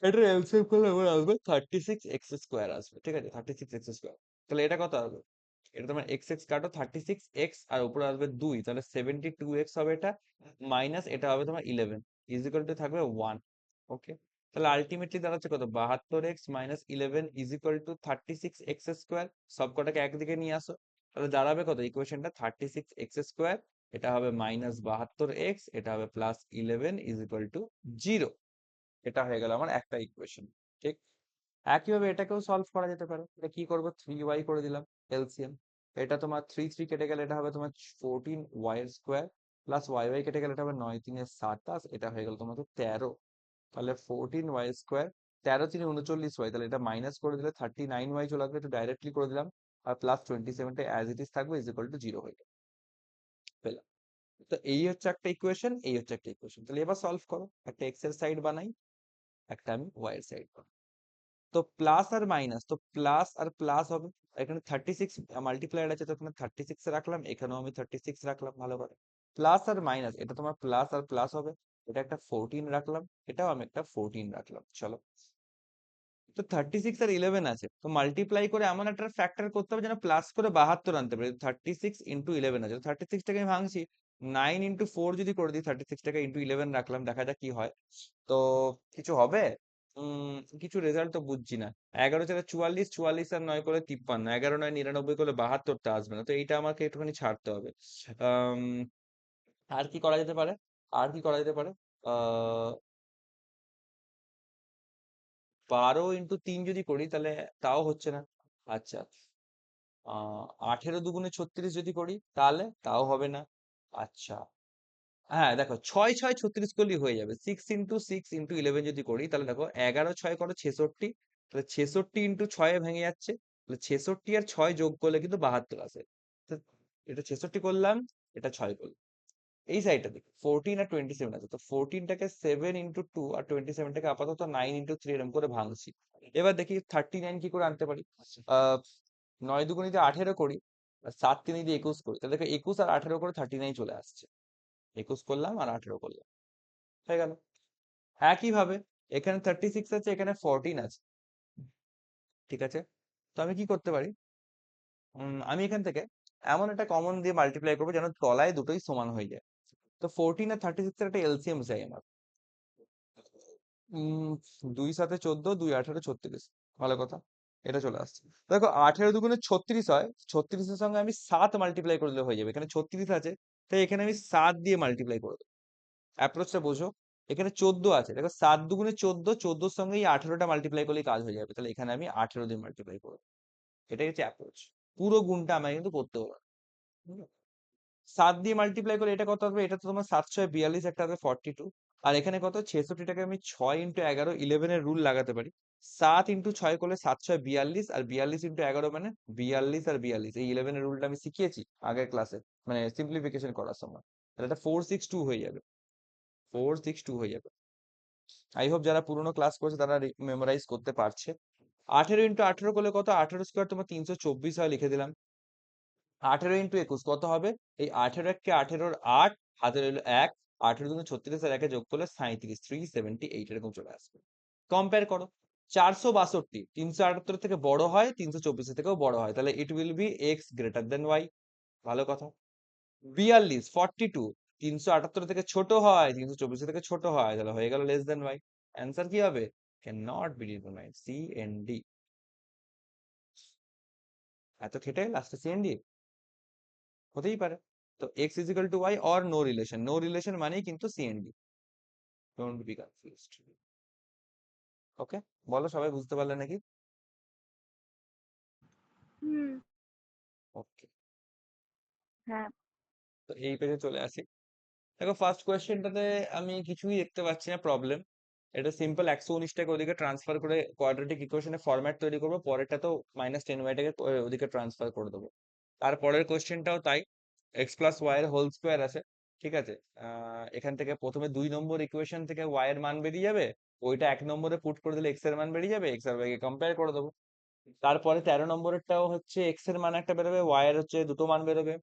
এটার এলসিএম করলে আমার আসবে 36x² আসবে, ঠিক আছে? 36x², তাহলে এটা কত আসবে? এটা তোমার এক্স এক্স কাটো, 36x আর উপরে আসবে 2, তাহলে 72x হবে এটা, মাইনাস এটা হবে তোমার 11, ইজ ইকুয়াল টু থাকবে 1। ওকে, তাহলে আলটিমেটলি দাঁড়াচ্ছে কত? 72x minus 11 is equal two 36x²। সব কটাকে একদিকে নিয়ে আসো, তাহলে দাঁড়াবে কত? ইকুয়েশনটা 36x², এটা হবে মাইনাস 72x, এটা হবে প্লাস 11 ইজ ইকুয়াল টু 0। এটা হয়ে গেল আমার একটা ইকুয়েশন, ঠিক? একইভাবে এটাকেও সলভ করা যেতে পারে। এটা কি করবো? 3y করে দিলাম এলসিএম। এটা তোমার 3 3 কেটে গেলে এটা হবে তোমার 14y² প্লাস y কেটে গেলে এটা হবে 9 3 27, এটা হয়ে গেল তোমার 13। তাহলে 14y², 13 3 39y, তাহলে এটা মাইনাস করে দিলে 39y চলে আসবে, এটা ডাইরেক্টলি করে দিলাম। আর প্লাস 27টা অ্যাজ ইট ইজ থাকবে, ইজ ইকুয়াল টু 0 হয়ে গেল। পেলাম। তো এই হচ্ছে একটা ইকুয়েশন, এই হচ্ছে একটা ইকুয়েশন। তাহলে এবার সলভ করো, একটা এক্স এর সাইড বানাই, একটা আমি ওয়াই এর সাইড বানাই। তো প্লাস আর মাইনাস, তো প্লাস আর প্লাস হবে। এখানে 36 মাল্টিপ্লায়ার আছে, তো এখানে 36 রাখলাম, এখানেও আমি 36 রাখলাম ভালো করে। প্লাস আর মাইনাস, এটা তোমার প্লাস আর প্লাস হবে। এটা একটা 14 রাখলাম, এটাও আমি একটা 14 রাখলাম। চলো, তো 36 আর 11 আছে, তো মাল্টিপ্লাই করে এমন একটা ফ্যাক্টর করতে হবে যেন প্লাস করে 72 আনতে পারি। 36 ইন্টু 11 আছে, 36 টাকে আমি ভাঙছি, 9 ইন্টু 4 যদি করে দিই, 36 টাকে ইন্টু 11 রাখলাম, দেখা যাক কি হয়। তো কিছু হবে? কিছু রেজাল্ট তো বুঝছি না। 11 চারে 44, 44 আর 9 করে 53, 11 9 99 করে 72 টা আসবে না, তো এইটা আমাকে একটুখানি ছাড়তে হবে। আম, আর কি করা যেতে পারে? আর কি করা যেতে পারে? আহ 12 ইন্টু 3 যদি করি তাহলে তাও হচ্ছে না। আচ্ছা, 18 দুগুণে 36 যদি করি তাহলে তাও হবে না। আচ্ছা, হ্যাঁ দেখো, 6 6 36 করলেই হয়ে যাবে। 6 ইন্টু 11 যদি করি তাহলে দেখো, 11 6 করো 66, তাহলে 66 ইন্টু 6 ভেঙে যাচ্ছে, তাহলে 66 আর 6 যোগ করলে কিন্তু 72 আসে। তো এটা 66 করলাম, এটা 6 করলাম। এই সাইডটা দেখো 14 আর 27 আছে, তো 14টাকে 7 ইন্টু 2 আর 27টাকে আপাতত 9 ইন্টু 3 এরকম করে ভাঙছি। এবার দেখি 39 কি করে আনতে পারি। আহ 9 দুগুণিতে 18 করি, আর 7 3 দিয়ে 21 করি, তাহলে দেখো 21 আর 18 করে 39 চলে আসছে। 21 করলাম আর 18 করলাম, হয়ে গেল। একইভাবে এখানে 36 আছে, এখানে 14 আছে, ঠিক আছে। তো আমি কি করতে পারি? আমি এখান থেকে এমন একটা কমন দিয়ে মাল্টিপ্লাই করবো যেন তলায় দুটোই সমান হয়ে যায়। তো 14 আর 36 এর একটা এলসিএম চাই আমার। 2 7 14, 2 18 36, ভালো কথা, এটা চলে আসছে। দেখো 18 দুগুণে 36 হয়, 36 এর সঙ্গে আমি 7 মাল্টিপ্লাই করে দিলে হয়ে যাবে। এখানে 36 আছে, তাই এখানে আমি 7 দিয়ে মাল্টিপ্লাই করে দেবো। অ্যাপ্রোচটা বোঝো। এখানে 14 আছে, দেখো 7 দুগুণে 14, 14 এর সঙ্গে এই 18টা মাল্টিপ্লাই করলেই কাজ হয়ে যাবে, তাহলে এখানে আমি 18 দিয়ে মাল্টিপ্লাই করবো। এটাই হচ্ছে অ্যাপ্রোচ। পুরো গুণটা আমায় কিন্তু করতে হবে না। 7 দিয়ে মাল্টিপ্লাই করে এটা কত হবে? এটা তো তোমার 7 6 42, একটা হবে 42। আর এখানে কত? 66টাকে আমি 6 ইন্টু 11, 11 এর রুল লাগাতে পারি। 7 ইন্টু 6 করলে 7 6 42, আর 42 ইন্টু 11 মানে 42 আর 42। এই 11 এর রুলটা আমি শিখিয়েছি আগের ক্লাসে, মানে সিম্পলিফিকেশন করার সময়। তাহলে এটা 462 হয়ে যাবে, 462 হয়ে যাবে। আই হোপ যারা পুরোনো ক্লাস করছে তারা মেমোরাইজ করতে পারছে। 18 ইন্টু 18 করলে কত? 18 স্কোয়ার তোমার 324 হয়, লিখে দিলাম। 18 ইন্টু 21 কত হবে? এই 18 কে 18 8, হাতে রইলো 1, 18 দুগুণে 36 আর 1 যোগ করলে 37, 378 এরকম চলে আসবে। কম্পেয়ার করো, 462 378 থেকে বড় হয়, 324 থেকেও বড় হয়, তাহলে it will be X greater than Y. ভালো কথা। 42 42 378 থেকে ছোট হয়, 324 থেকে ছোট হয়, তাহলে হয়ে গেল লেস দেন ওয়াই। অ্যান্সার কি হবে? Can not be determined, C N D. এত খেটে লাস্টে সি এন ডি হতেই পারে। তো X equal to Y or no relation, no relation মানেই কিন্তু C N D, don't be confused. Okay, বলো সবাই বুঝতে পারলে নাকি? হুম। ওকে, হ্যাঁ। তো এই পেজে চলে আসি। দেখো ফার্স্ট কোয়েশ্চেনটাতে আমি কিছুই দেখতে পাচ্ছি না প্রবলেম। এটা সিম্পল 119টাকে ওদিকে ট্রান্সফার করে কোয়াড্রেটিক ইকুয়েশনের ফরম্যাট তৈরি করবো, পরেরটা তো -10y টাকে ওদিকে ট্রান্সফার করে দেবো। তারপরের কোয়েশ্চেনটাও তাই, এক্স প্লাস ওয়াই এর হোল স্কোয়ার আছে, ঠিক আছে। এখান থেকে প্রথমে 2 নম্বর ইকুয়েশন থেকে ওয়াই এর মান বেরিয়ে যাবে, ওইটা 1 নম্বরে পুট করে দিলে এক্স এর মান বেরিয়ে যাবে, এক্স আর ওয়াই কে কম্পেয়ার করে দেবো। তারপরে 13 নম্বরেরটাও হচ্ছে এক্স এর মান একটা বেরোবে, ওয়াই এর হচ্ছে দুটো মান বেরোবে।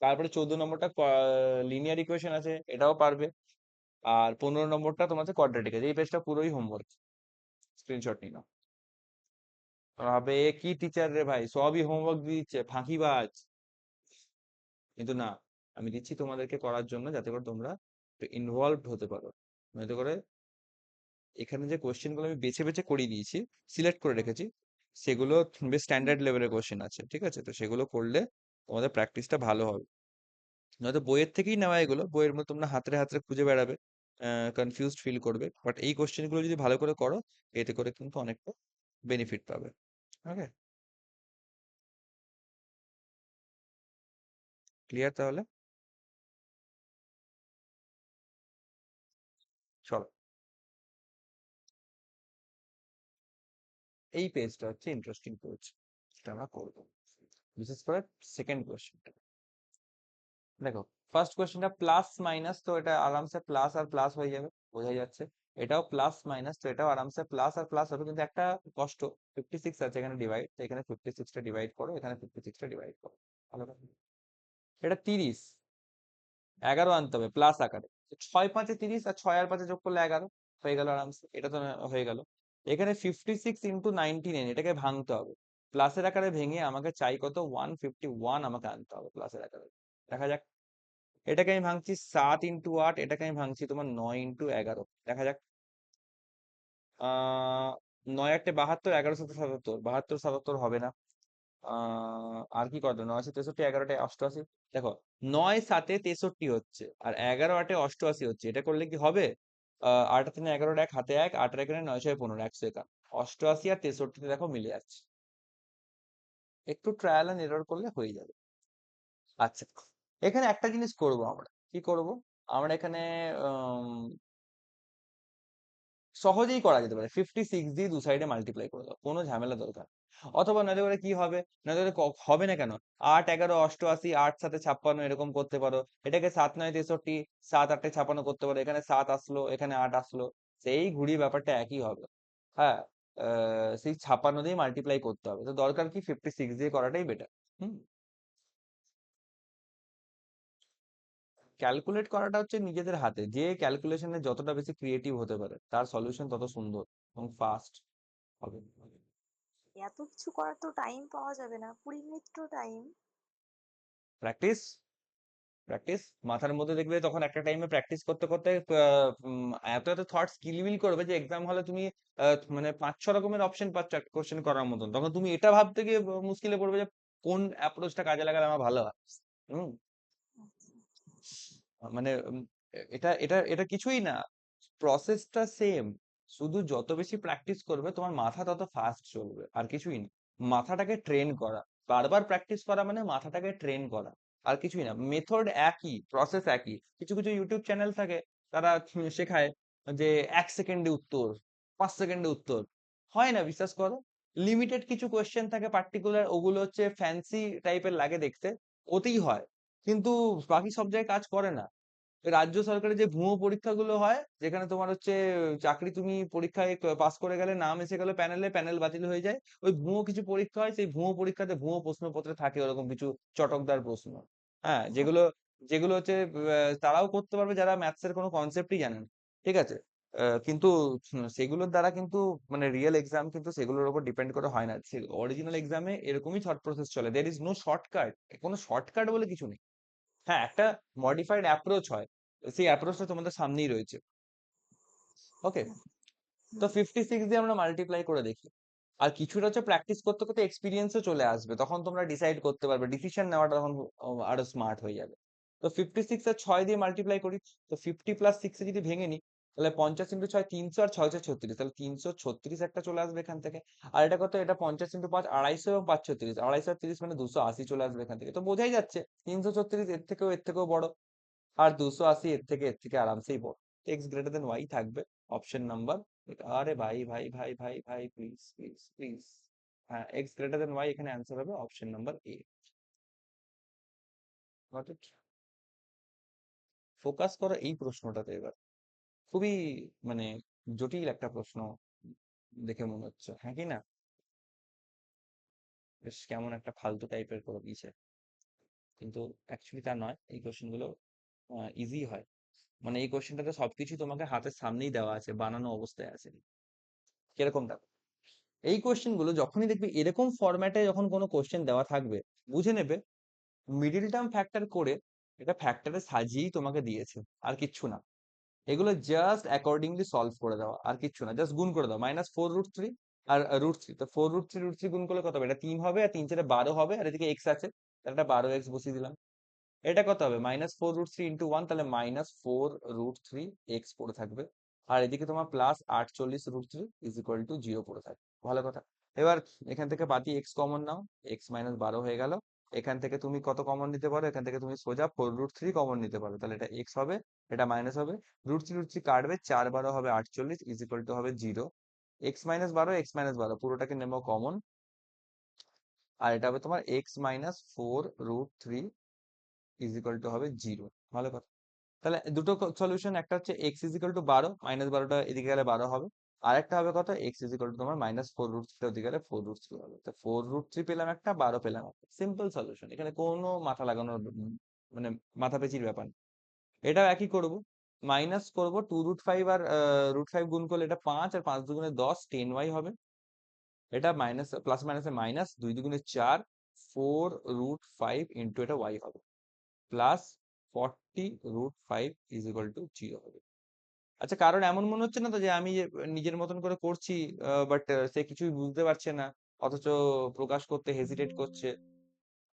তারপরে 14 নম্বরটা লিনিয়ার ইকুয়েশন আছে, এটাও পারবে। আর 15 নম্বরটা তোমাদের কোয়াড্রেটিক আছে। এই পেজটা পুরোই হোমওয়ার্ক, স্ক্রিনশট নিয়ে নাও। আবে কি টিচার রে ভাই, সবই হোমওয়ার্ক দিয়ে দিচ্ছে, ফাঁকিবাজ। কিন্তু না, আমি দিচ্ছি তোমাদেরকে করার জন্য, যাতে করে তোমরা একটু ইনভলভ হতে পারো। যাতে করে এখানে যে কোয়েশ্চেন গুলো আমি বেছে বেছে করিয়ে দিয়েছি, সিলেক্ট করে রেখেছি, সেগুলো বেশ স্ট্যান্ডার্ড লেভেলের কোয়েশ্চেন আছে, ঠিক আছে। তো সেগুলো করলে তোমাদের প্র্যাকটিসটা ভালো হবে। নয়তো বইয়ের থেকেই নেওয়া, এগুলো বইয়ের মধ্যে তোমরা হাতড়ে হাতড়ে খুঁজে বেড়াবে, কনফিউজড ফিল করবে। বাট এই কোয়েশ্চেন গুলো যদি ভালো করে করো, এতে করে কিন্তু অনেকটা বেনিফিট পাবে। ওকে, ক্লিয়ার তাহলে? চলো, এই পেজটা হচ্ছে ইন্টারেস্টিং পেজ, এটা আমরা করবো, বিশেষ করে সেকেন্ড কোয়েশ্চেনটা। দেখো ফার্স্ট কোয়েশ্চেনটা প্লাস মাইনাস, তো এটা আরামসে প্লাস আর প্লাস হয়ে যাবে, বোঝাই যাচ্ছে। এটাও প্লাস মাইনাস, তো এটাও আরামসে প্লাস আর প্লাস হবে, কিন্তু একটা কষ্ট 56 আছে এখানে ডিভাইড, তো এখানে 56টা ডিভাইড করো, এখানে 56টা ডিভাইড করো, ভালো কথা। এটা 30, 11 আনতে হবে প্লাস আকারে। 6 5 30, আর 6 আর 5 যোগ করলে 11 হয়ে গেল আরামসে, এটা তো হয়ে গেল। এখানে 56 × 99, এটাকে ভাঙতে হবে প্লাসের আকারে ভেঙে, আমাকে চাই কত 151 আমাকে আনতে হবে প্লাসের আকারে। দেখা যাক, এটাকে আমি ভাঙছি 7 × 8, এটাকে আমি ভাঙছি তোমার 9 × 11, দেখা যাক। 9 8 72, 11 7 77, 72 77 হবে না। আর কি করবে, 9 63, 11 88। দেখো 9 7 63 হচ্ছে, আর 11 8 88 হচ্ছে, এটা করলে কি হবে? 8 3 11 1 হাতে 1, 8 আর 1 9 6 15, 151। 88 আর 63 দেখো মিলে যাচ্ছে, একটু ট্রায়াল এন্ড এরর করলে হয়ে যাবে। আচ্ছা, এখানে একটা জিনিস করব আমরা, কি করব আমরা এখানে, সহজেই করা যেতে পারে, 56 দিয়ে দু সাইডে মাল্টিপ্লাই করে দাও, কোনো ঝামেলা দরকার। অথবা নয়তো করে কি হবে, নয়তো করে হবে না কেন, 8 11 88, 8 7 56 এরকম করতে পারো, এটাকে 7 9 63, 7 8 56 করতে পারো, এখানে 7 আসলো, এখানে 8 আসলো, সেই ঘুরি ব্যাপারটা একই হবে। হ্যাঁ, সেই 56 দিয়ে মাল্টিপ্লাই করতে হবে, তো দরকার কি 56 দিয়ে করাটাই বেটার। হুম, ক্যালকুলেট করাটা হচ্ছে নিজেদের হাতে, যে ক্যালকুলেশনে যতটা বেশি ক্রিয়েটিভ হতে পারে তার সলিউশন তত সুন্দর এবং ফাস্ট হবে। এত কিছু করার তো টাইম পাওয়া যাবে না, 20 মিনিট তো টাইম। প্র্যাকটিস, প্র্যাকটিস মাথার মধ্যে দেখবে, তখন একটা টাইমে প্র্যাকটিস করতে করতে এত এত থটস কিলবিল করবে যে এক্সাম হলে তুমি মানে 5 6 রকমের অপশন পাচ্ছ একটা কোশ্চেন করার মতন, তখন তুমি এটা ভাবতে গিয়ে মুশকিলে পড়বে যে কোন অ্যাপ্রোচটা কাজে লাগালে আমার ভালো হয়। হুম, মানে এটা এটা এটা কিছুই না, প্রসেসটা সেম, শুধু যত বেশি প্র্যাকটিস করবে তোমার মাথা তত ফাস্ট চলবে, আর কিছুই না। মাথাটাকে ট্রেন করা, বারবার প্র্যাকটিস করা মানে মাথাটাকে ট্রেন করা, আর কিছুই না। মেথড একই, প্রসেস একই। কিছু কিছু ইউটিউব চ্যানেল থাকে, তারা শেখায় যে 1 সেকেন্ডে উত্তর, 5 সেকেন্ডে উত্তর, হয় না, বিশ্বাস করো। লিমিটেড কিছু কোয়েশ্চেন থাকে পার্টিকুলার, ওগুলো হচ্ছে ফ্যান্সি টাইপের লাগে দেখতে, ওতেই হয়, কিন্তু বাকি সব জায়গায় কাজ করে না। রাজ্য সরকারের যে ভুয়ো পরীক্ষাগুলো হয়, যেখানে তোমার হচ্ছে চাকরি, তুমি পরীক্ষায় পাস করে গেলে, নাম এসে গেল প্যানেলে, প্যানেল বাতিল হয়ে যায়, ওই ভুয়ো কিছু পরীক্ষা হয়, সেই ভুয়ো পরীক্ষাতে ভুয়ো প্রশ্নপত্রে থাকে ওরকম কিছু চটকদার প্রশ্ন। হ্যাঁ, যেগুলো যেগুলো হচ্ছে তারাও করতে পারবে যারা ম্যাথসের কোনো কনসেপ্টই জানেন, ঠিক আছে। কিন্তু সেগুলোর দ্বারা কিন্তু মানে রিয়েল এক্সাম কিন্তু সেগুলোর উপর ডিপেন্ড করে হয় না, অরিজিনাল এক্সামে এরকমই থট প্রসেস চলে, দের ইজ নো শর্টকাট, কোনো শর্টকাট বলে কিছু নেই। হ্যাঁ, একটা মডিফাইড অ্যাপ্রোচ হয়, সেই অ্যাপ্রোচটা তোমাদের সামনেই রয়েছে। ওকে, তো 56 দিয়ে আমরা মাল্টিপ্লাই করে দেখি, আর কিছুটা হচ্ছে প্র্যাকটিস করতে করতে এক্সপিরিয়েন্সও চলে আসবে, তখন তোমরা ডিসাইড করতে পারবে, ডিসিশন নেওয়াটা তখন আরো স্মার্ট হয়ে যাবে। তো 56 আর 6 দিয়ে মাল্টিপ্লাই করি, তো 50 + 6 যদি ভেঙে নিই, তাহলে 50 × 6 300, আর 6 6 36, তাহলে 336 একটা চলে আসবে এখান থেকে। আর এটা কত, এটা 50 × 5 250, এবং 5 36, 250 আর 30 মানে 280 চলে আসবে এখান থেকে, তো বোঝাই যাচ্ছে 336 এর থেকেও বড়, আর 280 এর থেকে আরামসেই বড়। এক্স গ্রেটার দেন ওয়াই থাকবে অপশন নাম্বার। আরে ভাই ভাই ভাই ভাই ভাই, প্লিজ প্লিজ প্লিজ, হ্যাঁ, এক্স গ্রেটার দেন ওয়াই, এখানে অ্যান্সার হবে option number A. Got it? Focus করো এই প্রশ্নটাতে এবার, খুবই মানে জটিল একটা প্রশ্ন দেখে মনে হচ্ছে, হ্যাঁ কি না? বেশ কেমন একটা ফালতু টাইপের করে দিয়েছে, কিন্তু অ্যাকচুয়ালি তা নয়, এই কোশ্চেন গুলো ইজি হয়, মানে এই কোশ্চেনটাতে সবকিছু তোমাকে হাতের সামনেই দেওয়া আছে, বানানো অবস্থায় আছে। কিরকম দেখো, এই কোশ্চেন গুলো যখনই দেখবে এরকম ফরম্যাটে, যখন কোনো কোশ্চেন দেওয়া থাকবে, বুঝে নেবে মিডিল টার্ম ফ্যাক্টর করে এটা ফ্যাক্টরে সাজিয়েই তোমাকে দিয়েছে, আর কিচ্ছু না। এগুলো জাস্ট অ্যাকর্ডিংলি সলভ করে দেওয়া, আর কিচ্ছু না, জাস্ট গুণ করে দাও, -4√3 আর √3, তো 4√3 গুণ করলে কত হবে, এটা 3 হবে, আর 3 4 12 হবে, আর এদিকে এক্স আছে, তাহলে এটা 12x বসিয়ে দিলাম। এটা কত হবে, -4√3 × 1, তাহলে -4√3 এক্স পড়ে থাকবে, আর এদিকে তোমার +48√3 = 0 পড়ে থাকবে। ভালো কথা। এবার এখান থেকে বাতি এক্স কমন নাও, এক্স -12 হয়ে গেল। এখান থেকে তুমি কত কমন নিতে পারো, এখান থেকে তুমি সোজা 4√3 কমন নিতে পারো, তাহলে এটা এক্স হবে, এটা মাইনাস হবে, √3 কাটবে, 4 12 হবে 48 হবে 0। এক্স -12, এক্স -12 পুরোটাকে নেবো কমন, আর এটা হবে তোমার এক্স -4√3 ইজ ইকুয়াল টু হবে 0। ভালো কথা। তাহলে দুটো সলিউশন, একটা হচ্ছে এক্স ইজ ইকুয়াল টু 12, -12টা এদিকে গেলে 12 হবে। আর একটা হবে কত, এক্স ইজ ইকুয়াল টু তোমার -4√3 ওদিকে গেলে 4√3 হবে। তো 4√3 পেলাম একটা, 12 পেলাম একটা। সিম্পল সলিউশন, এখানে কোনো মাথা লাগানোর মানে মাথা পেঁচির ব্যাপার নেই। এটাও একই করব, মাইনাস করব 2√5 আর √5 গুণ করলে এটা 5 আর 5 দুগুণে 10, 10y হবে। এটা মাইনাস প্লাস মাইনাসে মাইনাস, 2 দুগুণে 4, 4√5 ইন্টু এটা y হবে, প্লাস 40√5 ইজ ইকুয়াল টু 0 হবে। আচ্ছা, কারণ এমন মনে হচ্ছে না তো যে আমি যে নিজের মতন করে করছি, বাট সে কিছুই বুঝতে পারছে না, অথচ প্রকাশ করতে হেজিটেট করছে?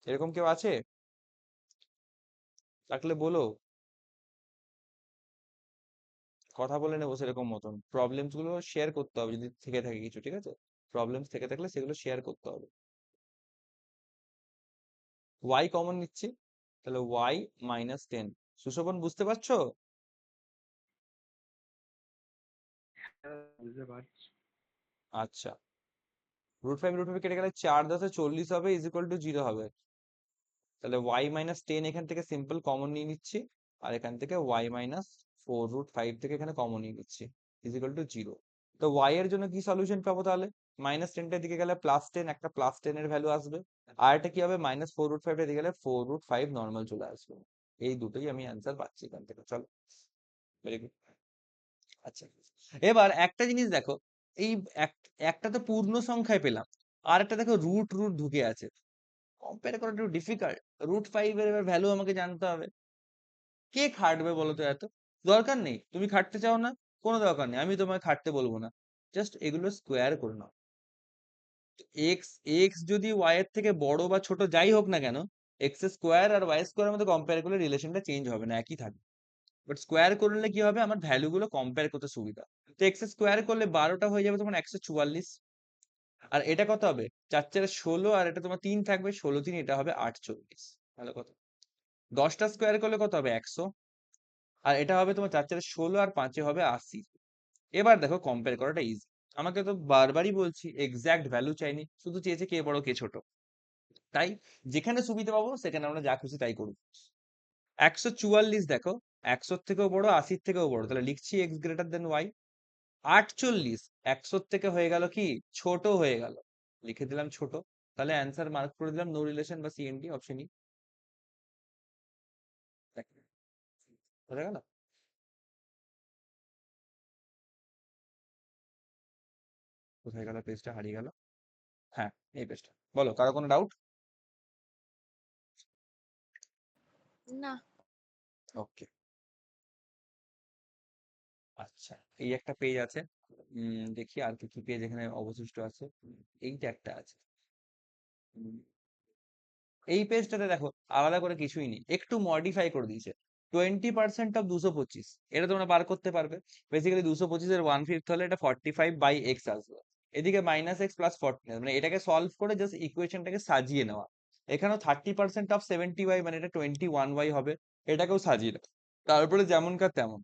এরকম কেউ আছে? থাকলে বলো, কথা বলে নেবো সেরকম মতন। প্রবলেমস গুলো শেয়ার করতে হবে যদি থেকে থাকে কিছু, ঠিক আছে? প্রবলেমস থেকে থাকলে সেগুলো শেয়ার করতে হবে। y কমন নিচ্ছি, তাহলে y -10। সুশোভন বুঝতে পারছো? বুঝতে পারছি। আচ্ছা, √5 কেটে গেলে 4 10 40 হবে, ইজ ইকুয়াল টু 0 হবে। তাহলে y -10 এখান থেকে সিম্পল কমন নিয়ে নিচ্ছি, আর এখান থেকে y -4√5 থেকে এখানে কমন নিয়ে নিচ্ছি, ইজ ইকুয়াল টু 0। তো y এর জন্য কি সলিউশন পাবো তাহলে? -10টার দিকে গেলে +10, একটা +10 এর ভ্যালু আসবে। আর এটা কি হবে, -4√5 এর দিকে গেলে 4√5 নর্মাল চলে আসবে। এই দুটোই আমি অ্যান্সার পাচ্ছি এখান থেকে। চলো, ভেরি গুড। আচ্ছা, এবার একটা জিনিস দেখো, এই একটা তো পূর্ণ সংখ্যায় পেলাম, আর একটা দেখো রুট রুট ঢুকে আছে। কম্পেয়ার করা একটু ডিফিকাল্ট। √5 এর এবার ভ্যালু আমাকে জানতে হবে। কে খাটবে বলো তো এত? দরকার নেই, তুমি খাটতে চাও না, কোনো দরকার নেই, আমি তোমায় খাটতে বলবো না। জাস্ট এগুলো স্কোয়ার করে নাও। এক্স এক্স যদি ওয়াই এর থেকে বড় বা ছোট যাই হোক না কেন, এক্স স্কোয়ার আর ওয়াই স্কোয়ারের মধ্যে কম্পেয়ার করলে রিলেশনটা চেঞ্জ হবে না, একই থাকবে। বাট স্কোয়ার করলে কি হবে, আমার ভ্যালু গুলো কম্পেয়ার করতে সুবিধা। তো এক্স স্কোয়ার করলে 12টা হয়ে যাবে তোমার 144। আর এটা কত হবে, 4 4 16, আর এটা তোমার 3 থাকবে, 16 3, এটা হবে 48। ভালো কথা। 10টা স্কোয়ার করলে কত হবে, 100। আর এটা হবে তোমার 4 4 16, আর 5 হবে 80। এবার দেখো কম্পেয়ার করাটা ইজি। আমাকে তো বারবারই বলছি এক্সাক্ট ভ্যালু চাইনি, শুধু চেয়েছে কে বড় কে ছোট। তাই যেখানে সুবিধা পাবো সেখানে আমরা যা খুশি তাই করবো। 144 দেখো, 100 থেকেও বড়, 80 থেকেও বড়, তাহলে লিখছি এক্স গ্রেটার দেন ওয়াই। 48 100 থেকে হয়ে গেল কি, ছোট হয়ে গেল, লিখে দিলাম ছোট। তাহলে অ্যান্সার মার্ক করে দিলাম নো রিলেশন বা সিএনডি অপশন ই। বোঝা গেল? কোথায় গেল পেজটা, হারিয়ে গেল। হ্যাঁ, এই পেজটা। বলো, কারো কোনো ডাউট? না। ওকে, আচ্ছা, এই একটা পেজ আছে। দেখি আর কি কি পেজ এখানে অবশিষ্ট আছে। এইটা একটা আছে। উম, এই পেজটাতে দেখো আলাদা করে কিছুই নেই, একটু মডিফাই করে দিয়েছে। 20% অফ 225, এটা তোমরা বার করতে পারবে। বেসিক্যালি 225-এর 1/5 হলে এটা 45/x আসবে। এদিকে -x প্লাস 40, মানে এটাকে সলভ করে জাস্ট ইকুয়েশনটাকে সাজিয়ে নেওয়া। এখানেও 30% অফ 70y, মানে এটা 21y হবে। এটাকেও সাজিয়ে নেওয়া, তারপরে যেমনকার তেমন।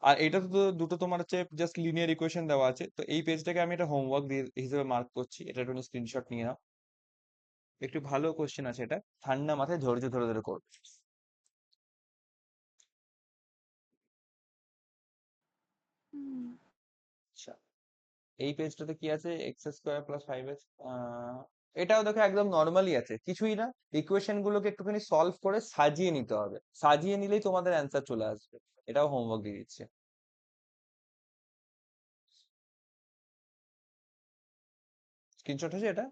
আর এটা তো দুটো তোমার হচ্ছে জাস্ট লিনিয়ার ইকুয়েশন দেওয়া আছে। তো এই পেজটাকে আমি এটা হোমওয়ার্ক হিসেবে মার্ক করছি, এটা একটু স্ক্রিনশট নিয়ে নাও। একটু ভালো কোশ্চেন আছে, এটা ঠান্ডা মাথায় ধৈর্য ধরে ধরে করবে। হুম। আচ্ছা, এই পেজটাতে কি আছে, x² + 5x। এটাও দেখো একদম নর্মালি আছে, কিছুই না। ইকুয়েশন গুলোকে একটুখানি সলভ করে সাজিয়ে নিতে হবে, সাজিয়ে নিলেই তোমাদের অ্যান্সার চলে আসবে। এটাও হোমওয়ার্ক দিয়ে দিচ্ছে। স্ক্রিনশট আছে এটা?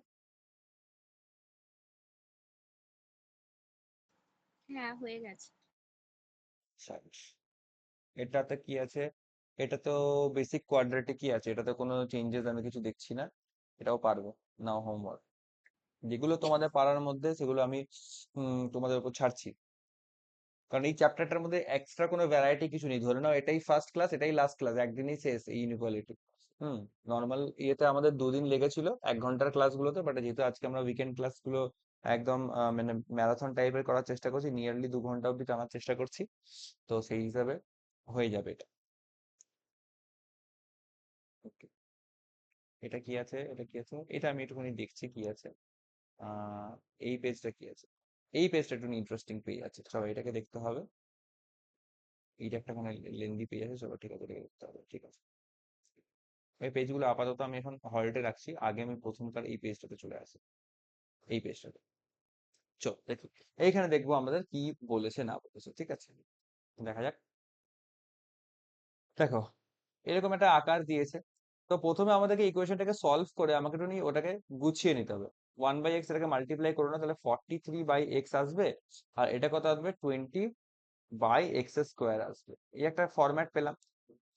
হ্যাঁ, হয়ে গেছে। আচ্ছা, এটাতে কি আছে, এটা তো বেসিক কোয়াড্রেটিকই আছে, এটাতে কোনো চেঞ্জেস আমি কিছু দেখছি না। এটাও পারবে। নাও হোমওয়ার্ক, যেগুলো তোমাদের পারার মধ্যে সেগুলো আমি তোমাদের উপর ছাড়ছি। কারণ এই চ্যাপ্টারটার মধ্যে এক্সট্রা কোনো ভ্যারাইটি কিছু নেই। ধরে নাও এটাই ফার্স্ট ক্লাস, এটাই লাস্ট ক্লাস, একদিনই শেষ এই ইনইকুয়ালিটি। হুম। নর্মাল ইয়েতে আমাদের 2 দিন লেগেছিল 1 ঘন্টার ক্লাসগুলোতে, বাট যেহেতু আজকে আমরা উইকেন্ড ক্লাসগুলো একদম মানে ম্যারাথন টাইপের করার চেষ্টা করছি, নিয়ারলি 2 ঘন্টা অব্দি টানার চেষ্টা করছি, তো সেই হিসাবে হয়ে যাবে এটা। ওকে, এটা কি আছে, এটা কি আছে, এটা আমি একটুখানি দেখছি কি আছে। আহ এই পেজটা কি আছে। এই পেজটা একটু ইন্টারেস্টিং পেজ আছে, চলো এটাকে দেখতে হবে। এইটা একটা মানে লেন্দি পেজ আছে, চলো ঠিক আছে এটাকে দেখতে হবে, ঠিক আছে। এই পেজগুলো আপাতত আমি এখন হল্টে রাখছি, আগে আমি প্রথমকার এই পেজটাতে চলে আসি, এই পেজটাতে। চলো দেখি এইখানে দেখবো আমাদের কি বলেছে না বলেছে, ঠিক আছে, দেখা যাক। দেখো এরকম একটা আকার দিয়েছে, তো প্রথমে আমাদেরকে ইকুয়েশনটাকে সলভ করে আমাকে একটু নিয়ে ওটাকে গুছিয়ে নিতে হবে। 1/x এটাকে মাল্টিপ্লাই করো না, তাহলে 43/x আসবে, আর এটা কত আসবে 20/x² আসবে। এই একটা ফরম্যাট পেলাম।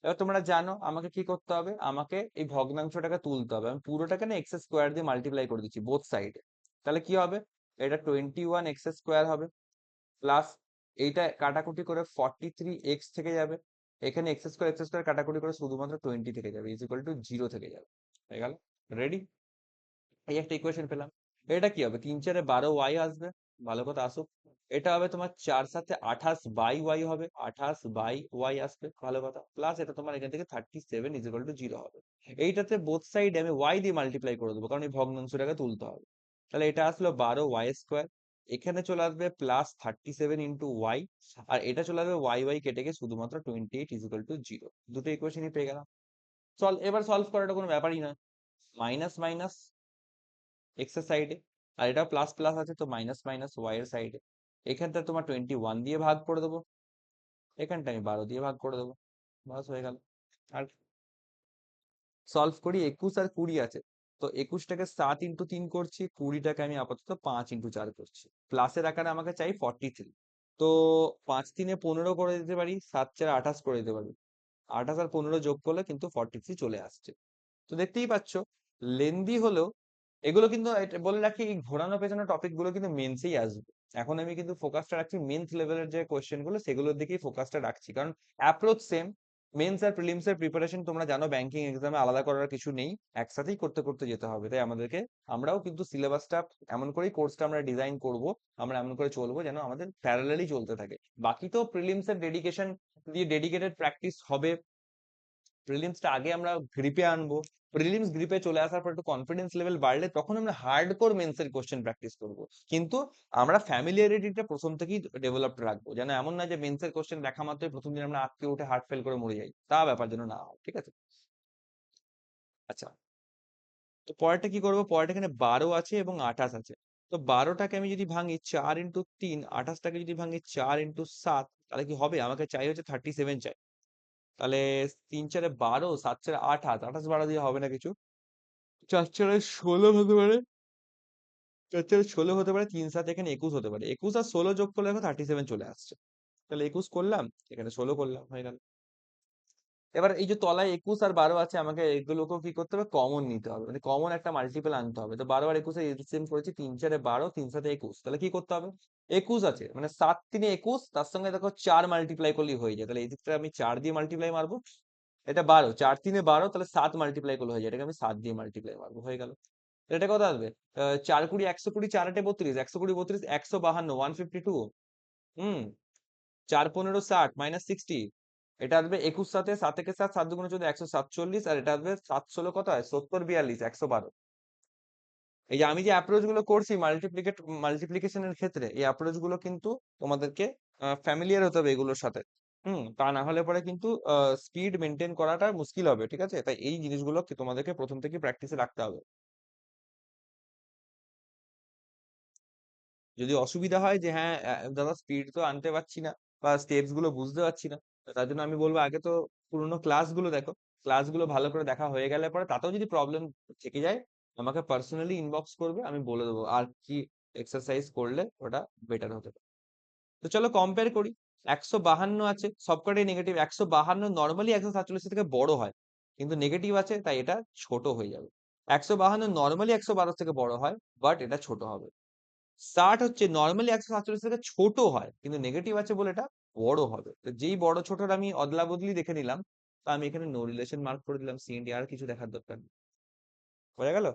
এবার তোমরা জানো আমাকে কি করতে হবে, আমাকে এই ভগ্নাংশটাকে তুলতে হবে। আমি পুরোটাকে না x² দিয়ে মাল্টিপ্লাই করে দিচ্ছি বোথ সাইডে, তাহলে কি হবে, এটা 21x² হবে, প্লাস এইটা কাটাকুটি করে 43x থেকে যাবে, এখানে x² কাটাকুটি করে শুধুমাত্র 20 থেকে যাবে, ইজ ইকুয়াল টু 0 থেকে যাবে, হয়ে গেল। রেডি, এই একটা ইকুয়েশন পেলাম। এটা কি হবে, 3 4 12y আসবে, ভালো কথা আসুক। এটা হবে তোমার 4 7 28/y হবে, 28/y আসবে, ভালো কথা। প্লাস এটা তোমার এখান থেকে 37 ইজ ইকুয়াল টু 0 হবে। এইটাতে বোথ সাইডে আমি y দিয়ে মাল্টিপ্লাই করে দেবো, কারণ এই ভগ্নাংশটাকে তুলতে হবে। তাহলে এটা আসলো 12y², এখানে চলে আসবে প্লাস 37 ইন্টু ওয়াই, আর এটা চলে আসবে y কেটে গিয়ে শুধুমাত্র 28 ইজ ইকুয়াল টু 0। দুটো ইকুয়েশনই পেয়ে গেলাম। এবার সলভ করাটা কোনো ব্যাপারই না, মাইনাস মাইনাস এক্স এর সাইডে, আর এটা প্লাস প্লাস আছে তো মাইনাস মাইনাস ওয়াই এর সাইডে। এখানটা তোমার 21 দিয়ে ভাগ করে দেবো, এখানটা আমি 12 দিয়ে ভাগ করে দেবো, বাস হয়ে গেল। আর সলভ করি, 21 আর 20 আছে, তো 21টাকে 7 ইন্টু 3 করছি, 20টাকে আমি আপাতত 5 ইন্টু 4 করছি। প্লাসের আকারে আমাকে চাই 43, তো 5 3 15 করে দিতে পারি, 7 4 28 করে দিতে পারি। 28 আর 15 যোগ করলে কিন্তু 43 চলে আসছে। তো দেখতেই পাচ্ছ লেন্দি হলেও এগুলো কিন্তু বলে রাখি, এই ঘোরানো পেছানো টপিক গুলো কিন্তু মেন্সেই আসবে। এখন আমি কিন্তু ফোকাসটা রাখছি মেন্স লেভেলের যে কোয়েশ্চেন গুলো সেগুলোর দিকেই ফোকাসটা রাখছি, কারণ অ্যাপ্রোচ সেম। মেন্স আর প্রিলিমস এর প্রিপারেশন তোমরা জানো ব্যাংকিং এক্সামে আলাদা করার কিছু নেই, একসাথেই করতে করতে যেতে হবে। তাই আমাদেরকে, আমরাও কিন্তু সিলেবাসটা এমন করেই কোর্সটা আমরা ডিজাইন করব, আমরা এমন করে চলবো যেন আমাদের প্যারালালি চলতে থাকে। বাকি তো প্রিলিমস এর ডেডিকেশন দিয়ে ডেডিকেটেড প্র্যাকটিস হবে, প্রিলিমসটা আগে আমরা গ্রিপে আনবো, প্রিলিমস গ্রিপে চলে আসার পর একটু কনফিডেন্স লেভেল বাড়লে তখন আমরা হার্ডকোর মেন্সের কোশ্চেন প্র্যাকটিস করব। কিন্তু আমরা ফ্যামিলিয়ারিটিটা প্রথম থেকেই ডেভেলপড রাখবো, যেন এমন না যে মেন্সের কোশ্চেন দেখা মাত্রই প্রথম দিন আমরা আটকে উঠে হার্ট ফেল করে মরে যাই, তা ব্যাপার যেন না হয়, ঠিক আছে। আচ্ছা, তো পরেরটা কি করবো, পরেরটা এখানে 12 আছে এবং 28 আছে। তো 12টাকে আমি যদি ভাঙি 4 ইন্টু 3, 28টাকে যদি ভাঙি 4 ইন্টু 7, তাহলে কি হবে, আমাকে চাই হচ্ছে 37 চাই। তাহলে 3 4 12, 7 4 28, 28 12 দিয়ে হবে না কিছু, 4 4 16 হতে পারে, 4 4 16 হতে পারে, 3 7 এখানে 21 হতে পারে। 21 আর 16 যোগ করলে দেখো 37 চলে আসছে। তাহলে 21 করলাম, এখানে 16 করলাম, হয়ে গেল। এবার এই যে তলায় 21 আর 12 আছে, আমাকে এগুলোকেও কি করতে হবে, কমন নিতে হবে, মানে কমন একটা মাল্টিপল আনতে হবে। তো 12 আর 21 এলসিএম করেছি, 3 4 12, 3 7 21, তাহলে কি করতে হবে, 21 আছে মানে 7 3 21, তার সঙ্গে দেখো 4 মাল্টিপ্লাই করলেই হয়ে যায়, তাহলে এই দিকটা আমি 4 দিয়ে মাল্টিপ্লাই মারবো। এটা 12, 4 3 12, তাহলে 7 মাল্টিপ্লাই করলে হয়ে যায়, এটাকে আমি 7 দিয়ে মাল্টিপ্লাই মারবো, হয়ে গেল। এটা কত আসবে, 4 20 120, 4 8 32, 120 32 152, 152, হুম, 4 15 60 মাইনাস 60, এটা আসবে 21 সাথে 7 একে 7, 7 দুগুণে 14, 147, আর এটা আসবে 7 16 কত হয়, 70 42, 112। এই যে আমি যে অ্যাপ্রোচ গুলো করছি মাল্টিপ্লিকেশনের ক্ষেত্রে, এই অ্যাপ্রোচ গুলো কিন্তু তোমাদেরকে ফ্যামিলিয়ার হতে হবে এগুলোর সাথে। তা না হলে পরে কিন্তু স্পিড মেনটেন করাটা মুশকিল হবে, ঠিক আছে। তাই এই জিনিসগুলো তোমাদেরকে প্রথম থেকে প্র্যাকটিসে রাখতে হবে। যদি অসুবিধা হয় যে হ্যাঁ দাদা স্পিড তো আনতে পারছি না বা স্টেপস গুলো বুঝতে পারছি না, তো তার জন্য আমি বলবো আগে তো পুরোনো ক্লাসগুলো দেখো, ক্লাসগুলো ভালো করে দেখা হয়ে গেলে পরে তাতেও যদি প্রবলেম থেকে যায় আমাকে পার্সোনালি ইনবক্স করবে, আমি বলে দেবো আর কি এক্সারসাইজ করলে ওটা বেটার হতে পারে। তো চলো কম্পেয়ার করি। 152 আছে, সবকটাই নেগেটিভ। 152 নর্মালি 147 থেকে বড় হয়, কিন্তু নেগেটিভ আছে তাই এটা ছোট হয়ে যাবে। 152 নর্মালি 112 থেকে বড় হয়, বাট এটা ছোট হবে। 60 হচ্ছে নর্মালি 147 থেকে ছোট হয়, কিন্তু নেগেটিভ আছে বলে এটা বড় হবে। তো যেই বড় ছোটর আমি অদলা বদলি দেখে নিলাম, তো আমি এখানে নো রিলেশন মার্ক করে দিলাম, সিএনডি আর কিছু দেখার দরকার নেই, হয়ে গেল,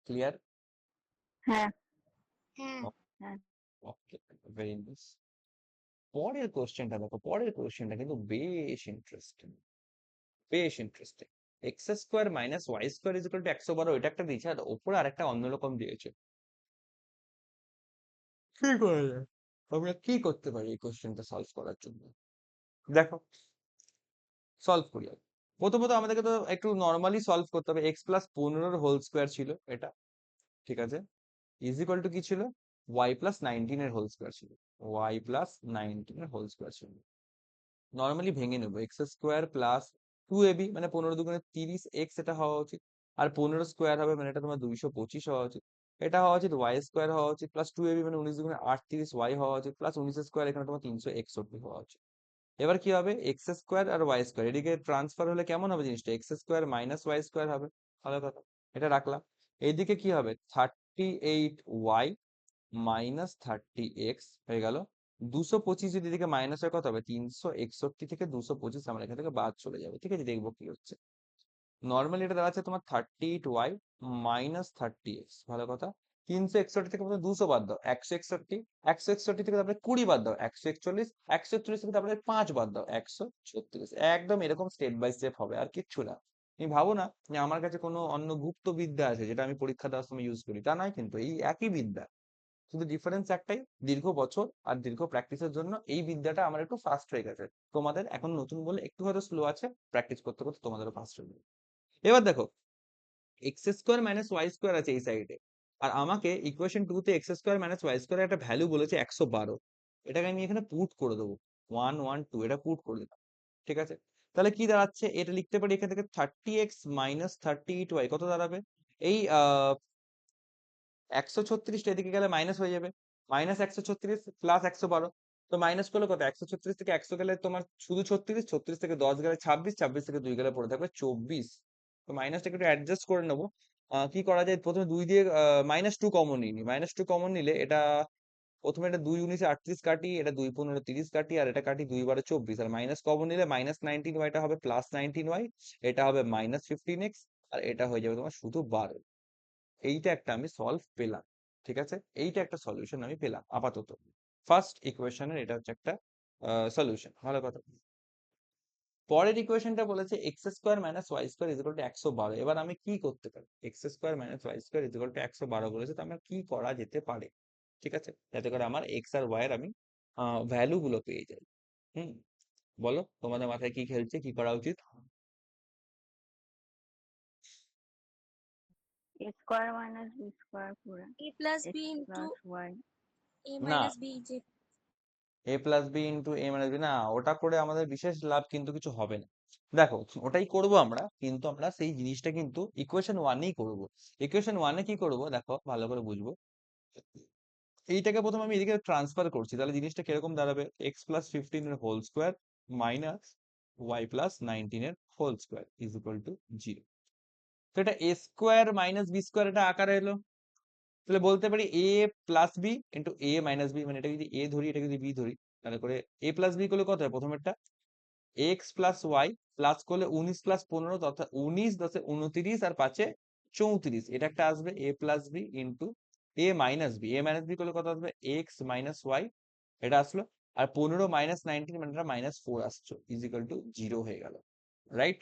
ক্লিয়ার। হ্যাঁ হ্যাঁ। হ্যাঁ ওকে, ভেরি নাইস। পরের কোশ্চেনটা দেখো, পরের কোশ্চেনটা কিন্তু বেশ ইন্টারেস্টিং, বেশ interesting. X square minus Y square is equal to 112, এটা একটা দিয়েছে, আর ওপরে আরেকটা অন্যরকম দিয়েছে। কি করা যায়? আমরা কি করতে পারি এই কোশ্চেনটা সলভ করার জন্য? দেখো, সলভ করি আগে। প্রথমত আমাদেরকে তো একটু নর্মালি সলভ করতে হবে। এক্স প্লাস 15 হোল স্কোয়ার ছিল এটা, ঠিক আছে, ইজ ইকুয়াল টু কি ছিল, ওয়াই প্লাস 19 এর হোল স্কোয়ার ছিল, ওয়াই প্লাস 19 এর হোল স্কোয়ার ছিল। নর্মালি ভেঙে নেবো, এক্স স্কোয়ার প্লাস 2ab মানে 15 দুগুণে 30 এক্স, এটা হওয়া উচিত। আর 15 স্কোয়ার হবে মানে এটা তোমার 225 হওয়া উচিত। এটা হওয়া উচিত ওয়াই স্কোয়ার হওয়া উচিত, প্লাস 2ab মানে 19 দুগুণে 38 ওয়াই হওয়া উচিত, প্লাস 19 স্কোয়ার এখানে তোমার 361 হওয়া উচিত। এবার কি হবে, এক্স স্কোয়ার আর ওয়াই স্কোয়ার এদিকে ট্রান্সফার হলে কেমন হবে জিনিসটা, X square minus Y square হবে। ভালো কথা, এটা রাখলাম। এইদিকে কি হবে, 38y মাইনাস 30x হয়ে গেল। 225 যদি এদিকে মাইনাস হয় কত হবে, 361 থেকে 225 আমার এখান থেকে বাদ চলে যাবে। ঠিক আছে, দেখবো কি হচ্ছে। নর্মালি এটা দাঁড়াচ্ছে তোমার 38y মাইনাস 30x। ভালো কথা, 361 থেকে প্রথমে 200 বাদ দাও, 161, 161 থেকে তারপরে 20 বাদ দাও, 141, 141 থেকে তারপরে 5 বাদ দাও, 136। একদম এরকম স্টেপ বাই স্টেপ হবে, আর কিচ্ছু না। তুমি ভাবো না যে আমার কাছে কোনো অন্য গুপ্ত বিদ্যা আছে যেটা আমি পরীক্ষা দেওয়ার সময় ইউজ করি, তা নয় কিন্তু, এই একই বিদ্যা, শুধু ডিফারেন্স একটাই, দীর্ঘ বছর আর দীর্ঘ প্র্যাকটিসের জন্য এই বিদ্যাটা আমার একটু ফাস্ট হয়ে গেছে। তোমাদের এখন নতুন বলে একটু হয়তো স্লো আছে, প্র্যাকটিস করতে করতে তোমাদেরও ফাস্ট হয়ে যাবে। এবার দেখো, X square minus Y square আছে এই সাইডে, আর আমাকে ইকুয়েশন 2 তে X square minus Y square একটা ভ্যালু বলেছে 112। এটাকে আমি এখানে পুট করে দেবো, 112 এটা পুট করে দিলাম। ঠিক আছে, তাহলে কি দাঁড়াচ্ছে, এটা লিখতে পারি এখান থেকে 30x মাইনাস 38y কত দাঁড়াবে, এই 136টা এদিকে গেলে মাইনাস হয়ে যাবে, মাইনাস 136 প্লাস 112। তো মাইনাস করলে কত, 136 থেকে 100 গেলে তোমার শুধু 36, 36 থেকে 10 গেলে 26, 26 থেকে 2 গেলে পড়ে থাকবে 24। তো মাইনাসটা একটু অ্যাডজাস্ট করে নেবো। কি করা যায়, প্রথমে 2 দিয়ে -2 কমন নিই, -2 কমন নিলে এটা প্রথমে এটা 2 19 38 কাটি, এটা 2 15 30 কাটি, আর এটা কাটি 2 12 24, আর মাইনাস কমন নিলে মাইনাস 19y টা হবে প্লাস 19y, এটা হবে মাইনাস 15x, আর এটা হয়ে যাবে তোমার শুধু 12। এইটা একটা আমি সলভ পেলাম। ঠিক আছে, এইটা একটা সলিউশন আমি পেলাম আপাতত। ফার্স্ট ইকুয়েশনের এটা হচ্ছে একটা সলিউশন। ভালো কথা। পরের ইকুয়েশনটা বলেছে X square minus Y square is equal to 112। এবার আমি কি করতে পারি, X square minus Y square is equal to 112 বলেছে, তো আমার কি করা যেতে পারে, ঠিক আছে, যাতে করে আমার এক্স আর ওয়াই এর আমি ভ্যালু গুলো পেয়ে যাই। হুম, বলো তোমাদের মাথায় কি খেলছে, কি করা উচিত? a square minus b square পুরা a plus x b into plus y a না, minus b যে এ plus B into A minus B, না ওটা করে আমাদের বিশেষ লাভ কিন্তু কিছু হবে না। দেখো, ওটাই করব আমরা, কিন্তু আমরা সেই জিনিসটা কিন্তু ইকুয়েশন ওয়ানেই করব। ইকুয়েশন ওয়ানে কি করব দেখো, ভালো করে বুঝবো। এইটাকে প্রথমে আমি এদিকে ট্রান্সফার করছি, তাহলে জিনিসটা কিরকম দাঁড়াবে, এক্স প্লাস 15 এর whole square minus Y plus 19 এর whole square is equal to 0। তো এটা A square minus B square এটা আকারে এলো, তাহলে বলতে পারি A plus B into A minus B, মানে এটা যদি এ ধরি এটা যদি বি ধরি, তাহলে করে এ প্লাস বি করলে কত হয়, প্রথমেরটা এক্স প্লাস ওয়াই প্লাস করলে 19 প্লাস 15, অর্থাৎ 19 10 29 আর 5 34, এটা একটা আসবে এ plus B into A minus B, A minus B করলে কত আসবে, এক্স মাইনাস ওয়াই এটা আসলো, আর 15 মাইনাস 19 মানে এটা -4 আসছো, ইজিক্যাল টু 0 হয়ে গেল। রাইট,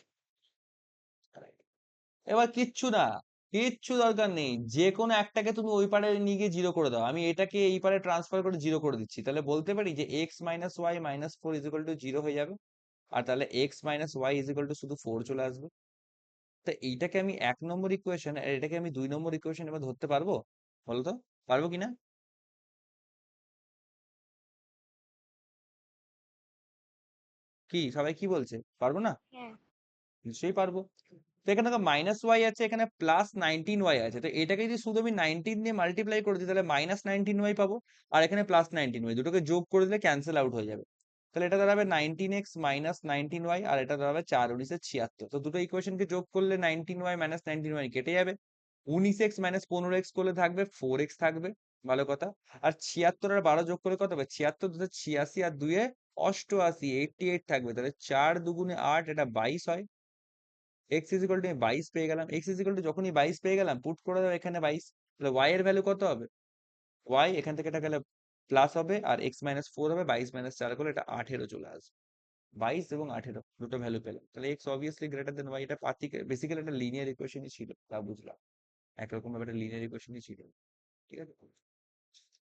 এবার কিচ্ছু না, কিচ্ছু দরকার নেই, যে কোনো একটাকে তুমি ওই পারে নিয়ে গিয়ে 0 করে দাও। আমি এটাকে এই পারে ট্রান্সফার করে 0 করে দিচ্ছি, তাহলে বলতে পারি যে X minus Y minus 4 is equal to 0 হয়ে যাবে, আর তাহলে X minus Y is equal to শুধু 4 চলে আসবে। তো এইটাকে আমি 1 নম্বর ইকুয়েশন, আর এটাকে আমি 2 নম্বর ইকুয়েশন এবার ধরতে পারবো, বলো তো পারবো কিনা? কি সবাই কি বলছে, পারবো না? হ্যাঁ নিশ্চয়ই পারবো। তো এখানে দেখো মাইনাস ওয়াই আছে, এখানে প্লাস 19y আছে, তো এটাকে যদি শুধু আমি 19 দিয়ে মাল্টিপ্লাই করে দিই তাহলে মাইনাস 19y পাবো, আর এখানে প্লাস 19y, দুটোকে যোগ করে দিলে ক্যান্সেল আউট হয়ে যাবে। তাহলে এটা দাঁড়াবে 19x মাইনাস 19y, আর এটা দাঁড়াবে 4 19 76। তো দুটো ইকুয়েশনকে যোগ করলে 19y মাইনাস 19y কেটে যাবে, 19x মাইনাস 15x করলে থাকবে 4x থাকবে। ভালো কথা। আর 76 আর 12 যোগ করে কত হবে, 76 2 86 আর 2 88, 88 থাকবে, তাহলে 4 2 8 এটা 22 হয়। এক্স ইজ ইকুয়াল টু 22 পেয়ে গেলাম, এক্স ইজ ইকুয়াল টু যখনই 22 পেয়ে গেলাম পুট করে দাও এখানে 22, তাহলে ওয়াই এর ভ্যালু কত হবে, ওয়াই এখান থেকে এটা গেলে প্লাস হবে, আর এক্স মাইনাস 4 হবে, 22 মাইনাস 4 করলে এটা 18 চলে আসবে। 22 এবং 18 দুটো ভ্যালু পেলাম, তাহলে X obviously greater than Y. এটা বেসিক্যালি একটা লিনিয়ার ইকুয়েশনই ছিল, তা বুঝলাম, একরকম ভাবে একটা লিনিয়ার ইকুয়েশনই ছিল, ঠিক আছে।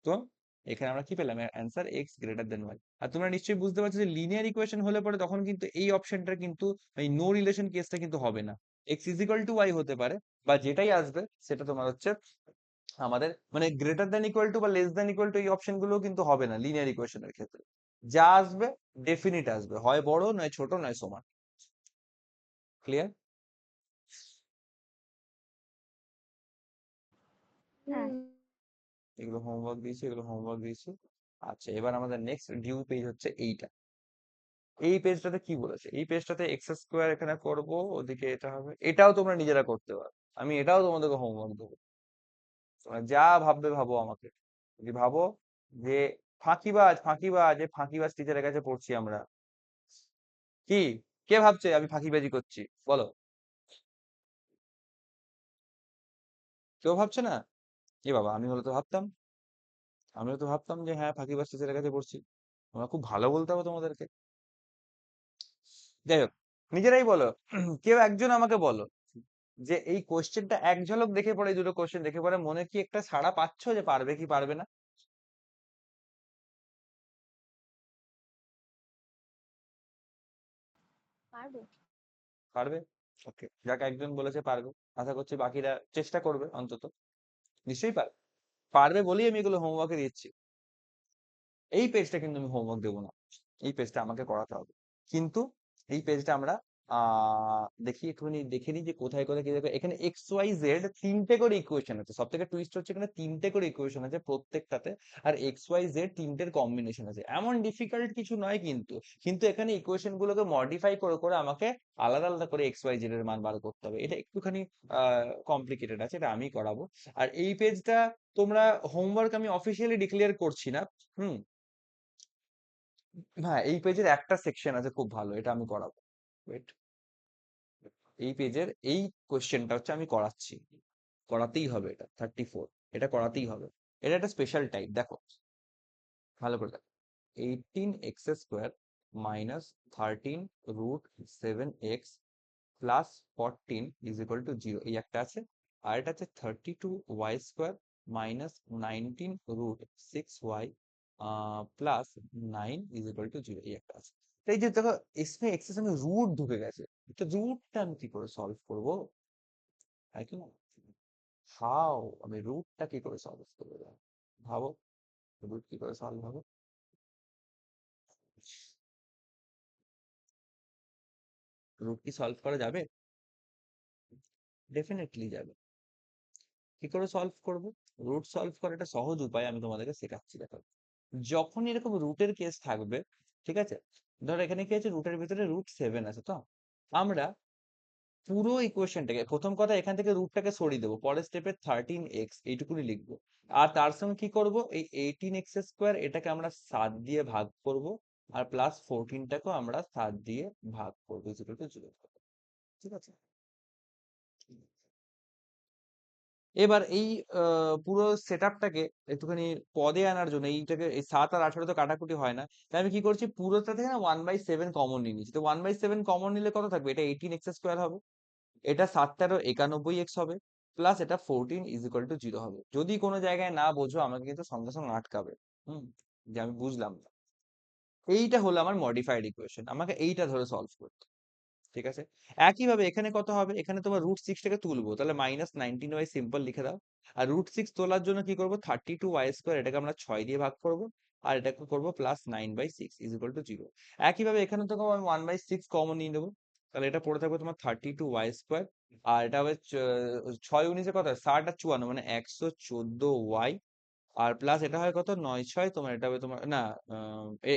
তো এখানে আমরা কি পেলাম, answer X greater than Y. আর তোমরা নিশ্চয়ই বুঝতে পারছো যে লিনিয়ার ইকুয়েশন হলে পরে তখন কিন্তু এই অপশনটা কিন্তু, এই নো রিলেশন কেসটা কিন্তু হবে না, X is equal to Y হতে পারে, বা যেটাই আসবে সেটা তোমার হচ্ছে আমাদের মানে গ্রেটার দেন ইকুয়াল টু বা লেস দেন ইকুয়াল টু, এই অপশন গুলো কিন্তু হবে না লিনিয়ার ইকুয়েশনের ক্ষেত্রে। যা আসবে ডেফিনিট আসবে, হয় বড় নয় ছোট নয় সমান। ক্লিয়ার? হ্যাঁ। হুম। এগুলো হোমওয়ার্ক দিয়েছি, এগুলো হোমওয়ার্ক দিয়েছি। আচ্ছা, এবার আমাদের নেক্সট ডিউ পেজ হচ্ছে এইটা। এই পেজটাতে কি বলেছে, এই পেজটাতে এক্স স্কোয়ার এখানে করব, ওদিকে এটা হবে, এটাও তোমরা নিজেরা করতে পারো, আমি এটাও তোমাদেরকে হোমওয়ার্ক দেবো, তোমরা যা ভাববে ভাবো আমাকে। যদি ভাবো যে ফাঁকিবাজ ফাঁকিবাজ, এই ফাঁকিবাজ টিচারের কাছে পড়ছি আমরা, কি কে ভাবছে আমি ফাঁকিবাজি করছি বলো? কেউ ভাবছে না? এ বাবা, আমি হলে তো ভাবতাম, আমিও তো ভাবতাম যে হ্যাঁ ফাঁকিবাজ টিচারের কাছে পড়ছি, তোমরা খুব ভালো বলতে হবে তোমাদেরকে। যাই হোক, নিজেরাই বলো, কেউ একজন আমাকে বলো যে এই কোশ্চেনটা এক ঝলক দেখে পড়ে, এই দুটো কোশ্চেন দেখে পড়ে মনে কি একটা সাড়া পাচ্ছ যে পারবে কি পারবে না? পারবে। পারবে। ওকে, যাকে একজন বলেছে পারবে, আশা করছি বাকিরা চেষ্টা করবে অন্তত। নিশ্চয়ই পারবে, পারবে বলেই আমি এগুলো হোমওয়ার্কে দিচ্ছি। এই পেজটা কিন্তু আমি হোমওয়ার্ক দেবো না, এই পেজটা আমাকে করাতে হবে। কিন্তু এই পেজটা আমরা দেখি একটুখানি দেখে নিই যে কোথায় কোথায় কি দেখো। এখানে এক্স ওয়াই জেড তিনটে করে ইকুয়েশন আছে, সব থেকে টুইস্ট হচ্ছে এখানে তিনটে করে ইকুয়েশন আছে প্রত্যেকটাতে, আর এক্স ওয়াই জেড তিনটের কম্বিনেশন আছে, এমন ডিফিকাল্ট কিছু নয় কিন্তু। কিন্তু এখানে ইকুয়েশন গুলোকে মডিফাই করে করে আমাকে আলাদা আলাদা করে এক্স ওয়াই জেড এর মান বার করতে হবে, এটা একটুখানি কমপ্লিকেটেড আছে, এটা আমি করাবো। আর এই পেজটা তোমরা হোমওয়ার্ক আমি অফিসিয়ালি ডিক্লেয়ার করছি না। হুম। হ্যাঁ, এই পেজের একটা সেকশন আছে খুব ভালো, এটা আমি করাবো। ওয়েট, এই পেজের এই কোশ্চেনটা হচ্ছে আমি করাচ্ছি, করাতেই হবে, এটা 34, এটা করাতেই হবে। এটা একটা স্পেশাল টাইপ, দেখো ভালো করে দেখো। 18x² minus 13 √7x plus 14 is equal to 0, এই একটা আছে। আর এটা আছে 32y² minus 19 √6y plus 9 is equal to 0, এই একটা আছে। তো এই যে দেখো, এসমে এক্সেস আমি রুট ঢুকে গেছে, তো রুটটা আমি কি করে সলভ করব, তাই কি না? হাউ, আমি রুটটা কি করে সলভ করবো, ভাবো রুট কি করে সলভ হবে। রুট কি সলভ করা যাবে? ডেফিনেটলি যাবে। কি করে সলভ করব? রুট সলভ করার একটা সহজ উপায় আমি তোমাদেরকে শেখাচ্ছি, দেখো। যখন এরকম রুটের কেস থাকবে, ঠিক আছে, ধরো এখানে কি আছে, রুটের ভিতরে √7 আছে, তো আমরা পুরো ইকুয়েশনটাকে, প্রথম কথা এখান থেকে রুটটাকে সরিয়ে দেবো, পরের স্টেপে 13x এইটুকুনি লিখবো। আর তার সঙ্গে কি করব, এই 18x² এটাকে আমরা 7 দিয়ে ভাগ করব, আর প্লাস 14টাকেও আমরা 7 দিয়ে ভাগ করবো, 0, ঠিক আছে। এবার এই পুরো সেটআপটাকে একটুখানি পদে আনার জন্য, এইটাকে এই 7 আর 18 তো কাটাকুটি হয় না, তাই আমি কি করছি, পুরোটা থেকে না 1/7 কমন নিয়ে নিচ্ছি। তো 1/7 কমন নিলে কত থাকবে, এটা 18x² হবে, এটা 7 × 91x হবে, প্লাস এটা 14 ইজ ইকুয়াল টু 0 হবে। যদি কোনো জায়গায় না বোঝো আমাকে কিন্তু সঙ্গে সঙ্গে আটকাবে, হুম, যে আমি বুঝলাম না। এইটা হলো আমার মডিফাইড ইকুয়েশন, আমাকে এইটা ধরে সলভ করতে, ঠিক আছে। একইভাবে এখানে কত হবে, এখানে তোমার √6টাকে তুলবো, তাহলে -19y সিম্পল লিখে দাও। আর √6 তোলার জন্য কি করবো, 32y², এটাকে আমরা 6 দিয়ে ভাগ করবো, আর এটাকে করবো প্লাস 9/6 ইজ ইকুয়াল টু 0। একইভাবে এখানে তো আমি 1/6 কমন নিয়ে নেবো, তাহলে এটা পড়ে থাকবে তোমার 32y², আর এটা হবে 6 × 9 কত হয়, 60 আর 54, মানে 114y, আর প্লাস এটা হয় কত, 9×6 তোমার, এটা হবে তোমার না,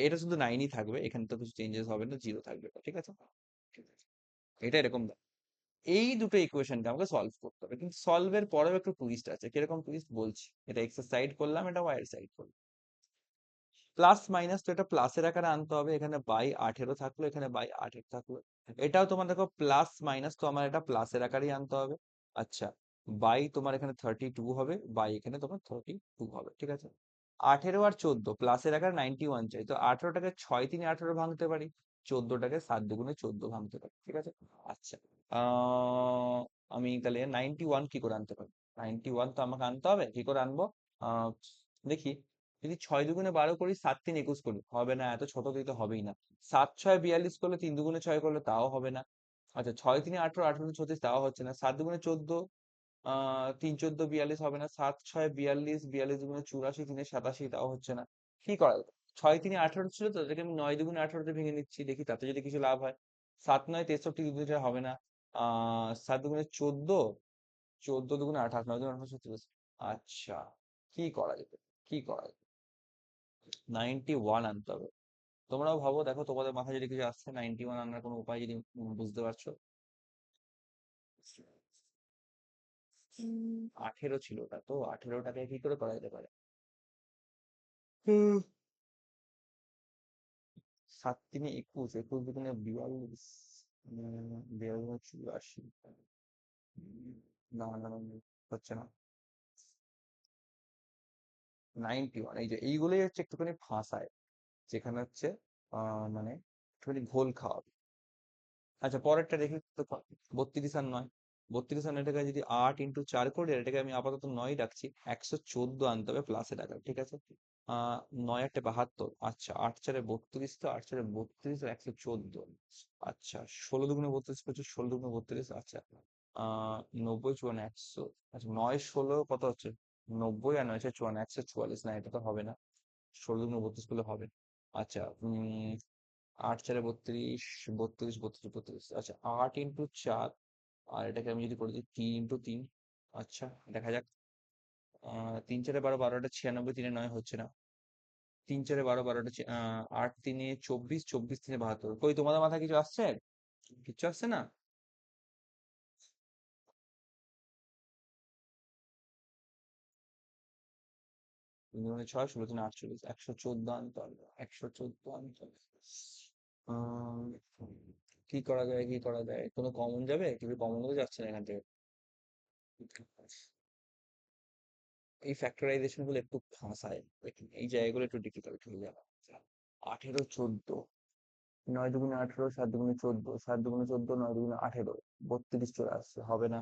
এটা শুধু 9ই থাকবে, এখানে তো কিছু চেঞ্জেস হবে না, 0 থাকবে, ঠিক আছে। এটা এরকম। এই দুটো ইকুয়েশনকে আমাকে সলভ করতে হবে, কিন্তু সলভের পরেও একটু টুইস্ট আছে, কিরকম টুইস্ট বলছি। এটা এক্স এর সাইড করলাম, এটা ওয়াই এর সাইড করলাম, প্লাস মাইনাস, তো এটা প্লাসের আকারে আনতে হবে, এখানে 18 থাকলো, এখানে 18 থাকলো, এটাও তোমার দেখো প্লাস মাইনাস, তো আমার এটা প্লাসের আকারেই আনতে হবে। আচ্ছা, তোমার এখানে 32 হবে, এখানে তোমার 32 হবে, ঠিক আছে। 18 আর 14 প্লাসের আকারে 91 চাই, তো 18টাকে 6 × 3 = 18 ভাঙতে পারি, 14টাকে 7 দুগুণে 14 ভাঙতে পারি, ঠিক আছে। আচ্ছা, আমি তাহলে 91 কি করে আনতে পারি? 91 তো আমাকে আনতে হবে, কি করে আনবো? আহ দেখি, যদি 6 দুগুণে 12 করি, 7 3 21 করি, হবে না, এত ছোট দিয়ে তো হবেই না। 7 6 42 করলে, 3 দুগুণে 6 করলে, তাও হবে না। আচ্ছা, 6 3 18, 18 36, তাও হচ্ছে না। 7 দুগুণে 14, 3 14 42 হবে না। 7 6 42, 42 দুগুণে 84, 3 87, তাও হচ্ছে না। কি করা যাবে? 6 3 18 ছিল তো, এটাকে আমি 9 দুগুণে 18 ভেঙে নিচ্ছি, দেখি তাতে যদি কিছু লাভ হয়। 7 9 63, দুটো হবে না। 7 দুগুণে 14, 14 দুগুণে 28, 9 দুগুণে 28, 36। আচ্ছা, কি করা যেতে, কি করা যেতে? 91 আনতে হবে। তোমরাও ভাবো, দেখো তোমাদের মাথায় যদি কিছু আসছে 91 আনার কোনো উপায়, যদি বুঝতে পারছো। 18 ছিল ওটা, তো 18টাকে কি করে করা যেতে পারে? 7 3 21, 21 দুগুণে 42, 42 84, না না না, হচ্ছে না। 91, এই যে এইগুলোই হচ্ছে একটুখানি ফাঁসায়, যেখানে হচ্ছে মানে একটুখানি ঘোল খাওয়াবে। আচ্ছা, পরেরটা দেখি তো। 32 আর 9, 32 আর 9টাকে যদি 8 × 4 করি, আর এটাকে আমি আপাতত 9 রাখছি, 114 আনতে হবে প্লাসে টাকা, ঠিক আছে। 9 8 72, আচ্ছা 8 4 32, তো 8 4 32 আর 114, আচ্ছা 16 দুগুণে 32 করছে, 16 দুগুণে 32, আচ্ছা 90 54 100, আচ্ছা 9 16 কত হচ্ছে? 90 আর 9 54, 144, না এটা তো হবে না। 16 দুগুণে 32 করলে হবে না। আচ্ছা 8 4 32, 32 32 32, আচ্ছা 8 × 4, আর এটাকে আমি যদি করে দিই 3 × 3, আচ্ছা দেখা যাক। 3 4 12, 12টা 96, 3 9 হচ্ছে না। 3 4 12, 12টা 8 3 24, 24 3 72, কই তোমাদের মাথায় কিছু আসছে? কিচ্ছু আসছে না? তিন দুগুণে 6, 16 3 48, 114 আনতে হবে, 114 আনতে হবে। আহ, কি করা যায়, কি করা যায়? কোনো কমন যাবে? কিন্তু কমন তো যাচ্ছে না এখান থেকে। এই ফ্যাক্টরাইজেশন গুলো একটু ফাঁসায়, এই জায়গাগুলো একটু ডিফিকাল্ট হয়ে যাবে। 18 14, 9 দুগুণে 18, 7 দুগুণে 14, 7 দুগুণে 14, 9 দুগুণে 18, 32 চলে আসছে, হবে না।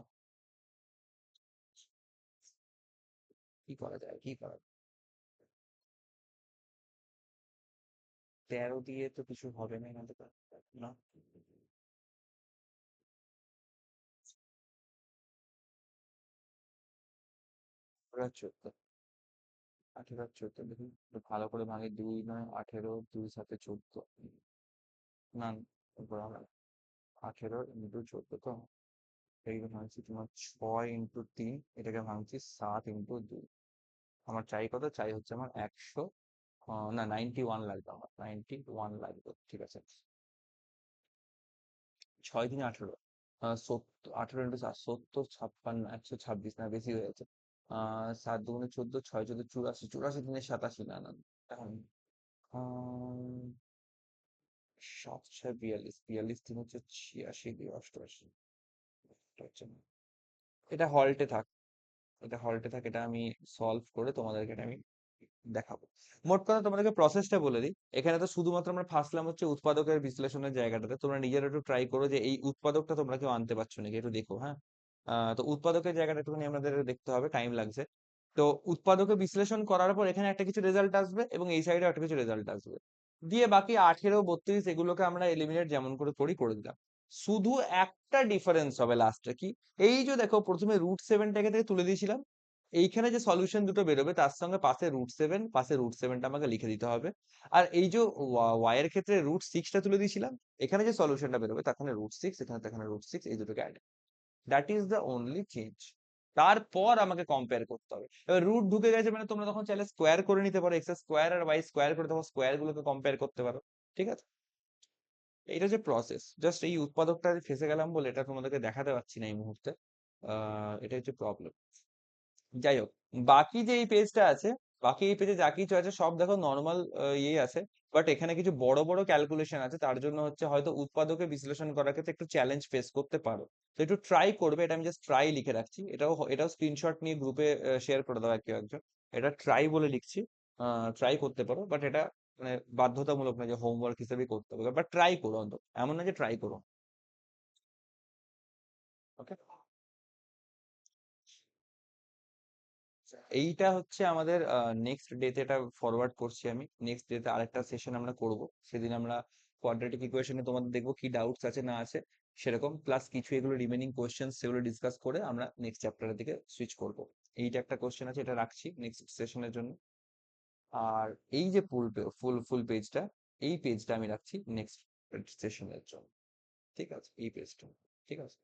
কি করা যায়, কি করা যায়? 13 দিয়ে তো কিছু হবে না এখান থেকে, না। 18 আর 14, 18 আর 14, দেখি একটু ভালো করে ভাঙি। 2 9 18, 2 7 14, না উপর হবে না। 18 × 14, তো এই ভাঙছি তোমার 6 × 3, এটাকে ভাঙছি 7 × 2। আমার চাই কত? চাই হচ্ছে আমার 100, না 91 লাগবে, আমার 91 লাগবে, ঠিক আছে। 6 3 18, 70, 18 × 7 70, 56, 126, না বেশি হয়ে যাচ্ছে। 7 দুগুণে 14, 6 14 84, 84 3 87, না না এখন 7 6 42, 42 3 হচ্ছে 86, 2 88, এটা হচ্ছে না। এটা হল্টে থাক, এটা হল্টে থাক, এটা আমি সলভ করে তোমাদেরকে এটা আমি দেখাবো। মোট কথা তোমাদেরকে প্রসেসটা বলে দিই। এখানে তো শুধুমাত্র আমরা ফাঁসলাম হচ্ছে উৎপাদকের বিশ্লেষণের জায়গাটাতে। তোমরা নিজেরা একটু ট্রাই করো যে এই উৎপাদকটা তোমরা কেউ আনতে পারছো নাকি, একটু দেখো, হ্যাঁ। তো উৎপাদকের জায়গাটা একটুখানি আমাদের দেখতে হবে, টাইম লাগছে। তো উৎপাদকে বিশ্লেষণ করার পর এখানে একটা কিছু রেজাল্ট আসবে, এবং এই সাইডে একটা কিছু রেজাল্ট আসবে। দিয়ে বাকি 18 32 এগুলোকে আমরা এলিমিনেট যেমন করে করি করে দিলাম। শুধু একটা ডিফারেন্স হবে লাস্টে, কি? এই যে দেখো, প্রথমে √7টাকে থেকে তুলে দিয়েছিলাম, এইখানে যে সলিউশন দুটো বেরোবে তার সঙ্গে পাশে √7, পাশে √7টা আমাকে লিখে দিতে হবে। আর এই যে ওয়াই এর ক্ষেত্রে √6টা তুলে দিয়েছিলাম, এখানে যে সলিউশনটা বেরোবে তাখানে √6, এখানে √6, এই দুটোকে add, that is the only change. তারপর আমাকে কম্পেয়ার করতে হবে। এবার রুট ঢুকে গেছে মানে তোমরা তখন চাইলে স্কোয়ার করে নিতে পারো, এক্স স্কোয়ার আর ওয়াই স্কোয়ার করে তখন স্কোয়ার গুলোকে কম্পেয়ার করতে পারো, ঠিক আছে। এইটা হচ্ছে প্রসেস। জাস্ট এই উৎপাদকটা ফেসে গেলাম বলে এটা তোমাদেরকে দেখাতে পারছি না এই মুহূর্তে। এটা হচ্ছে প্রবলেম। যাই হোক, বাকি যে এই পেজটা আছে, বাকি এই পেজে যা কিছু আছে সব দেখো নর্মাল ইয়ে আছে। বাট এখানে কিছু বড় বড় ক্যালকুলেশন আছে, তার জন্য হচ্ছে হয়তো উৎপাদকে বিশ্লেষণ করার ক্ষেত্রে একটু চ্যালেঞ্জ ফেস করতে পারো। তো একটু ট্রাই করবে, এটা আমি জাস্ট ট্রাই লিখে রাখছি। এটাও স্ক্রিনশট নিয়ে গ্রুপে শেয়ার করে দেওয়া কেউ একজন। এটা ট্রাই বলে লিখছি, ট্রাই করতে পারো, বাট এটা মানে বাধ্যতামূলক না যে হোমওয়ার্ক হিসেবে করতে হবে, বাট ট্রাই করো অন্তত, এমন না যে ট্রাই করো। ওকে, এইটা হচ্ছে আমাদের নেক্সট ডেতে এটা ফরওয়ার্ড করছি আমি। নেক্সট ডেতে আরেকটা সেশন আমরা করব, সেদিন আমরা কোয়াড্রেটিক ইকুয়েশনে তোমাদের দেখবো কি ডাউটস আছে না আছে সেরকম, প্লাস কিছু এগুলো রিমেনিং কোয়েশ্চেন সেগুলো ডিসকাস করে আমরা নেক্সট চ্যাপ্টারের দিকে সুইচ করব। এইটা একটা কোয়েশ্চেন আছে, এটা রাখছি নেক্সট সেশনের জন্য। আর এই যে ফুল পেজটা, এই পেজটা আমি রাখছি নেক্সট সেশনের জন্য। ঠিক আছে, এই পেজটা। ঠিক আছে,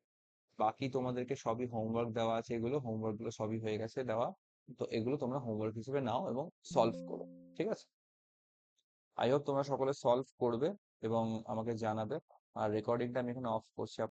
বাকি তোমাদেরকে সবই হোমওয়ার্ক দেওয়া আছে, এগুলো হোমওয়ার্ক গুলো সবই হয়ে গেছে দেওয়া। তো এগুলো তোমরা হোমওয়ার্ক হিসেবে নাও এবং সলভ করো। ঠিক আছে, আই হোপ তোমরা সকলে সলভ করবে এবং আমাকে জানাবে। আর রেকর্ডিংটা আমি এখানে অফ করছি।